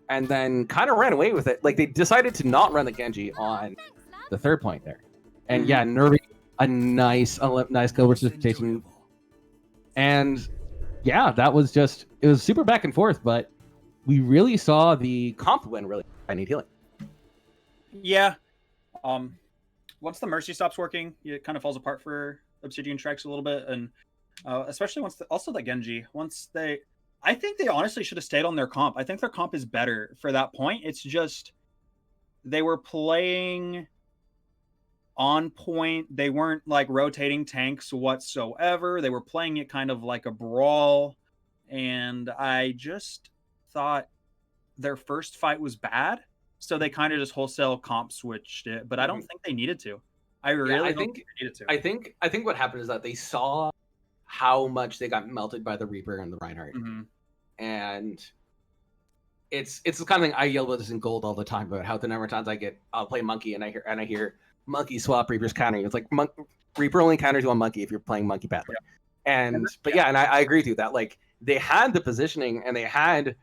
and then kind of ran away with it. Like they decided to not run the Genji on the 3rd point there, and yeah, Nervy. A nice kill precipitation. And yeah, that was it was super back and forth, but we really saw the comp win really. I need healing. Yeah. Once the Mercy stops working, it kind of falls apart for Obsidian Shrikes a little bit, and especially once also the Genji. I think they honestly should have stayed on their comp. I think their comp is better for that point. It's just they were playing on point. They weren't like rotating tanks whatsoever. They were playing it kind of like a brawl, and I just thought their first fight was bad, so they kind of just wholesale comp switched it. But I don't think they needed to. I really don't think they needed to. I think what happened is that they saw how much they got melted by the Reaper and the Reinhardt, and it's the kind of thing I yell about this in Gold all the time about how the number of times I'll play Monkey and I hear Monkey swap Reaper's countering. It's like Reaper only counters you on Monkey if you're playing Monkey badly. Yeah. And I agree with you that like they had the positioning and they had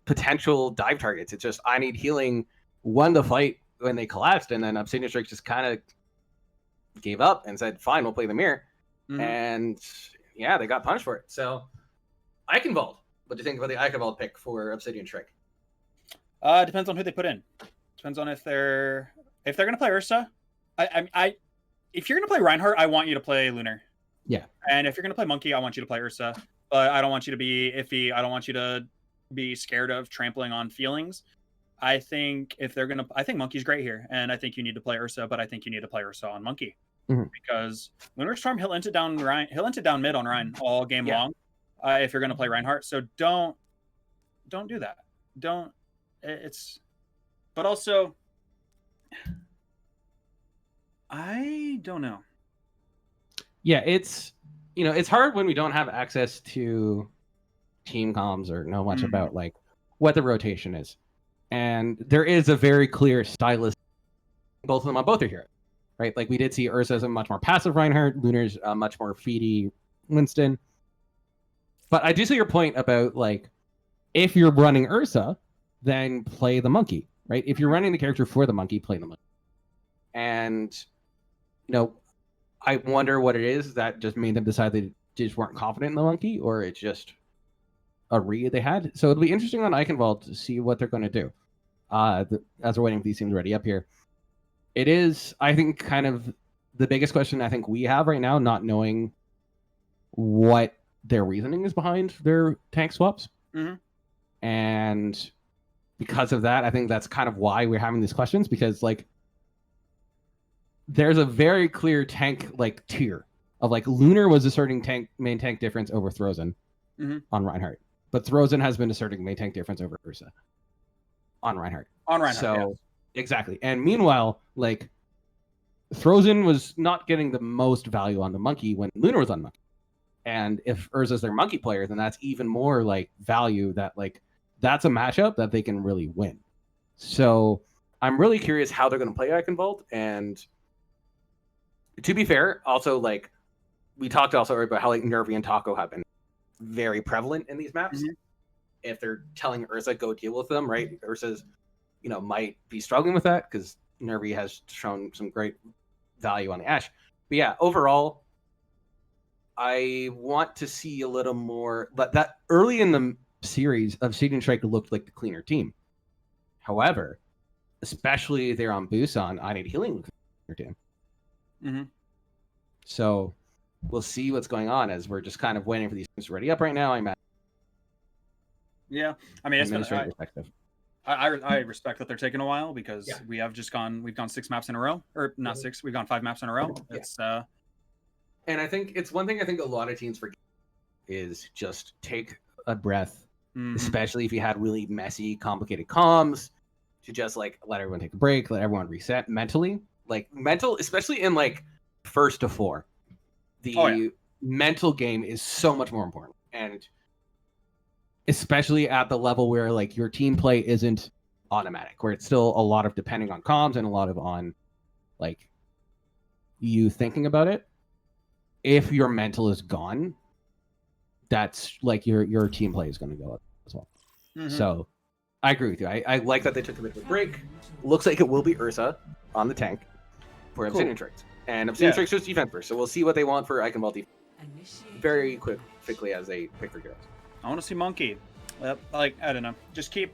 potential dive targets. It's just I need healing won the fight when they collapsed, and then Obsidian Strikes just kind of gave up and said, "Fine, we'll play the mirror." And yeah, they got punished for it. So Eichenwald, what do you think about the Eichenwald pick for Obsidian Strike? Depends on who they put in. Depends on if they're gonna play Ursa. If you're gonna play Reinhardt, I want you to play Lunar. Yeah. And if you're gonna play Monkey, I want you to play Ursa. But I don't want you to be iffy. I don't want you to be scared of trampling on feelings. I think I think Monkey's great here, and I think you need to play Ursa, but I think you need to play Ursa on Monkey. Because Lunar Storm, he'll int it down mid on Rein all game long. If you're gonna play Reinhardt. So don't do that. But also I don't know. Yeah, it's hard when we don't have access to team comms or know much about like what the rotation is. And there is a very clear stylist. Both of them on both are heroes, right? Like we did see Ursa's a much more passive Reinhardt, Lunar's a much more feedy Winston. But I do see your point about like if you're running Ursa, then play the Monkey, right? If you're running the character for the Monkey, play the Monkey. And I wonder what it is that just made them decide they just weren't confident in the Monkey, or it's just a read they had. So it'll be interesting on Eichenwald to see what they're going to do. As we're waiting for these teams ready up here. It is, I think, kind of the biggest question I think we have right now, not knowing what their reasoning is behind their tank swaps. And because of that, I think that's kind of why we're having these questions, because like there's a very clear tank like tier of like Lunar was asserting main tank difference over Frozen on Reinhardt, but Frozen has been asserting main tank difference over Ursa on Reinhardt. So exactly. And meanwhile, like Frozen was not getting the most value on the Monkey when Lunar was on Monkey. And if Urza's their Monkey player, then that's even more like value that like that's a matchup that they can really win. So I'm really curious how they're going to play Eichenwald. And to be fair, also like we talked also about how like Nervy and Taco have been very prevalent in these maps. If they're telling Ursa go deal with them, right? Ursa's, might be struggling with that because Nervy has shown some great value on the Ashe. But yeah, overall, I want to see a little more. But that early in the series, Obsidian Strike looked like the cleaner team. However, especially there on Busan, I Need Healing looked like the cleaner team. So we'll see what's going on as we're just kind of waiting for these things to ready up right now. I'm at Yeah, I mean, administrative perspective. I respect that they're taking a while because Yeah. we've gone 6 maps in a row, or not 6, we've gone 5 maps in a row. Yeah. It's And I think it's one thing I think a lot of teams forget is just take a breath, especially if you had really messy, complicated comms, to just like let everyone take a break, let everyone reset mentally. Like especially in like first to 4. The mental game is so much more important. And especially at the level where like your team play isn't automatic, where it's still a lot of depending on comms and a lot of on like you thinking about it. If your mental is gone, that's like your team play is going to go up as well. So I agree with you. I like that they took a bit of a break. Looks like it will be Ursa on the tank for Obsidian Shrikes. And Obsidian Shrikes just defense first. So we'll see what they want for Eichenwald defense very quickly as they pick their heroes. I want to see Monkey. Like, I don't know. Just keep...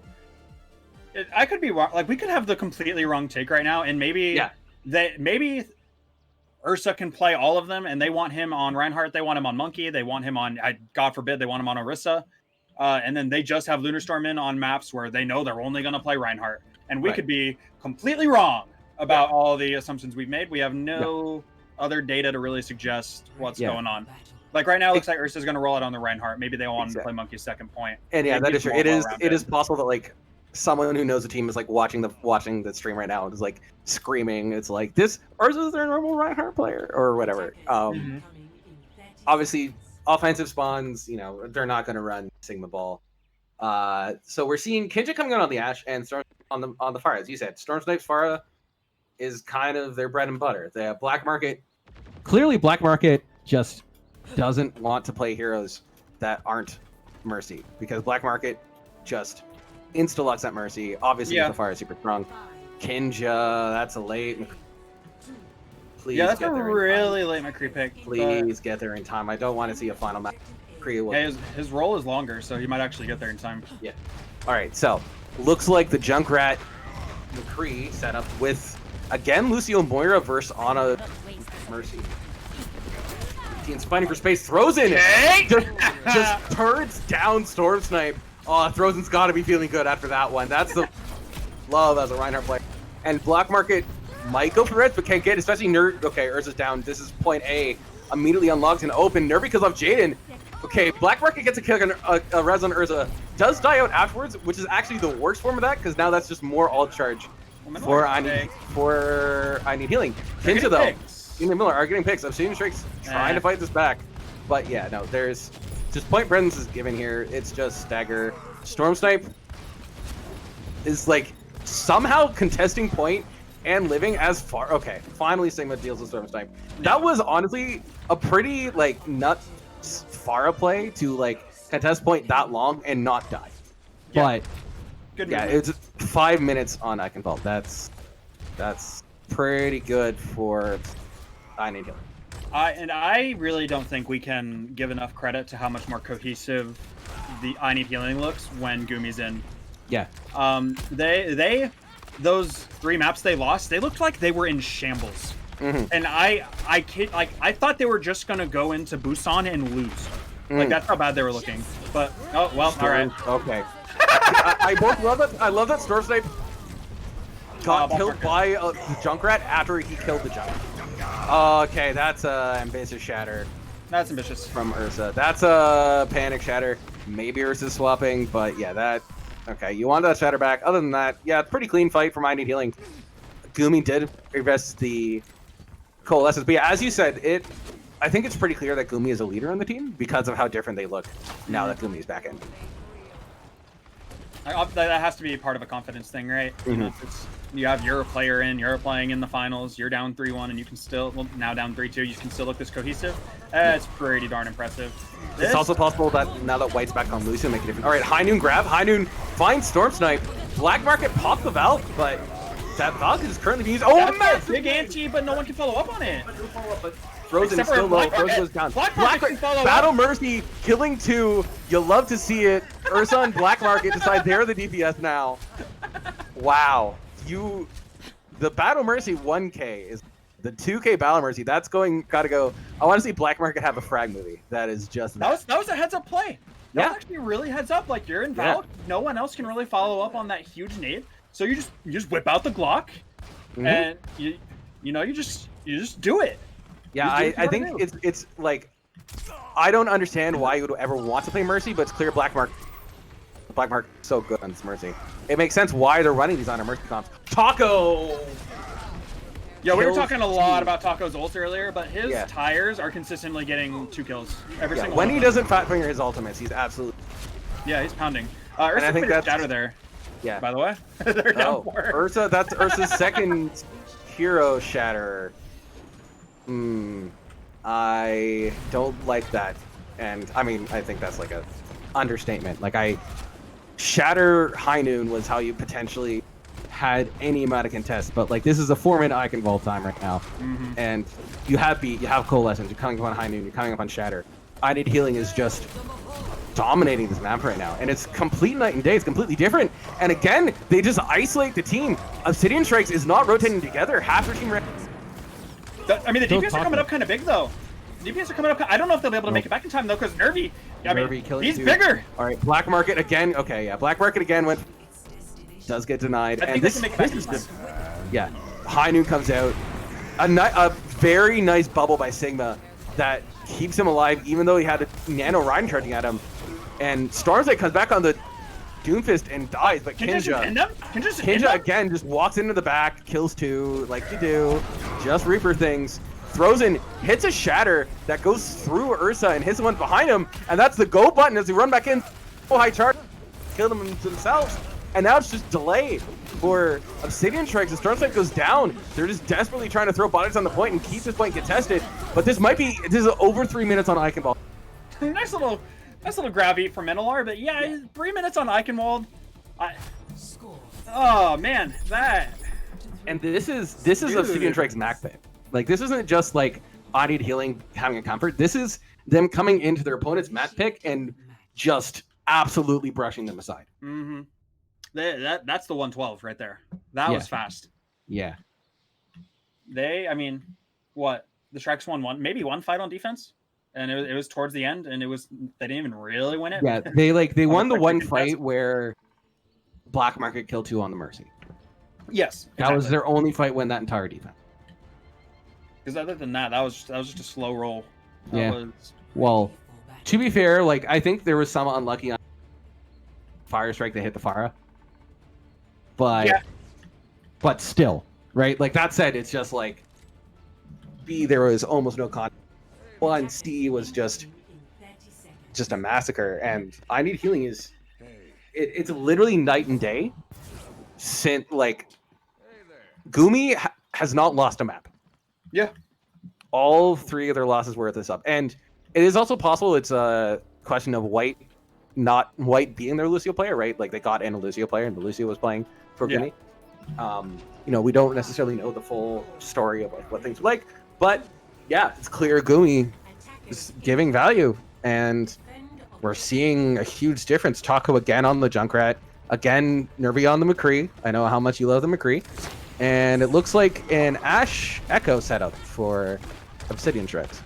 I could be wrong. Like, we could have the completely wrong take right now, and maybe maybe Ursa can play all of them, and they want him on Reinhardt, they want him on Monkey, they want him on, God forbid, they want him on Orisa. And then they just have Lunarstorm in on maps where they know they're only going to play Reinhardt. And we could be completely wrong about all the assumptions we've made. We have no other data to really suggest what's going on. Like right now, it looks like Ursa's going to roll out on the Reinhardt. Maybe they want him to play Monkey's second point. And yeah, that is true. It is possible that like someone who knows the team is like watching the stream right now and is like screaming. It's like this Ursa's their normal Reinhardt player or whatever. Obviously, offensive spawns, you know, they're not going to run Sigma Ball. So we're seeing Kinja coming out on the Ashe and Storm on the Pharah. As you said, Storm Snipes Pharah is kind of their bread and butter. The Black Market, clearly Black Market just doesn't want to play heroes that aren't Mercy because Black Market just insta-lux at Mercy. Obviously, the Pharah is super strong. Kinja, that's a late. Please that's a really late McCree pick. Please get there in time. I don't want to see a final match. His roll is longer, so he might actually get there in time. Yeah. All right, so looks like the Junkrat McCree setup with, again, Lucio Moira versus Ana Mercy. Team's fighting for space. Throws in just turns down Storm Snipe. Oh, Throzen's got to be feeling good after that one. That's the love as a Reinhardt player. And Black Market might go for red, but can't get, especially Nerd. Okay, Urza's down. This is point A. Immediately unlocks and open. Nervy kills off Jaden. Okay, Black Market gets a kill on a res on Urza. Does die out afterwards, which is actually the worst form of that, because now that's just more alt charge for I need healing. Kinja though, in the Miller are getting picks. Obsidian Shrikes trying to fight this back. But yeah, no, there's just point presence is given here. It's just stagger. Storm Snipe is like somehow contesting point and living as far. Okay, finally Sigma deals with Storm Snipe. That was honestly a pretty like nuts Pharah play to like contest point that long and not die. But it's 5 minutes on Eichenwald. That's pretty good for I need healing. I really don't think we can give enough credit to how much more cohesive the I Need Healing looks when Gumi's in. Yeah. Those 3 maps they lost, they looked like they were in shambles. And I thought they were just gonna go into Busan and lose. Like that's how bad they were looking. But all right. Okay. I both love that. I love that Storm Snipe got killed by the Junkrat after he killed the Junkrat. Okay, that's a ambitious shatter. That's ambitious from Ursa. That's a panic shatter. Maybe Ursa's swapping, but yeah, that. Okay, you want that shatter back. Other than that, yeah, pretty clean fight for I Need Healing. Gumi did invest the coalescence, but yeah, as you said, I think it's pretty clear that Gumi is a leader on the team because of how different they look now that Gumi is back in. That has to be part of a confidence thing, right? You know, you have your player in, you're playing in the finals, you're down 3-1, and you can still, well, now down 3-2, you can still look this cohesive. It's pretty darn impressive. It's also possible that now that White's back on Lucio, make a difference. All right, High Noon grab. High Noon finds Storm Snipe. Black Market popped the Valk, but that Valk is currently being used. Oh, man! Big anti, but no one can follow up on it. Frozen is still low. Frozen goes down. Black Market Battle Mercy killing 2. You love to see it. Ursa and Black Market decide they're the DPS now. Wow. The Battle Mercy 1K is The 2K Battle Mercy, that's gotta go. I want to see Black Market have a frag movie. That is just that was a heads up play. That Yeah. was actually really heads up. Like you're in Valk, no one else can really follow up on that huge nade. So you just whip out the Glock, and you just do it. Yeah, I think it's like I don't understand why you would ever want to play Mercy, but it's clear Black Market so good on this Mercy. It makes sense why they're running these on a Mercy comps. Taco. Yeah, we were kills talking a lot two. about Taco's ult earlier, but his tires are consistently getting 2 kills every single When one. he doesn't fat finger his ultimates, he's absolutely. Yeah, he's pounding. And I think that's Shadow there. Yeah. By the way, they're down 4. Ursa, that's Ursa's second hero shatter. I don't like that, and I mean I think that's like a understatement. Like shatter High Noon was how you potentially had any amount of contest, but like this is a 4-minute icon vault time right now, and you have beat, you have coalescence, you're coming up on High Noon, you're coming up on shatter. I Need Healing is just dominating this map right now, and it's complete night and day. It's completely different, and again they just isolate the team. Obsidian Shrikes is not rotating together. Half their team I mean, the DPS are coming up kind of big though. The DPS are coming up. I don't know if they'll be able to make it back in time though, because Nervy. I mean, he's bigger. All right, Black Market again. Okay, yeah, Black Market again does get denied, I think and this is just High Noon comes out. A very nice bubble by Sigma that keeps him alive, even though he had a Nano Rhine charging at him. And Stormsight comes back on the Doomfist and dies, but Kinja again just walks into the back, kills 2, like you do, just Reaper things, throws in, hits a shatter that goes through Ursa and hits the one behind him, and that's the go button as they run back in. High charge, kill them themselves, and now it's just delay for Obsidian Shrikes. The Stormsight goes down. They're just desperately trying to throw bodies on the point and keep this point contested, but this is over 3 minutes on Icon Ball. Nice little grab eat from Minolar, but yeah, 3 minutes on Eichenwald. Oh man, that. And this is Obsidian Shrikes Mac pit. Like this isn't just like I Need Healing having a comfort. This is them coming into their opponent's map pick and just absolutely brushing them aside. That's the 112 right there. That was fast. Yeah. I mean, what? The Shrikes won maybe one fight on defense, and it was towards the end, and they didn't even really win it. Yeah, they won the one fight where Black Market killed 2 on the Mercy. Yes, that was their only fight win that entire defense. Because other than that, that was just a slow roll. Well, to be fair, like I think there was some unlucky on Fire Strike that hit the Pharah, but still, right? Like that said, it's just like B. There was almost no contact. 1 C was just a massacre, and I Need Healing is it's literally night and day. Since like Gumi has not lost a map. Yeah. All 3 of their losses were at this up. And it is also possible it's a question of White being their Lucio player, right? Like they got in a Lucio player and the Lucio was playing for Gumi. We don't necessarily know the full story of like what things were like, but yeah, it's clear Gumi is giving value, and we're seeing a huge difference. Taco again on the Junkrat, again Nervy on the McCree. I know how much you love the McCree. And it looks like an Ashe Echo setup for Obsidian Shrikes.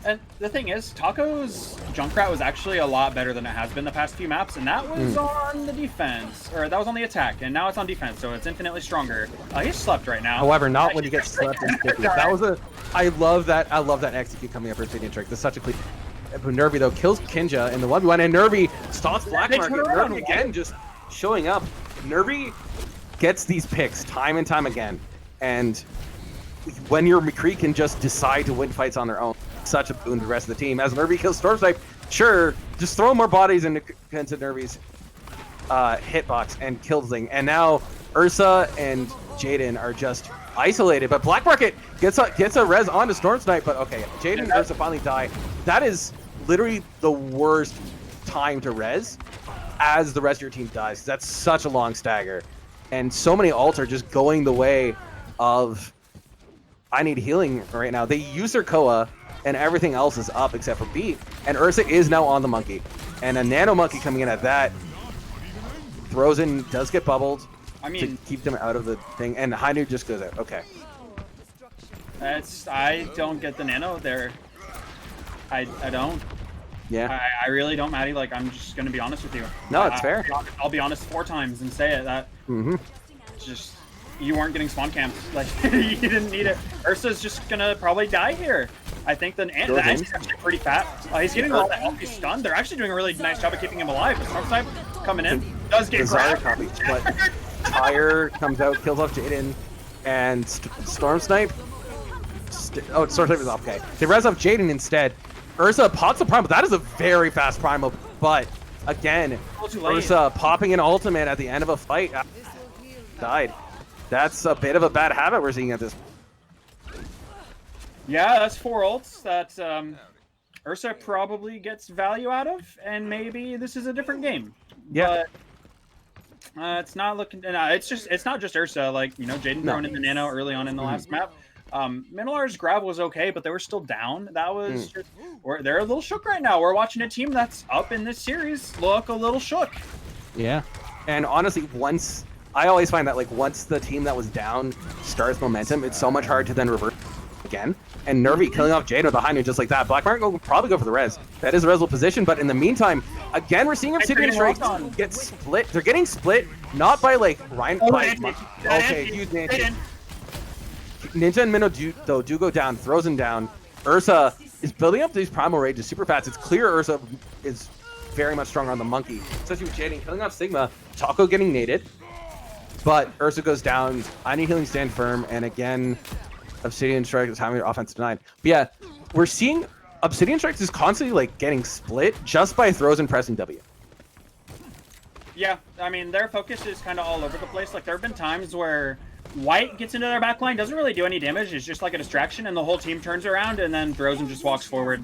And the thing is, Taco's Junkrat was actually a lot better than it has been the past few maps, and that was on the defense, or that was on the attack, and now it's on defense, so it's infinitely stronger. He's slept right now. However, not when you get slept and sticky. I love that execute coming up for Obsidian Shrikes. It's such a clean. Nervy though kills Kinja in the 1v1, and Nervy stalks Black Market. Nervy again just showing up. Nervy gets these picks time and time again, and when your McCree can just decide to win fights on their own, such a boon to the rest of the team. As Nervy kills Stormsight, sure, just throw more bodies into Nervy's hitbox and kill the thing. And now Ursa and Jaden are just isolated, but Black Market gets a res onto Stormsight, but okay, Jaden and Ursa finally die. That is literally the worst time to res as the rest of your team dies. That's such a long stagger. And so many ults are just going the way of I Need Healing right now. They use their Koa, and everything else is up except for B. And Ursa is now on the Monkey. And a Nano Monkey coming in at that. Throws in, does get bubbled to keep them out of the thing. And Hainu just goes out. Okay. I don't get the nano there. I don't. Yeah. I really don't, Maddie. Like, I'm just gonna be honest with you. No, it's fair. I'll be honest 4 times and say it. That just you weren't getting spawn camped. Like you didn't need it. Ursa's just gonna probably die here. I think the Anti's actually pretty fat. He's getting a lot of health. He's stunned. They're actually doing a really nice job of keeping him alive. But Storm Snipe coming in does get grabbed. But Fire comes out, kills off Jaden, and Storm Snipe. Storm Snipe is off. Okay, they res off Jaden instead. Ursa pops the primal. That is a very fast primal, but again, Ursa popping an ultimate at the end of a fight died. That's a bit of a bad habit we're seeing at this. Yeah, that's 4 ults that Ursa probably gets value out of, and maybe this is a different game. Yeah. But it's not looking. It's not just Ursa. Like, you know, Jaden throwing in the nano early on in the last map. Minolar's grab was okay, but they were still down. That was just, they're a little shook right now. We're watching a team that's up in this series look a little shook. Yeah, and honestly, I always find that like once the team that was down starts momentum, it's so much hard to then reverse again. And Nervy killing off Jada behind him just like that. Black Market will probably go for the res. That is a resable position, but in the meantime, again, we're seeing Obsidian Shrikes get split. They're getting split, not by like Ryan. Okay, huge Nancy. Ninja and Minnow do go down, throws him down. Ursa is building up these primal rages super fast. It's clear Ursa is very much stronger on the monkey, especially with Jaden killing off Sigma. Taco getting naded, but Ursa goes down. I need healing, stand firm, and again, Obsidian Strikes is having their offense denied. But yeah, we're seeing Obsidian Strikes is constantly like getting split just by throws and pressing W. Yeah, I mean their focus is kind of all over the place. Like there have been times where White gets into their backline, doesn't really do any damage. It's just like a distraction, and the whole team turns around and then throws and just walks forward.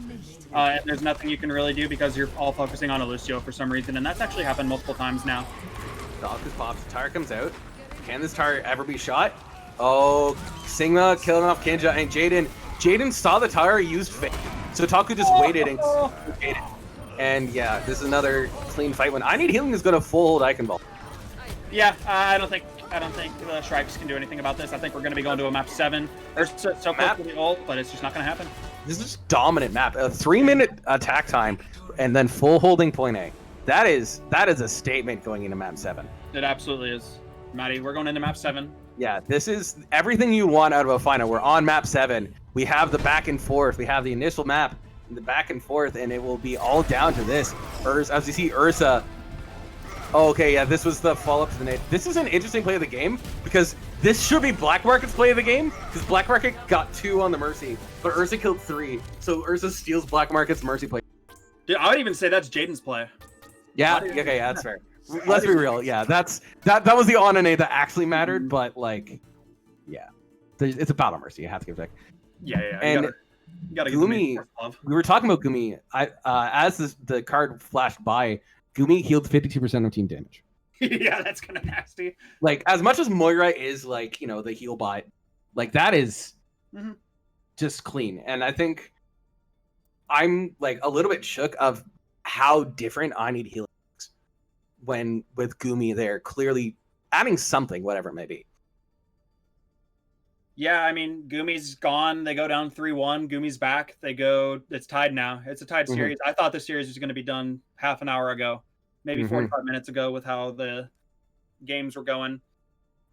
And there's nothing you can really do because you're all focusing on Lucio for some reason, and that's actually happened multiple times now. Dog is pops. Tire comes out. Can this tire ever be shot? Oh, Sigma killing off Kinja and Jaden. Jaden saw the tire, used fake. So Taku just waited and waited. And yeah, this is another clean fight when I Need Healing is going to full hold Icon Ball. Yeah, I don't think the Shrikes can do anything about this. I think we're going to be going to a map 7. They're so close to the ult, but it's just not going to happen. This is just dominant map. A 3-minute attack time, and then full holding point A. That is a statement going into map 7. It absolutely is. Maddie, we're going into map 7. Yeah, this is everything you want out of a final. We're on map 7. We have the back and forth. We have the initial map, the back and forth, and it will be all down to this. As you see, Ursa. Oh, okay, yeah, this was the follow-up to the nade. This is an interesting play of the game because this should be Black Market's play of the game because Black Market got 2 on the Mercy, but Ursa killed 3. So Ursa steals Black Market's Mercy play. Dude, I would even say that's Jaden's play. Yeah, okay, yeah, that's fair. Let's be real. Yeah, that was the on and A that actually mattered, but like, yeah, it's a battle Mercy. You have to give it back. Yeah. And you gotta Gumi, we were talking about Gumi. As the card flashed by, Gumi healed 52% of team damage. Yeah, that's kind of nasty. Like, as much as Moira is like, you know, the heal bot, like that is just clean. And I think I'm like a little bit shook of how different I Need Healing is when with Gumi there clearly adding something, whatever it may be. Yeah, I mean, Gumi's gone. They go down 3-1. Gumi's back. It's tied now. It's a tied series. I thought the series was going to be done half an hour ago, maybe 45 minutes ago with how the games were going.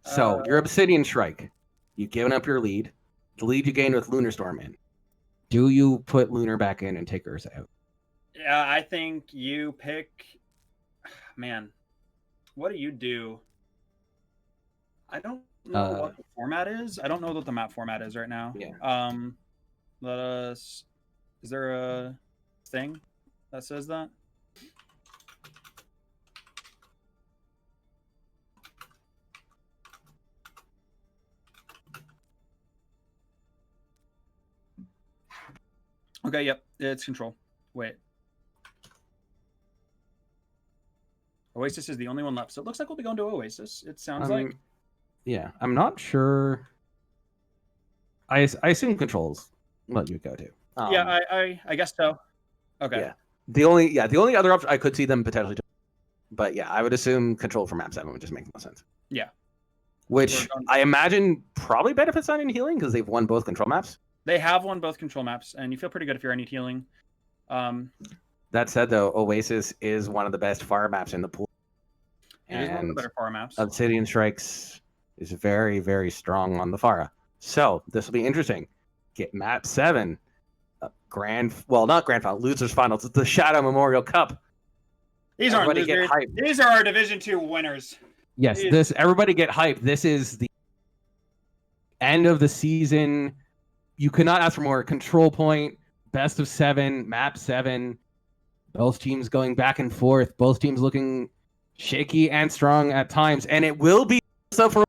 So, you're Obsidian Shrike. You've given up your lead. The lead you gained with Lunar Storm in. Do you put Lunar back in and take Ursa out? Yeah, I think you pick... Man, what do you do? I don't know what the format is. I don't know what the map format is right now. Yeah. Is there a thing that says that? Okay, yep, it's control. Wait. Oasis is the only one left, so it looks like we'll be going to Oasis. It sounds like. Yeah, I'm not sure. I assume controls what you go to. Yeah, I guess so. Okay. Yeah. The only other option I could see them potentially, but yeah, I would assume control for map 7 would just make more sense. Yeah. which I imagine probably benefits I Need Healing because they've won both control maps. They have won both control maps, and you feel pretty good if you're I Need Healing. That said, though, Oasis is one of the best fire maps in the pool. It is one of the better fire maps. Obsidian Shrikes is very, very strong on the Pharah. So this will be interesting. Get map 7. Not grand final, losers finals. It's the Shadow Memorial Cup. These are our Division 2 winners. Yes, everybody get hyped. This is the end of the season. You could not ask for more. Control point, best of 7, map 7. Both teams going back and forth. Both teams looking shaky and strong at times. And it will be so for.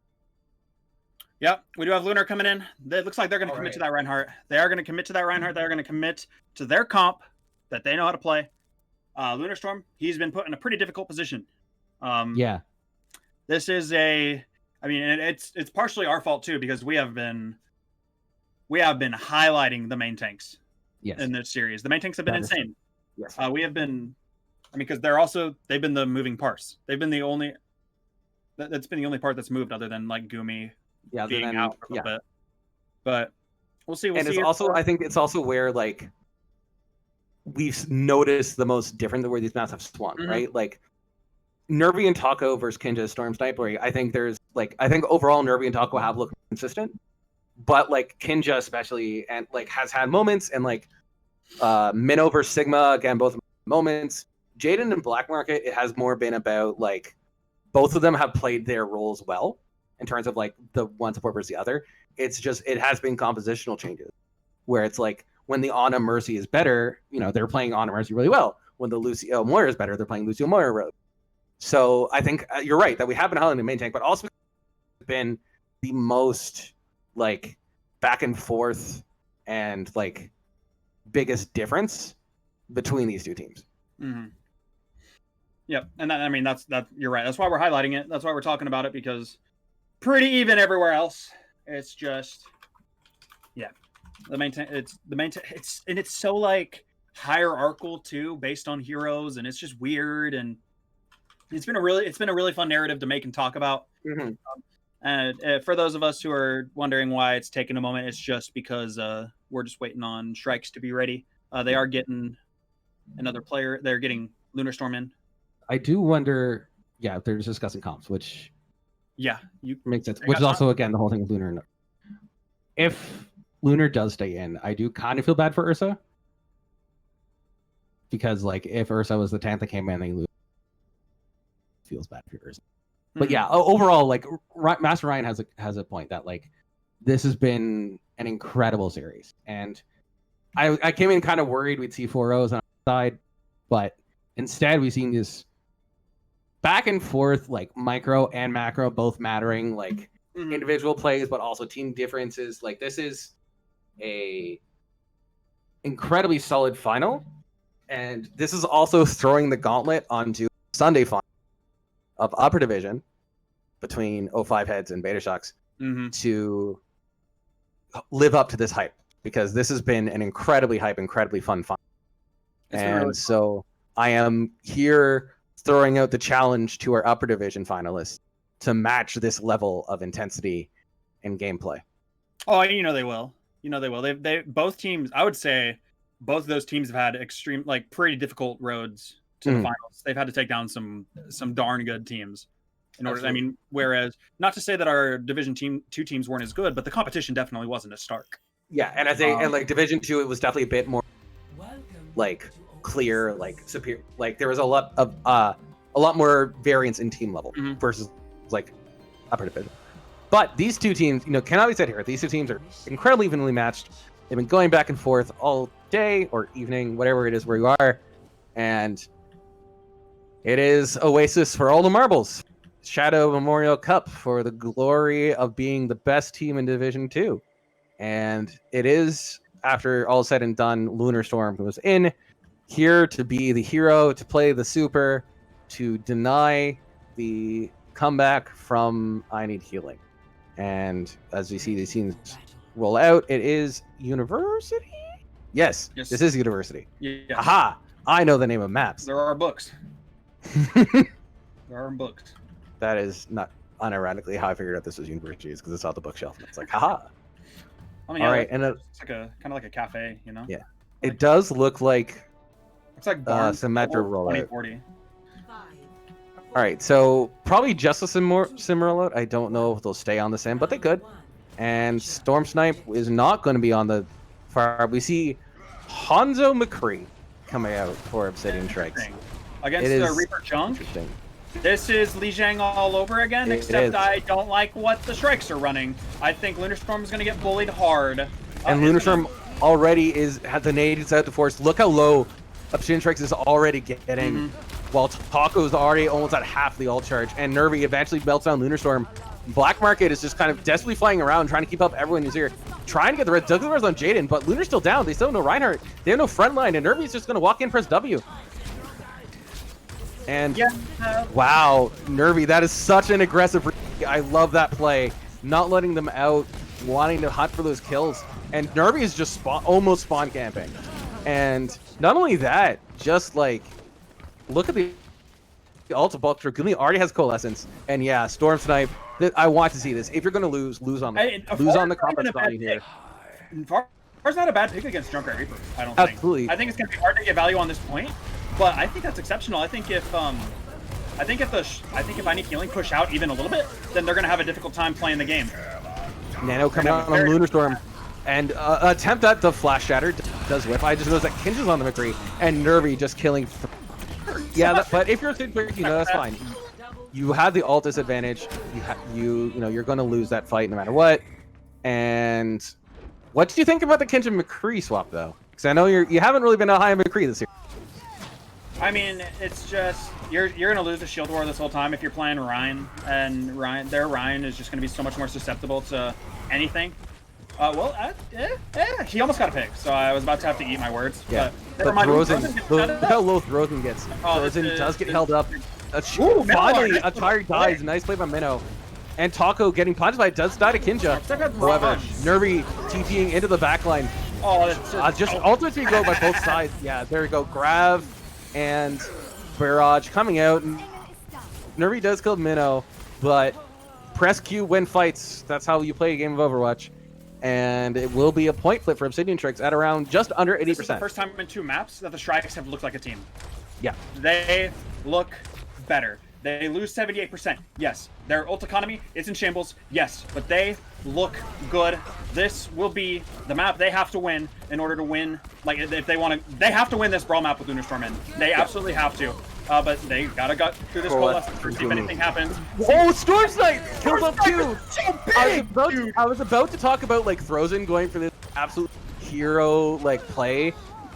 Yep, we do have Lunar coming in. It looks like they're going to commit to that Reinhardt. They are going to commit to that Reinhardt. They're going to commit to their comp that they know how to play. Lunar Storm, he's been put in a pretty difficult position. This is it's partially our fault too, because we have been highlighting the main tanks in this series. The main tanks have been insane. Yes. We have been, because they've been the moving parts. They've been the only, that's been the only part that's moved other than like Gumi being out for a little bit. But we'll see. I think it's also where like we've noticed the most different where these maps have swung, right? Like Nervy and Taco versus Kinja Storm Sniper. I think overall Nervy and Taco have looked consistent, but like Kinja especially and like has had moments, and like Minnow versus Sigma again, both moments. Jaden and Black Market, it has more been about like both of them have played their roles well in terms of like the one support versus the other. It's just it has been compositional changes where it's like when the Ana Mercy is better, they're playing Ana Mercy really well. When the Lucio Moira is better, they're playing Lucio Moira really. So I think you're right that we have been highlighting the main tank, but also been the most like back and forth and like biggest difference between these two teams. Mm-hmm. Yep, and that's you're right. That's why we're highlighting it. That's why we're talking about it, because pretty even everywhere else. It's just it's so like hierarchical too, based on heroes, and it's just weird, and it's been a really fun narrative to make and talk about. Mm-hmm. And for those of us who are wondering why it's taken a moment, it's just because we're just waiting on Shrikes to be ready. They are getting another player. They're getting Lunar Storm in. I do wonder. Yeah, they're just discussing comps, which makes sense. Which is also again the whole thing with Lunar. If Lunar does stay in, I do kind of feel bad for Ursa, because like if Ursa was the tank that came in, they lose. Feels bad for Ursa. But yeah, overall, like Master Ryan has a point that like this has been an incredible series, and I came in kind of worried we'd see 4-0s on our side, but instead we've seen this back and forth, like micro and macro both mattering, like individual plays, but also team differences. Like this is a incredibly solid final, and this is also throwing the gauntlet onto Sunday final of Upper Division between 05 Heads and Beta Shocks to live up to this hype, because this has been an incredibly fun final. And so I am here throwing out the challenge to our Upper Division finalists to match this level of intensity and gameplay. Oh, they will. They will. They both teams, I would say both of those teams have had pretty difficult roads to the finals. They've had to take down some darn good teams in order. Whereas not to say that our Division 2 teams weren't as good, but the competition definitely wasn't as stark. Yeah, and and like Division 2, it was definitely a bit more like clear, like superior. Like there was a lot more variance in team level versus like Upper Division. But these two teams, cannot be said here. These two teams are incredibly evenly matched. They've been going back and forth all day or evening, whatever it is where you are, and it is Oasis for all the marbles. Shadow Memorial Cup for the glory of being the best team in Division 2. And it is, after all said and done, Lunar Storm was in here to be the hero, to play the super, to deny the comeback from I Need Healing. And as we see these teams roll out, it is University? Yes, this is University. Yeah. Aha! I know the name of maps. There are books. There are books. That is not unironically how I figured out this was universities because it's on the bookshelf. And it's like, haha. I mean, All yeah, right, and it's like a kind of like a cafe, you know. Yeah. It does look like It's like Barnes Symmetra Global rollout. 2040. All right, so probably just a sim rollout. I don't know if they'll stay on the sim, but they could. And Storm Snipe is not going to be on the far. We see Hanzo McCree coming out for Obsidian Shrikes. Against the Reaper Junk. Interesting. This is Li Jiang all over again, except I don't like what the Shrikes are running. I think Lunarstorm is going to get bullied hard. And Lunarstorm already has the nades out to force. Look how low Obsidian Shrikes is already getting, while Taco's already almost at half the ult charge. And Nervy eventually melts down Lunarstorm. Black Market is just kind of desperately flying around, trying to keep up everyone who's here. Trying to get the red Douglas on Jaden, but Lunar's still down. They still have no Reinhardt. They have no front line, and Nervy's just going to walk in, press W. And wow, Nervy, that is such an aggressive. I love that play. Not letting them out, wanting to hunt for those kills. And Nervy is just almost spawn camping. And not only that, just like, look at the ult of bulk. Gumi already has Coalescence. And yeah, Storm Snipe. I want to see this. If you're going to lose on the combat value here. Far's not a bad pick against Junkrat Reaper, I don't Absolutely. think. I think it's going to be hard to get value on this point. But I think that's exceptional. I think if I think if I need healing push out even a little bit, then they're gonna have a difficult time playing the game. Nano coming out on Lunarstorm and attempt at the flash shatter does whip. I just noticed that Kinj is on the McCree and Nervy just killing. Yeah, but if you're a Sidberg, that's fine. You have the ult disadvantage. You're gonna lose that fight no matter what. And what do you think about the Kinj and McCree swap though? Because I know you haven't really been high on McCree this year. I mean, it's just you're gonna lose the shield war this whole time if you're playing Ryan, and their Ryan is just gonna be so much more susceptible to anything. He almost got a pick, so I was about to have to eat my words. Yeah, but Throzen, look how low Throzen gets. Throzen does get held up. Finally, a tired dies. Nice play by Minnow. And Taco getting punched by it does die to Kinja. However, Nervy TPing into the backline. Just ultimately go by both sides. Yeah, there we go. Grav and Barrage coming out. Nervy does kill Minnow, but press Q, win fights. That's how you play a game of Overwatch. And it will be a point flip for Obsidian Shrikes at around just under 80%. This is the first time in 2 maps that the Shrikes have looked like a team. Yeah. They look better. They lose 78%. Yes. Their ult economy is in shambles. Yes. But they look good. This will be the map they have to win in order to win. Like, if they want to, they have to win this brawl map with Lunarstorm in. They absolutely have to. But they gotta go through this coalescence to see if anything happens. Oh, Storm Snipe! Kills up 2! I was about to talk about, like, Throzen going for this absolute hero, like, play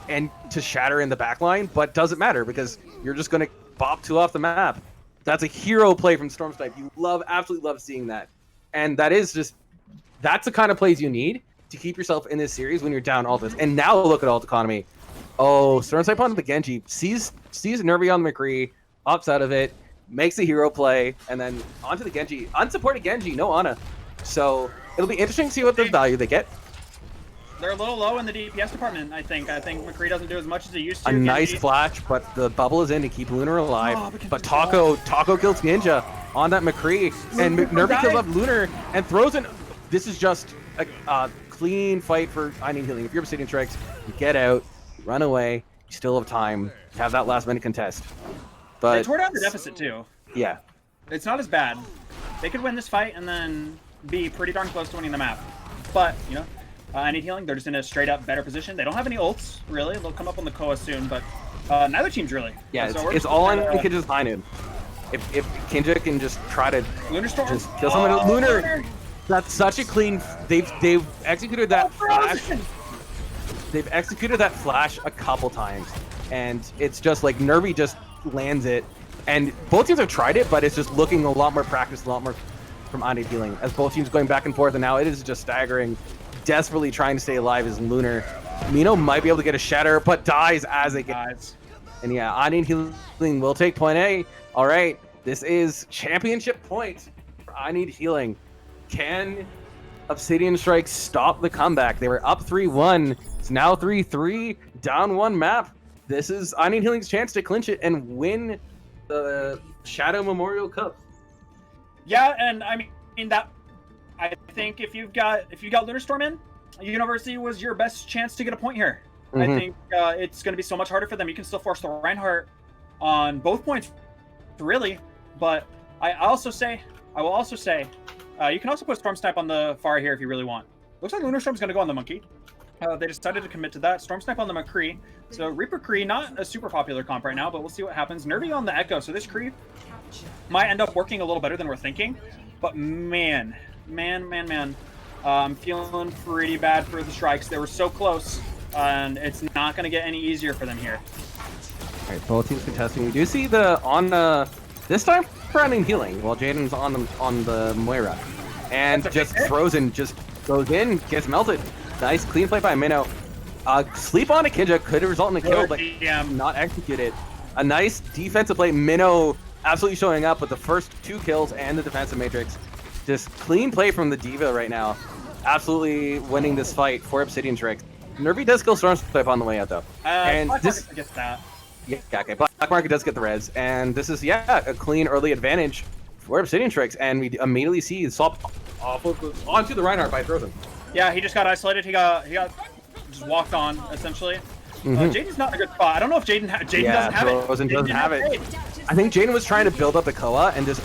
and to shatter in the backline, but doesn't matter because you're just gonna bop 2 off the map. That's a hero play from Storm Snipe. You absolutely love seeing that. And that's the kind of plays you need to keep yourself in this series when you're down all this. And now look at ult economy. Oh, Storm Snipe on the Genji. Sees Nervy on the McCree, opts out of it, makes a hero play, and then onto the Genji. Unsupported Genji, no Ana. So it'll be interesting to see what the value they get. They're a little low in the DPS department, I think. I think McCree doesn't do as much as he used to. A nice flash, but the bubble is in to keep Lunar alive. But Taco kills Ninja on that McCree, and Nervy kills up Lunar and throws in. This is just a clean fight for I Need Healing. If you're Obsidian Shrikes, you get out, run away. You still have time to have that last minute contest. But they tore down the deficit too. Yeah. It's not as bad. They could win this fight and then be pretty darn close to winning the map. But, I Need Healing, they're just in a straight up better position. They don't have any ults, really. They'll come up on the Koa soon, but neither team's really. Yeah, so it's all in Kinja's high noon. If Kinja can just try to just kill someone. Lunar, that's such a clean. They've executed that flash. They've executed that flash a couple times, and it's just like Nervy just lands it. And both teams have tried it, but it's just looking a lot more practiced, a lot more from I Need Healing. As both teams going back and forth, and now it is just staggering. Desperately trying to stay alive is Lunar. Mino might be able to get a shatter, but dies as it gets. And yeah, I Need Healing will take point A. All right, this is championship point for I Need Healing. Can Obsidian Shrikes stop the comeback? They were up 3-1. It's now 3-3, down 1 map. This is I Need Healing's chance to clinch it and win the Shadow Memorial Cup. Yeah, and I mean that. I think if you got Lunar Storm in, University was your best chance to get a point here. I think it's going to be so much harder for them. You can still force the Reinhardt on both points, really. But I will also say, you can also put Storm Snipe on the Pharah here if you really want. Looks like Lunar Storm's going to go on the Monkey. They decided to commit to that. Storm Snipe on the McCree. So Reaper Cree, not a super popular comp right now, but we'll see what happens. Nervy on the Echo. So this Cree might end up working a little better than we're thinking. But man. I'm feeling pretty bad for the Shrikes. They were so close, and it's not going to get any easier for them here. All right, both teams contesting. We do see this time running healing while Jaden's on the Moira, and just Frozen just goes in, gets melted. Nice clean play by Minnow. Sleep on a Kinja could result in a kill, but not executed. A nice defensive play. Minnow absolutely showing up with the first 2 kills and the defensive matrix. Just clean play from the Diva right now. Absolutely winning this fight for Obsidian Shrikes. Nervy does kill Storm Snipe on the way out though. And this gets that. Yeah, okay. Black Market does get the res, and this is a clean early advantage for Obsidian Shrikes, and we immediately see the swap onto the Reinhardt by Frozen. Yeah, he just got isolated. He got just walked on essentially. Jaden's not in a good spot. I don't know if Jaden doesn't have it. Frozen doesn't have it. I think Jaden was trying to build up the Koa and just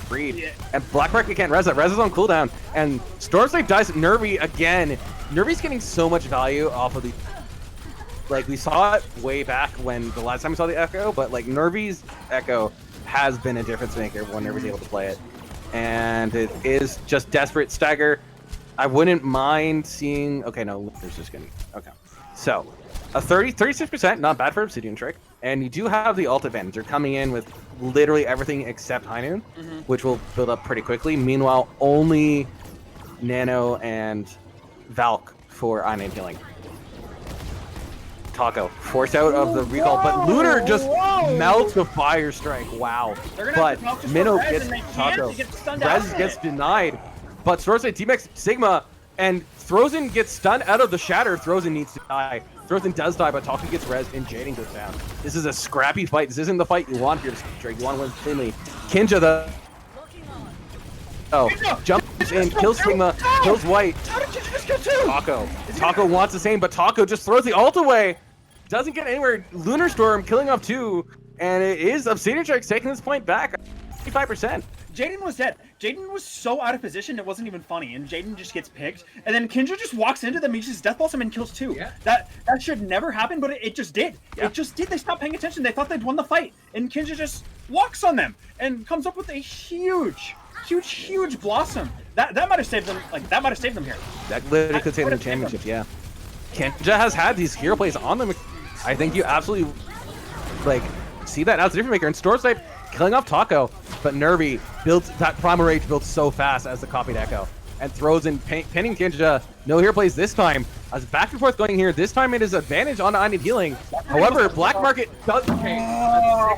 read. Yeah. And Black Market can't res it. Res is on cooldown, and Storm Snipe dies. Nervy again. Nervy's getting so much value off of the. Like, we saw it way back when the last time we saw the Echo, but like Nervy's Echo has been a difference maker when Nervy's able to play it. And it is just desperate stagger. I wouldn't mind seeing, okay, no, there's just gonna, okay. So, a 36%, not bad for Obsidian Trick. And you do have the ult advantage. They're coming in with literally everything except High Noon, which will build up pretty quickly. Meanwhile, only Nano and Valk for Iron healing. Taco forced out of the recall, but Lunar just melts the fire strike. Wow. But Minnow gets Taco. Rez gets denied, but Sorcerer T-Max Sigma and Frozen gets stunned out of the shatter. Frozen needs to die. Frozen does die, but Taco gets res and Jaden goes down. This is a scrappy fight. This isn't the fight you want here to strike. You want to win cleanly. Kinja jumps in, kills Sigma, kills White. Taco wants the same, but Taco just throws the ult away. Doesn't get anywhere. Lunar Storm killing off 2, and it is Obsidian Shrikes taking this point back. 55%. Jaden was dead. Jaden was so out of position it wasn't even funny, and Jaden just gets picked, and then Kinja just walks into them, he just deathballs him and kills 2. Yeah. That should never happen, but it just did. Yeah. It just did. They stopped paying attention. They thought they'd won the fight, and Kinja just walks on them and comes up with a huge blossom. That might have saved them. Like, that might have saved them here. That literally could save them the championship. Yeah. Kinja has had these hero plays on them. I think you absolutely see that now. It's a different maker, and Storm Snipe killing off Taco, but Nervy builds that Primal Rage builds so fast as the copied Echo and throws in pinning Kinja. No hero plays this time. As back and forth going here. This time it is advantage on I Need Healing. However, Black Market does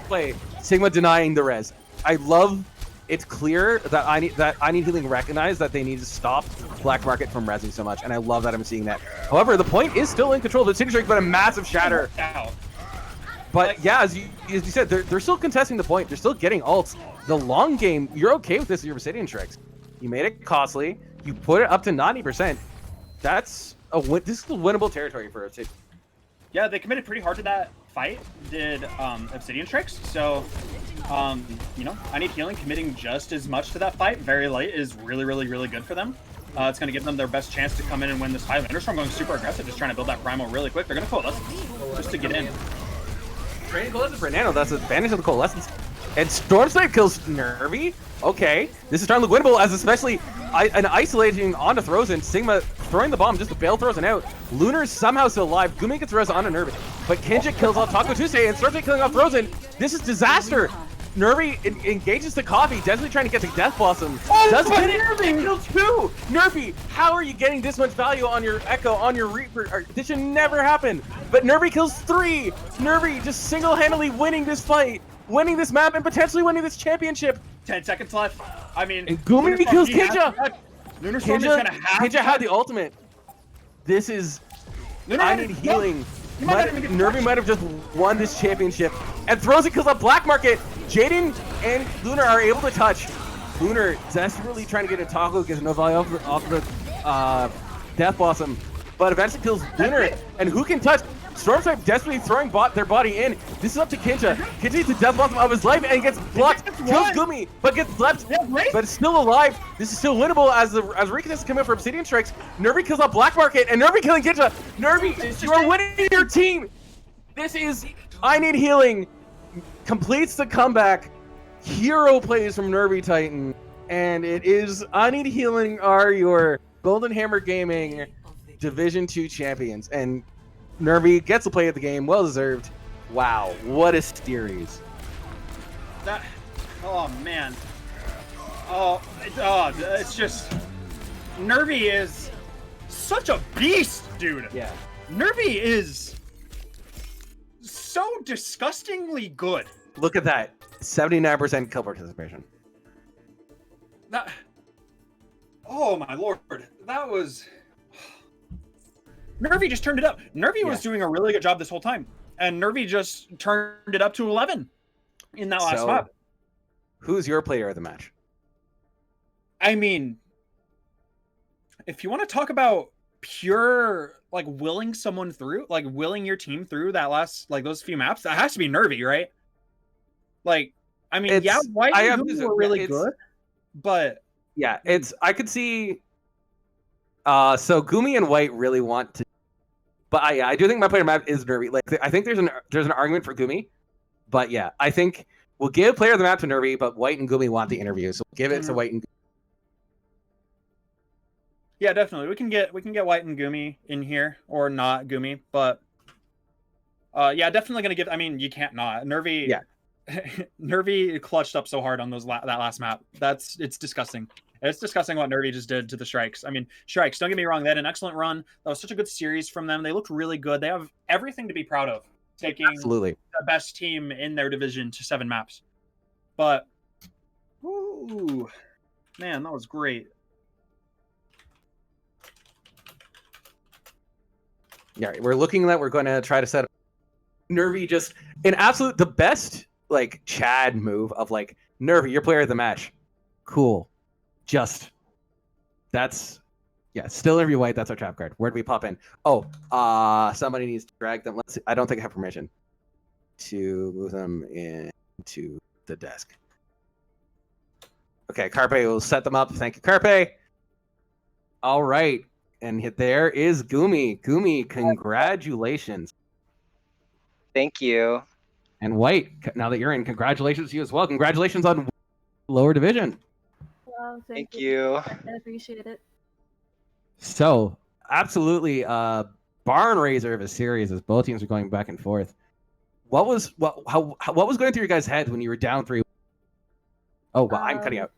play. Sigma denying the res. I love. It's clear that I Need Healing recognize that they need to stop Black Market from rezzing so much, and I love that I'm seeing that. However, the point is still in control of the Obsidian Shrike, but a massive shatter. But yeah, as you said, they're still contesting the point. They're still getting ults. The long game, you're okay with this with your Obsidian Shrikes. You made it costly. You put it up to 90%. This is a winnable territory for Obsidian. Yeah, they committed pretty hard to that fight, did Obsidian Shrikes. So, I Need Healing committing just as much to that fight very late is really good for them. It's going to give them their best chance to come in and win this fight. Thunderstorm going super aggressive, just trying to build that Primal really quick. They're going to coalesce just to get in. Training Coalescence for Nano, that's the advantage of the Coalescence. And Storm Snipe kills Nervy. Okay, this is starting to look winnable, as especially an isolating onto Frozen. Sigma throwing the bomb just to bail Frozen out. Lunar's somehow still alive. Gumi gets res onto Nervy. But Kinja kills off Taco Tuesday and Storm Snipe killing off Frozen. This is disaster. Nervy engages the coffee, desperately trying to get to Death Blossom. Does get it, and kills 2! Nervy, how are you getting this much value on your Echo, on your Reaper? This should never happen. But Nervy kills 3! Nervy just single-handedly winning this fight, winning this map, and potentially winning this championship. 10 seconds left. I mean, and Gumi kills Kinja. Kinja had the ultimate. This is I Need Healing. Nervy might have just won this championship. And throws it kills up Black Market. Jaden and Lunar are able to touch. Lunar desperately trying to get a Taco, gets no value off the Death Blossom, but eventually kills Lunar. And who can touch? Stormstripe desperately throwing their body in. This is up to Kinja. Kinja needs the Death Blossom of his life and gets blocked. Kills Gumi, but gets left, but it's still alive. This is still winnable as Rikon has come in for Obsidian Shrikes. Nervy kills out Black Market, and Nervy killing Kinja. Nervy, you are winning your team. This is I Need Healing. Completes the comeback. Hero plays from Nervy Titan, and it is I Need Healing are your Golden Hammer Gaming Division 2 champions, and Nervy gets to play at the game, well deserved. Wow, what a series! Oh man, it's just Nervy is such a beast, dude. Yeah, Nervy is so disgustingly good. Look at that, 79% kill participation. Oh my lord, that was. Nervy just turned it up. Nervy was doing a really good job this whole time, and Nervy just turned it up to 11 in that last map. Who's your player of the match? I mean, if you want to talk about pure, like, willing someone through, like, willing your team through that last, like, those few maps, that has to be Nervy, right? Like, I mean, White and Gumi were really good, but... Yeah, I could see... so Gumi and White really want to... But I do think my player map is Nervy. Like, I think there's an argument for Gumi, but yeah, I think we'll give player of the map to Nervy, but White and Gumi want the interview, so we'll give it to White and Gumi. Yeah, definitely. We can get White and Gumi in here, or not Gumi, but yeah, definitely gonna give. I mean, you can't not. Nervy. Yeah. Nervy clutched up so hard on that last map. It's disgusting. It's disgusting what Nervy just did to the Shrikes. I mean, Shrikes, don't get me wrong, they had an excellent run. That was such a good series from them. They looked really good. They have everything to be proud of, taking the best team in their division to 7 maps. But, ooh, man, that was great. Yeah, we're looking at we're going to try to set up Nervy just an absolute, the best, like, Chad move of, like, Nervy, you're player of the match. Cool. Just that's still Nervy White. That's our trap card. Where do we pop in? Oh, somebody needs to drag them. Let's see. I don't think I have permission to move them into the desk. Okay, Carpe will set them up. Thank you, Carpe. All right, and there is Gumi. Gumi, congratulations. Thank you. And White, now that you're in, congratulations to you as well. Congratulations on lower division. Wow, thank you. I appreciate it. So, absolutely, barn raiser of a series as both teams are going back and forth. What was going through your guys' heads when you were down 3? Oh, well, I'm cutting out.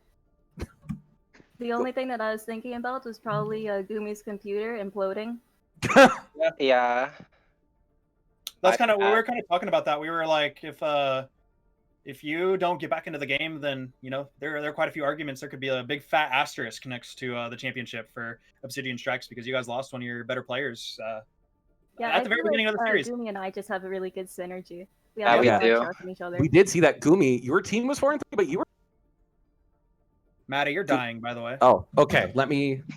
The only thing that I was thinking about was probably Gumi's computer imploding. Yeah. That's kind of we were kind of talking about that. We were like, if you don't get back into the game, then there are quite a few arguments. There could be a big fat asterisk next to the championship for Obsidian Shrikes because you guys lost one of your better players. At the very beginning of the series. Gumi and I just have a really good synergy. We have a lot of trust in each other. We did see that. Gumi, your team was 4-3, but you were. Maddie, you're dying, by the way. Oh, okay.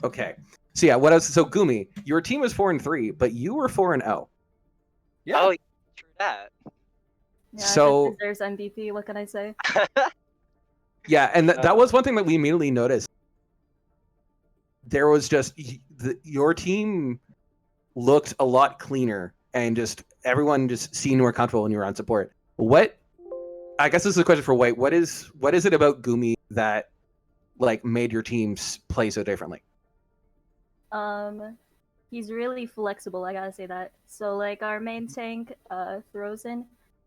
Okay. So yeah, so Gumi, your team was 4-3, but you were 4-0. Yeah. Oh, true that. Yeah, so there's MVP. What can I say? Yeah, and that was one thing that we immediately noticed. There was just your team looked a lot cleaner, and just everyone just seemed more comfortable when you were on support. I guess this is a question for White. What is it about Gumi that like made your teams play so differently? He's really flexible. I gotta say that. So like our main tank, Frozen,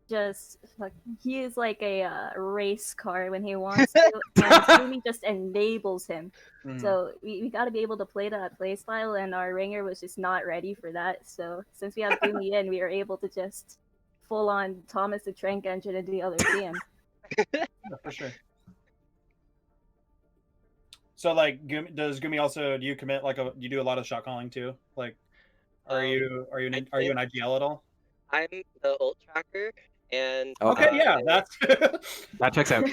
just like he is like a race car when he wants to, and Gumi just enables him. So we got to be able to play that play style, and our ringer was just not ready for that. So since we have Gumi in, we were able to just full on Thomas the Tank Engine into the other team. Yeah, for sure. So like, does Gumi also, do you commit do you do a lot of shot calling too? Like, are you an IGL at all? I'm the ult tracker, and okay, yeah, that's that checks out.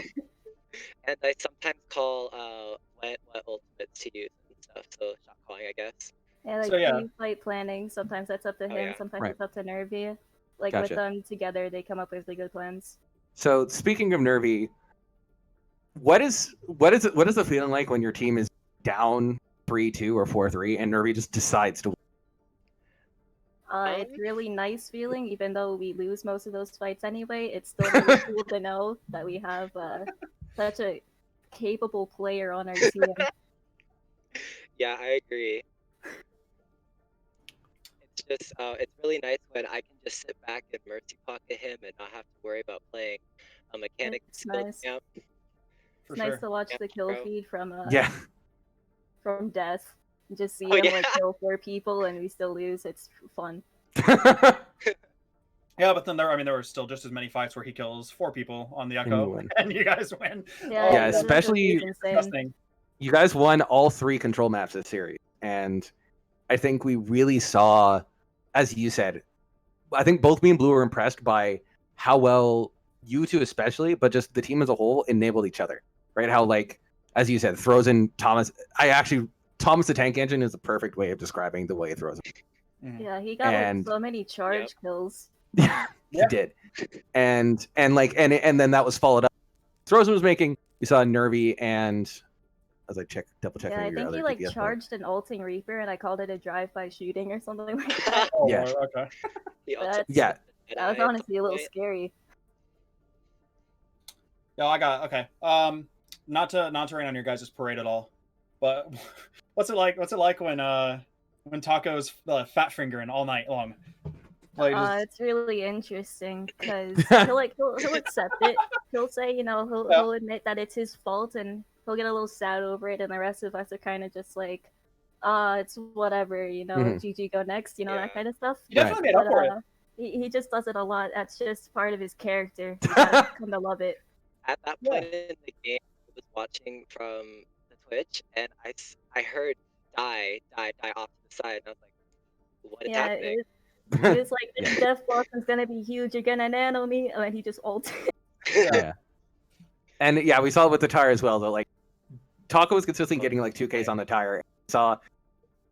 And I sometimes call what ultimates to use and stuff. So shot calling, I guess. Yeah, like So, yeah. pre-fight planning. Sometimes that's up to him. yeah. Sometimes Right. it's up to Nervy. Like Gotcha. with them together, they come up with really good plans. So speaking of Nervy, what is the feeling like when your team is down 3-2 or 4-3 and Nervy just decides to? It's really nice feeling, even though we lose most of those fights anyway. It's still really cool to know that we have such a capable player on our team. Yeah, I agree. It's just it's really nice when I can just sit back and mercy pocket him and not have to worry about playing a mechanic It's skill nice. camp. For It's sure. nice to watch Yeah, the kill bro. feed from Yeah. from death. Just see Oh, him yeah. like kill 4 people and we still lose. It's fun. Yeah, but then there were still just as many fights where he kills 4 people on the you Echo, win. and you guys win. Yeah, Yeah, it's especially- insane. Disgusting. You guys won all 3 control maps this series, and I think we really saw, as you said, I think both me and Blue were impressed by how well you two especially, but just the team as a whole enabled each other, right? How, like, as you said, throws in Thomas. Thomas the Tank Engine is the perfect way of describing the way it throws. Yeah, he got And- like so many charge kills. Yeah, he Yeah. did, and then that was followed up. Throzen was making. We saw Nervy and as I double check. Yeah, I think he like charged an ulting Reaper and I called it a drive-by shooting or something like that. Oh, Yeah. Lord, okay. He also That's- Yeah, That was honestly a little scary. Yeah, I got okay. Not to rain on your guys' parade at all, but what's it like? What's it like when Taco's fat fingering all night long? Like, It's really interesting because he'll accept it. He'll say, he'll admit that it's his fault and he'll get a little sad over it, and the rest of us are kind of just like, it's whatever, Mhm. GG, go next, that kind of stuff. you definitely made up for it. He just does it a lot. That's just part of his character. You gotta come to love it. At that point in the game, I was watching from the Twitch, and I heard die off to the side, and I was like, what is happening? He was like, this death blossom is gonna be huge. You're gonna nano me, and then he just ulted. Yeah. And yeah, we saw it with the tire as well, though. Like, Taco was consistently getting like 2Ks on the tire. Saw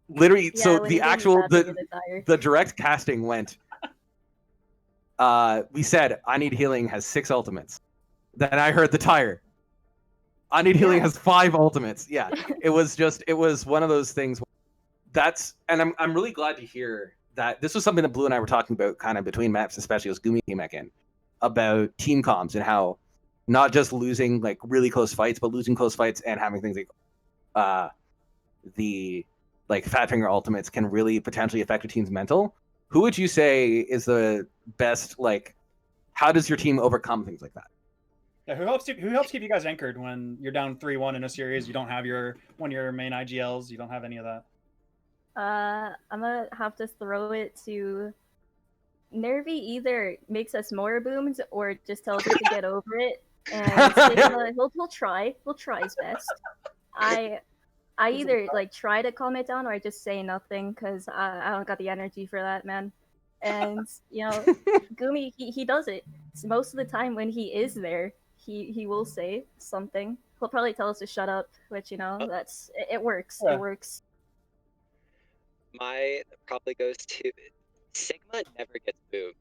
literally, Yeah, so when he the didn't actual tap into the tire. the direct casting went. We said I need healing has 6 ultimates. Then I heard the tire. I need healing has 5 ultimates. Yeah, it was one of those things. And I'm really glad to hear that this was something that Blue and I were talking about kind of between maps, especially as Gumi came back in, about team comms and how not just losing like really close fights, but losing close fights and having things like the like fat finger ultimates can really potentially affect a team's mental. Who would you say is the best, like, how does your team overcome things like that? Yeah, who helps keep you guys anchored when you're down 3-1 in a series? You don't have one of your main IGLs. You don't have any of that. I'm gonna have to throw it to Nervy. Either makes us more booms or just tells us to get over it. And he'll try his best. I either like try to calm it down or I just say nothing because I don't got the energy for that, man. And Gumi, he does it. Most of the time when he is there, he will say something. He'll probably tell us to shut up, which it works. Yeah. It works. My probably goes to Sigma. Never gets boomed.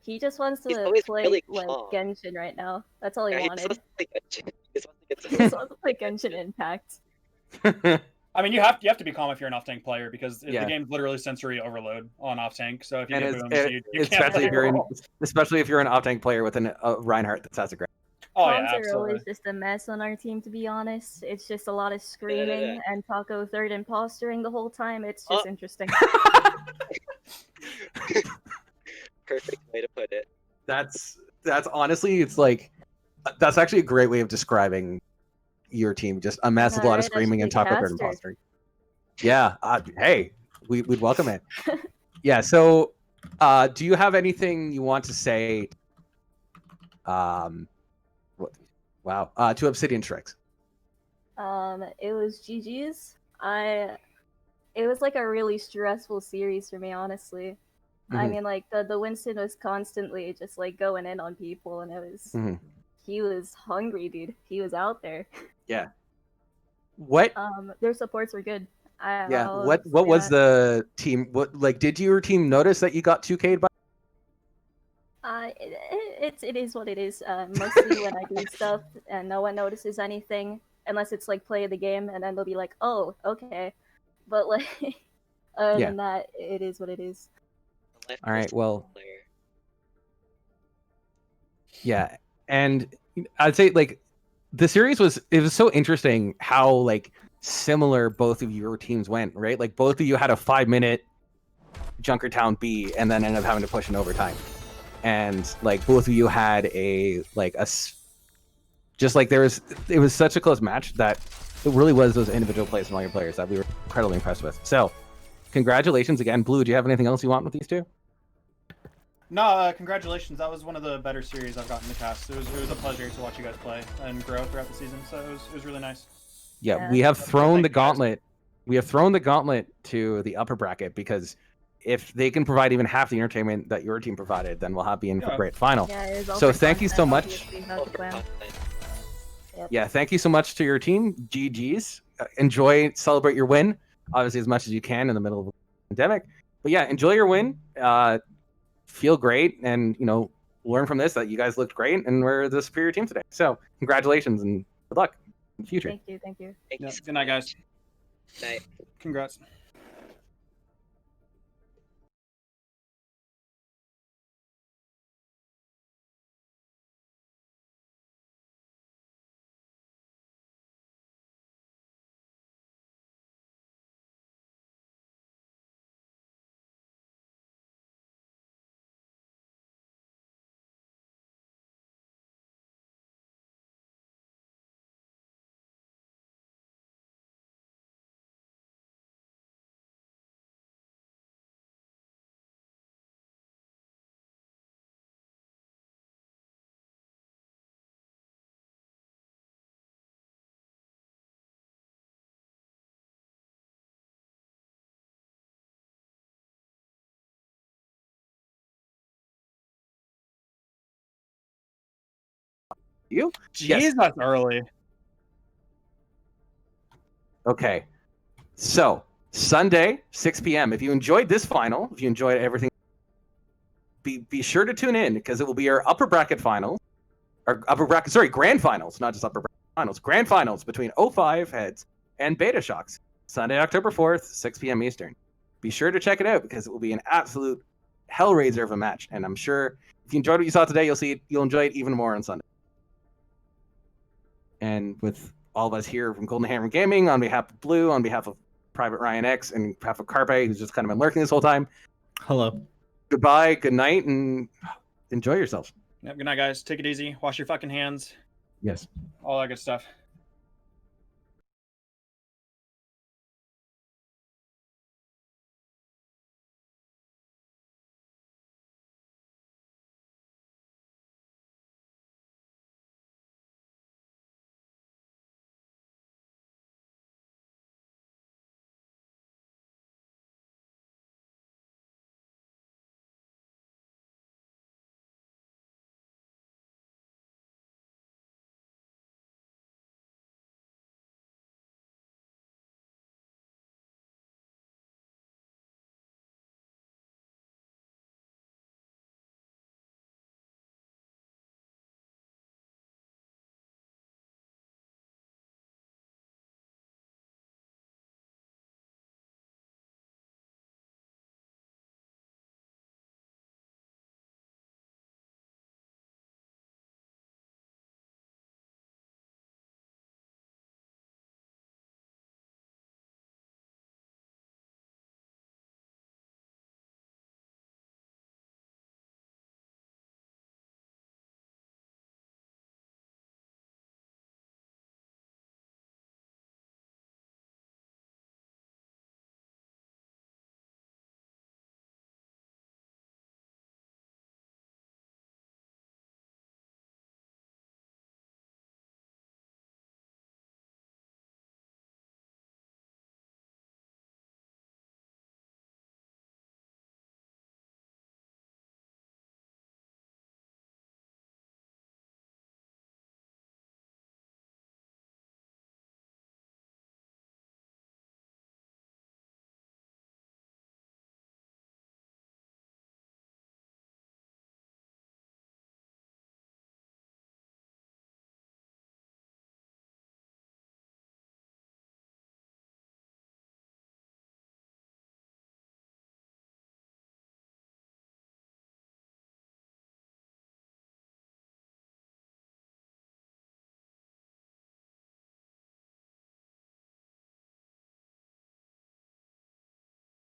He just wants he's to always play really like calm. Genshin right now. That's all he Yeah, he wanted. just wants to get he just wants to get He just wants to play Genshin Impact. I mean, you have to be calm if you're an off tank player because Yeah. the game's literally sensory overload on off tank. So if you And get boomed, you especially can't especially if you're an off tank player with a Reinhardt that has a great. Oh Comms yeah, are absolutely. always just a mess on our team, to be honest. It's just a lot of screaming and Taco third impostering the whole time. It's just interesting. Perfect way to put it. That's honestly, it's like that's actually a great way of describing your team. Just a massive lot of screaming and Taco third impostering. Yeah. Hey, we'd welcome it. Yeah. So, do you have anything you want to say? To Obsidian Shrikes. It was GG's. It was like a really stressful series for me, honestly. I Mhm. mean, like the Winston was constantly just like going in on people, and it was he was hungry, dude. He was out there. Yeah. What? Their supports were good. Yeah. I'll What say was that. the team? What like did your team notice that you got 2K'd by? It is what it is. Mostly when I do stuff and no one notices anything, unless it's like play of the game, and then they'll be like, "Oh, okay." But like, other Yeah. than that, it is what it is. All right. Well, Player. yeah. And I'd say like the series was so interesting how like similar both of your teams went, right? Like both of you had a 5-minute Junkertown B and then ended up having to push in overtime. And like both of you had just like it was such a close match that it really was those individual plays from all your players that we were incredibly impressed with. So congratulations again. Blue, do you have anything else you want with these two? No, congratulations. That was one of the better series I've gotten in the past. It was a pleasure to watch you guys play and grow throughout the season. So it was really nice. Yeah, we have thrown the gauntlet. We have thrown the gauntlet to the upper bracket because if they can provide even half the entertainment that your team provided, then we'll be in for a great final. Yeah, so thank you so much. Yeah, thank you so much to your team. GGs. Enjoy, celebrate your win, obviously as much as you can in the middle of the pandemic. But yeah, enjoy your win. Feel great, and learn from this that you guys looked great and we're the superior team today. So congratulations and good luck in the future. Thank you. Thank you so Good night, guys. Night. Congrats. You? Jeez, Yes. that's early. Okay. So Sunday, 6 p.m. If you enjoyed this final, if you enjoyed everything, be sure to tune in because it will be our upper bracket finals, grand finals, not just upper bracket finals, grand finals between 05 Heads and Beta Shocks, Sunday, October 4th, 6 p.m. Eastern. Be sure to check it out because it will be an absolute hellraiser of a match, and I'm sure if you enjoyed what you saw today, you'll enjoy it even more on Sunday. And with all of us here from Golden Hammer Gaming, on behalf of Blue, on behalf of Private Ryan X, and on behalf of Carpe, who's just kind of been lurking this whole time. Hello. Goodbye, good night, and enjoy yourselves. Yep, good night, guys. Take it easy. Wash your fucking hands. Yes. All that good stuff.